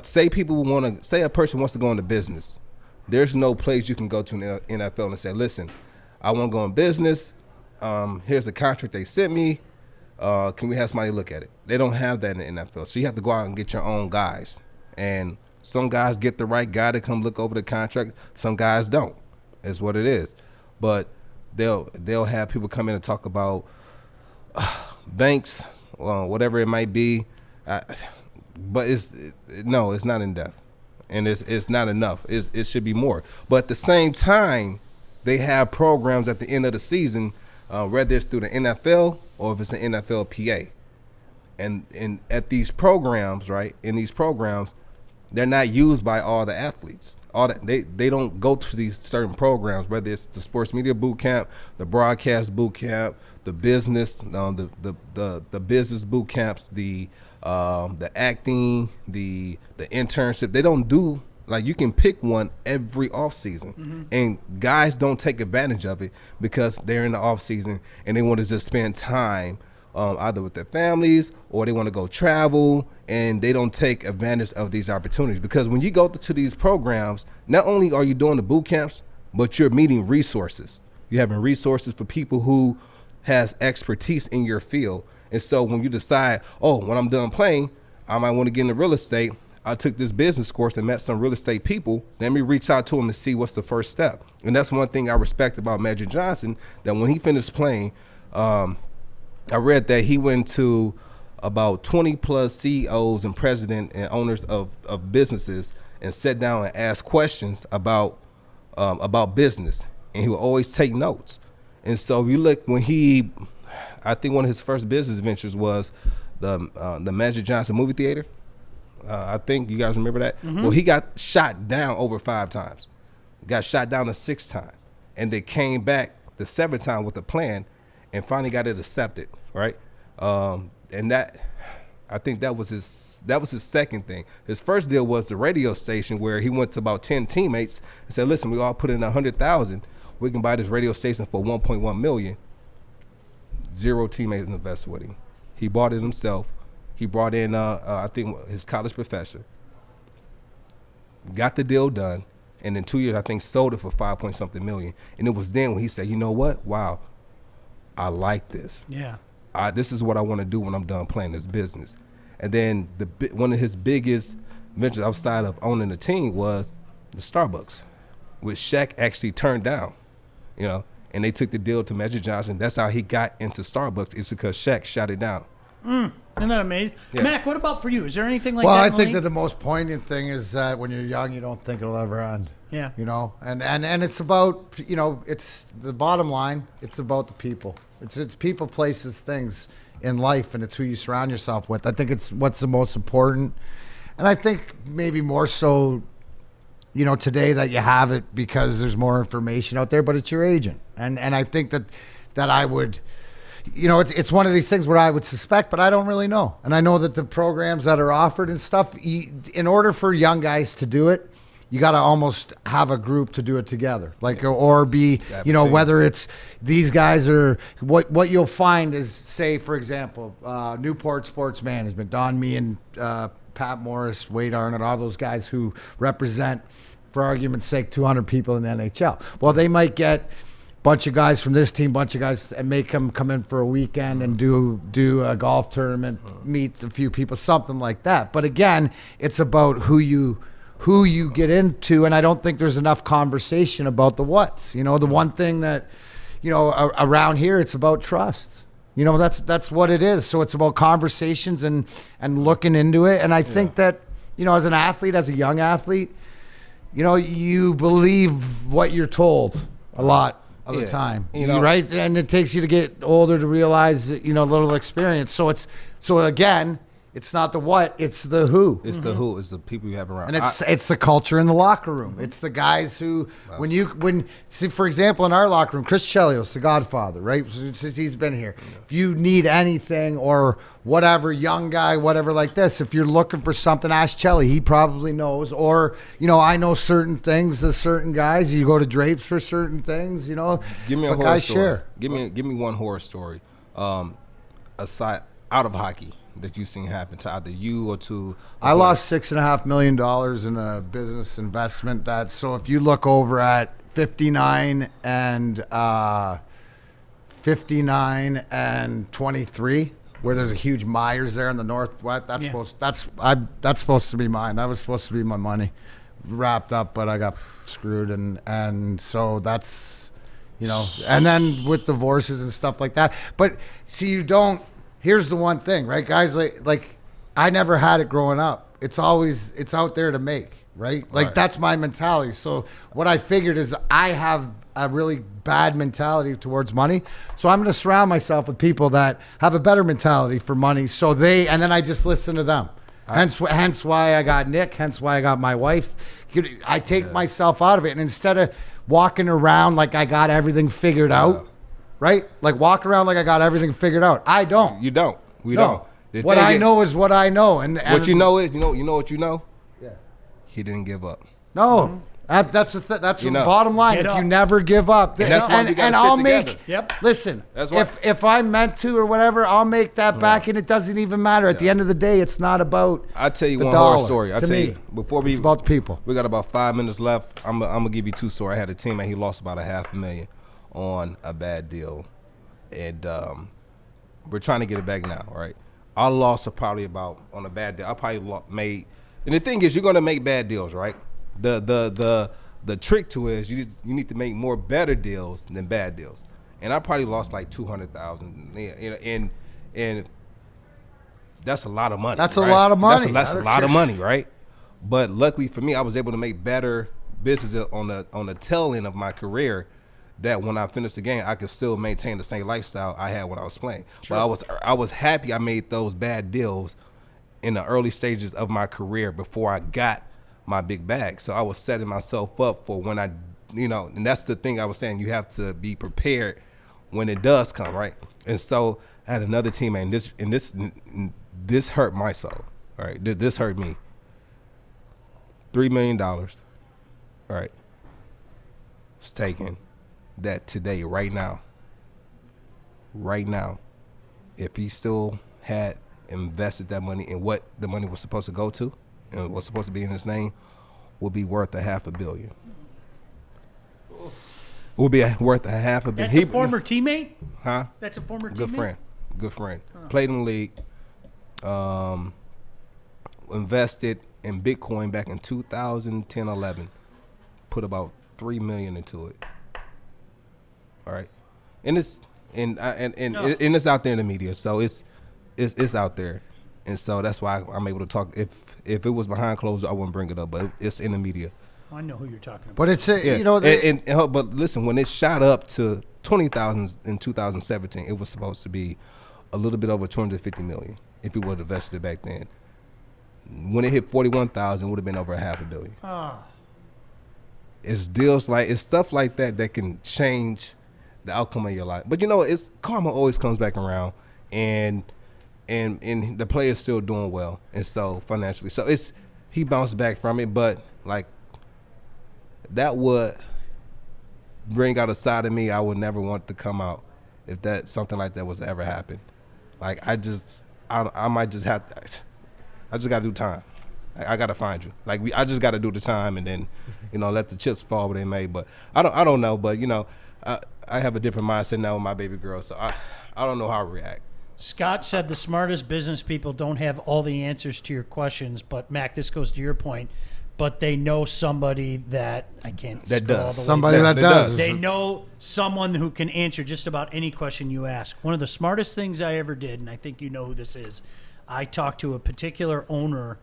say a person wants to go into business. There's no place you can go to in the NFL and say, listen, I want to go in business. Here's the contract they sent me. can we have somebody look at it? They don't have that in the NFL. So you have to go out and get your own guys. And some guys get the right guy to come look over the contract. Some guys don't. Is what it is. But they'll have people come in and talk about banks, whatever it might be. But it's not in depth. And it's not enough. It should be more. But at the same time, they have programs at the end of the season, whether it's through the NFL or if it's an NFL PA. And at these programs, right, in these programs, they're not used by all the athletes. They don't go through these certain programs, whether it's the sports media boot camp, the broadcast boot camp, the business, the business boot camps, the acting, the internship. They don't do, like, you can pick one every off season, and guys don't take advantage of it because they're in the off season and they want to just spend time either with their families or they want to go travel, and they don't take advantage of these opportunities. Because when you go to these programs, not only are you doing the boot camps, but you're meeting resources. You're having resources for people who has expertise in your field. And so when you decide, when I'm done playing, I might want to get into real estate. I took this business course and met some real estate people. Let me reach out to them and see what's the first step. And that's one thing I respect about Magic Johnson, that when he finished playing, I read that he went to about 20 plus CEOs and president and owners of businesses and sat down and asked questions about business. And he would always take notes. And so if you look, I think one of his first business ventures was the Magic Johnson movie theater. I think you guys remember that. Well, he got shot down over 5 times, got shot down the 6th time, and they came back the 7th time with a plan, and finally got it accepted, right? And that, I think that was his second thing. His first deal was the radio station, where he went to about 10 teammates and said, "Listen, we all put in $100,000. We can buy this radio station for $1.1 million." 0 teammates invested with him. He bought it himself. He brought in, I think, his college professor. Got the deal done, and in 2 years, I think, sold it for 5-point-something million. And it was then when he said, "You know what? Wow, I like this. Yeah, this is what I want to do when I'm done playing this business." And then one of his biggest ventures outside of owning the team was the Starbucks, which Shaq actually turned down, and they took the deal to Magic Johnson. That's how he got into Starbucks, is because Shaq shot it down. Isn't that amazing? Yeah. Mac, what about for you? Is there anything like that? Well, I think that the most poignant thing is that when you're young, you don't think it'll ever end. Yeah. And it's about, it's the bottom line. It's about the people. It's people, places, things in life, and it's who you surround yourself with. I think it's what's the most important. And I think maybe more so, today that you have it because there's more information out there, but it's your agent. And I think that I would, it's one of these things where I would suspect, but I don't really know. And I know that the programs that are offered and stuff, in order for young guys to do it, you got to almost have a group to do it together, or be, whether it's these guys are what you'll find is, say, for example, Newport Sports Management, Don, me, and Pat Morris, Wade Arnott, all those guys who represent, for argument's sake, 200 people in the NHL. Well, they might get bunch of guys from this team, bunch of guys, and make them come in for a weekend and do a golf tournament, meet a few people, something like that. But again, it's about who you get into, and I don't think there's enough conversation about the what's. The one thing that, around here, it's about trust. That's what it is. So it's about conversations and looking into it. And I think that, as an athlete, as a young athlete, you believe what you're told a lot of the time, right? And it takes you to get older to realize, a little experience. So again, it's not the what, it's the who. It's the who. It's the people you have around. And it's the culture in the locker room. It's the guys who, see, for example, in our locker room, Chris Chelios, the Godfather, right? Since he's been here. Yeah. If you need anything or whatever, young guy, whatever like this, if you're looking for something, ask Chelly. He probably knows. Or, I know certain things to certain guys. You go to Drapes for certain things, Give me a horror story. Share. Give me one horror story, aside out of hockey, that you've seen happen to either you or to I lost $6.5 million in a business investment. So if you look over at 59 and 23, where there's a huge Myers there in the Northwest. That's supposed to be mine. That was supposed to be my money wrapped up, but I got screwed, and so that's, you know, and then with divorces and stuff like that. But see, here's the one thing, right, guys, like I never had it growing up. It's out there to make, right? Like that's my mentality. So what I figured is I have a really bad mentality towards money. So I'm going to surround myself with people that have a better mentality for money. And then I just listen to them. Hence why I got Nick, hence why I got my wife. I take myself out of it. And instead of walking around like I got everything figured out, right? Like walk around like I got everything figured out. I don't. You don't. We don't. What I know is what I know. And what you know is, you know what you know? Yeah. He didn't give up. No. That's the bottom line. If you never give up, and I'll make. Yep. Listen, if I'm meant to or whatever, I'll make that back, and it doesn't even matter. At the end of the day, it's not about. I'll tell you the one dollar. horror story. It's about the people. We got about 5 minutes left. I'm gonna give you two stories. I had a teammate. He lost about $500,000 on a bad deal, and we're trying to get it back now. Right? Our loss are probably about on a bad deal. I probably made. And the thing is, you're gonna make bad deals, right? The trick to it is you need to make more better deals than bad deals, and I probably lost like $200,000, and that's a lot of money. That's a lot of money. That's a lot of money, right? But luckily for me, I was able to make better business on the tail end of my career. That when I finished the game, I could still maintain the same lifestyle I had when I was playing. Sure. But I was happy I made those bad deals in the early stages of my career before I got my big bag. So I was setting myself up for when and that's the thing I was saying, you have to be prepared when it does come, right? And so I had another teammate, and this hurt my soul, all right? This hurt me. $3 million, all right, was taken that today, right now, if he still had invested that money in what the money was supposed to go to, and what's supposed to be in his name, would be worth $500 million. Would be worth $500 million. That's a former teammate? Huh? That's a former good teammate? Good friend. Played in the league. Invested in Bitcoin back in 2010-11. Put about $3 million into it. All right, and it's it's out there in the media, so it's out there. And so that's why I'm able to talk. If it was behind closed doors, I wouldn't bring it up. But it's in the media. I know who you're talking about. But it's but listen, when it shot up to 20,000 in 2017, it was supposed to be a little bit over 250 million if it would have invested it back then. When it hit 41,000, it would have been over $500 million. It's stuff like that can change the outcome of your life. But it's karma always comes back around, and the player's still doing well, and so financially, so he bounced back from it. But like that would bring out a side of me I would never want to come out if that something like that was to ever happen. Like I might just have to. I just got to do time. I got to find you. Like I just got to do the time, and then let the chips fall where they may. But I don't know. But I have a different mindset now with my baby girl, so I don't know how I react. Scott said the smartest business people don't have all the answers to your questions, but Mac, this goes to your point, but they know somebody that does. They know someone who can answer just about any question you ask. One of the smartest things I ever did, and I think you know who this is, I talked to a particular owner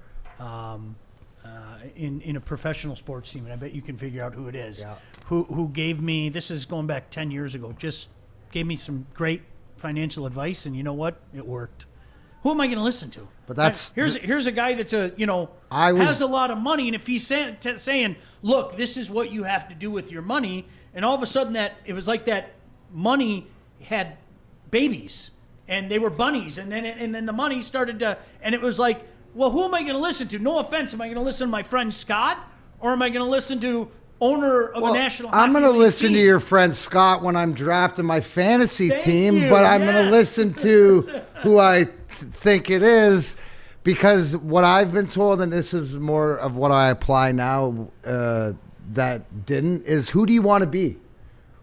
in a professional sports team, and I bet you can figure out who it is, who gave me, this is going back 10 years ago, just gave me some great financial advice, and you know what? It worked. Who am I going to listen to? But that's here's a guy that's has a lot of money, and if he's saying, look, this is what you have to do with your money, and all of a sudden it was like that money had babies, and they were bunnies, and then the money started to, and it was like, well, who am I going to listen to? No offense, am I going to listen to my friend Scott, or am I going to listen to owner of a national hockey I'm going to listen team? to your friend Scott when I'm drafting my fantasy team, but I'm going to listen to who I think it is, because what I've been told, and this is more of what I apply now that didn't, is who do you want to be?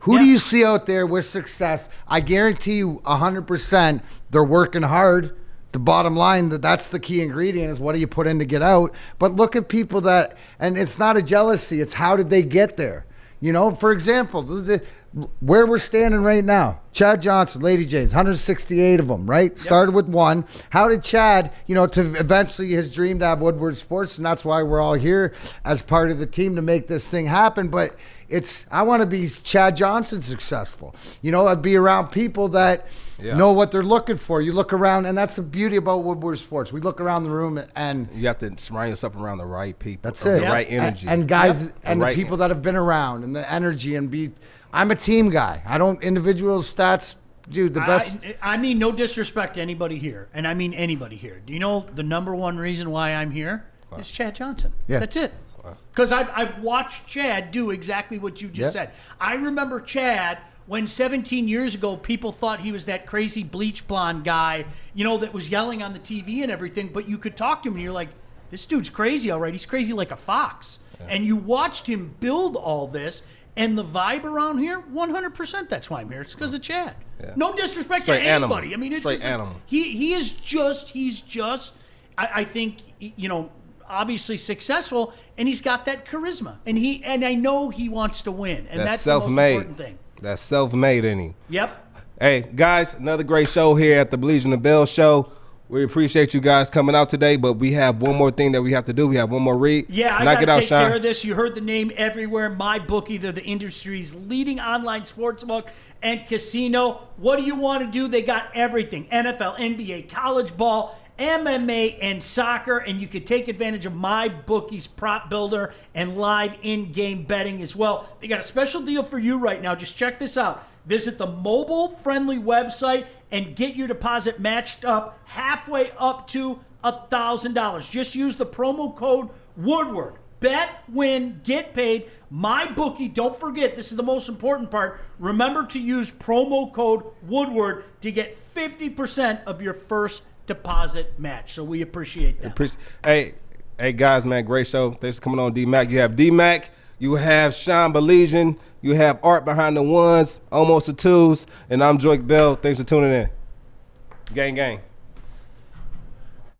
Who do you see out there with success? I guarantee you 100% they're working hard. The bottom line, that's the key ingredient is what do you put in to get out. But look at people that, and it's not a jealousy, it's how did they get there? You know, for example, where we're standing right now, Chad Johnson, Lady James, 168 of them, right? Yep. Started with one. How did Chad, you know, to eventually his dream to have Woodward Sports, and that's why we're all here as part of the team to make this thing happen. But I want to be Chad Johnson successful. You know, I'd be around people that know what they're looking for. You look around, and that's the beauty about Woodward Sports. We look around the room, and you have to surround yourself around the right people. That's it. The right energy. And guys, and the people that have been around, and the energy, and I'm a team guy. I don't individual stats. Dude, the best. I mean, no disrespect to anybody here, and I mean anybody here. Do you know the number one reason why I'm here? It's Chad Johnson. Yeah. That's it. Because I've watched Chad do exactly what you just said. I remember Chad when 17 years ago people thought he was that crazy bleach blonde guy, you know, that was yelling on the TV and everything, but you could talk to him and you're like, this dude's crazy, all right. He's crazy like a fox. Yeah. And you watched him build all this, and the vibe around here, 100%, that's why I'm here. It's because of Chad. Yeah. No disrespect to anybody. I mean, it's straight just animal. He's just I think, you know, obviously successful, and he's got that charisma, and I know he wants to win, and that's the most important thing. That's self-made in him. Yep. Hey guys, another great show here at the Baligian the Bell Show. We appreciate you guys coming out today, but we have one more thing that we have to do. We have one more read. Yeah, I got to take care of this. You heard the name everywhere. MyBookie, they're the industry's leading online sportsbook and casino. What do you want to do? They got everything: NFL, NBA, college ball, MMA, and soccer, and you can take advantage of MyBookie's prop builder and live in-game betting as well. They got a special deal for you right now. Just check this out. Visit the mobile-friendly website and get your deposit matched up halfway up to $1,000. Just use the promo code Woodward. Bet, win, get paid. MyBookie, don't forget, this is the most important part. Remember to use promo code Woodward to get 50% of your first deposit match. So we appreciate that. Hey guys, man, great show. Thanks for coming on, D-Mac. You have D-Mac, you have Sean Baligian, you have Art behind the ones, almost the twos, and I'm Joique Bell. Thanks for tuning in. Gang, gang.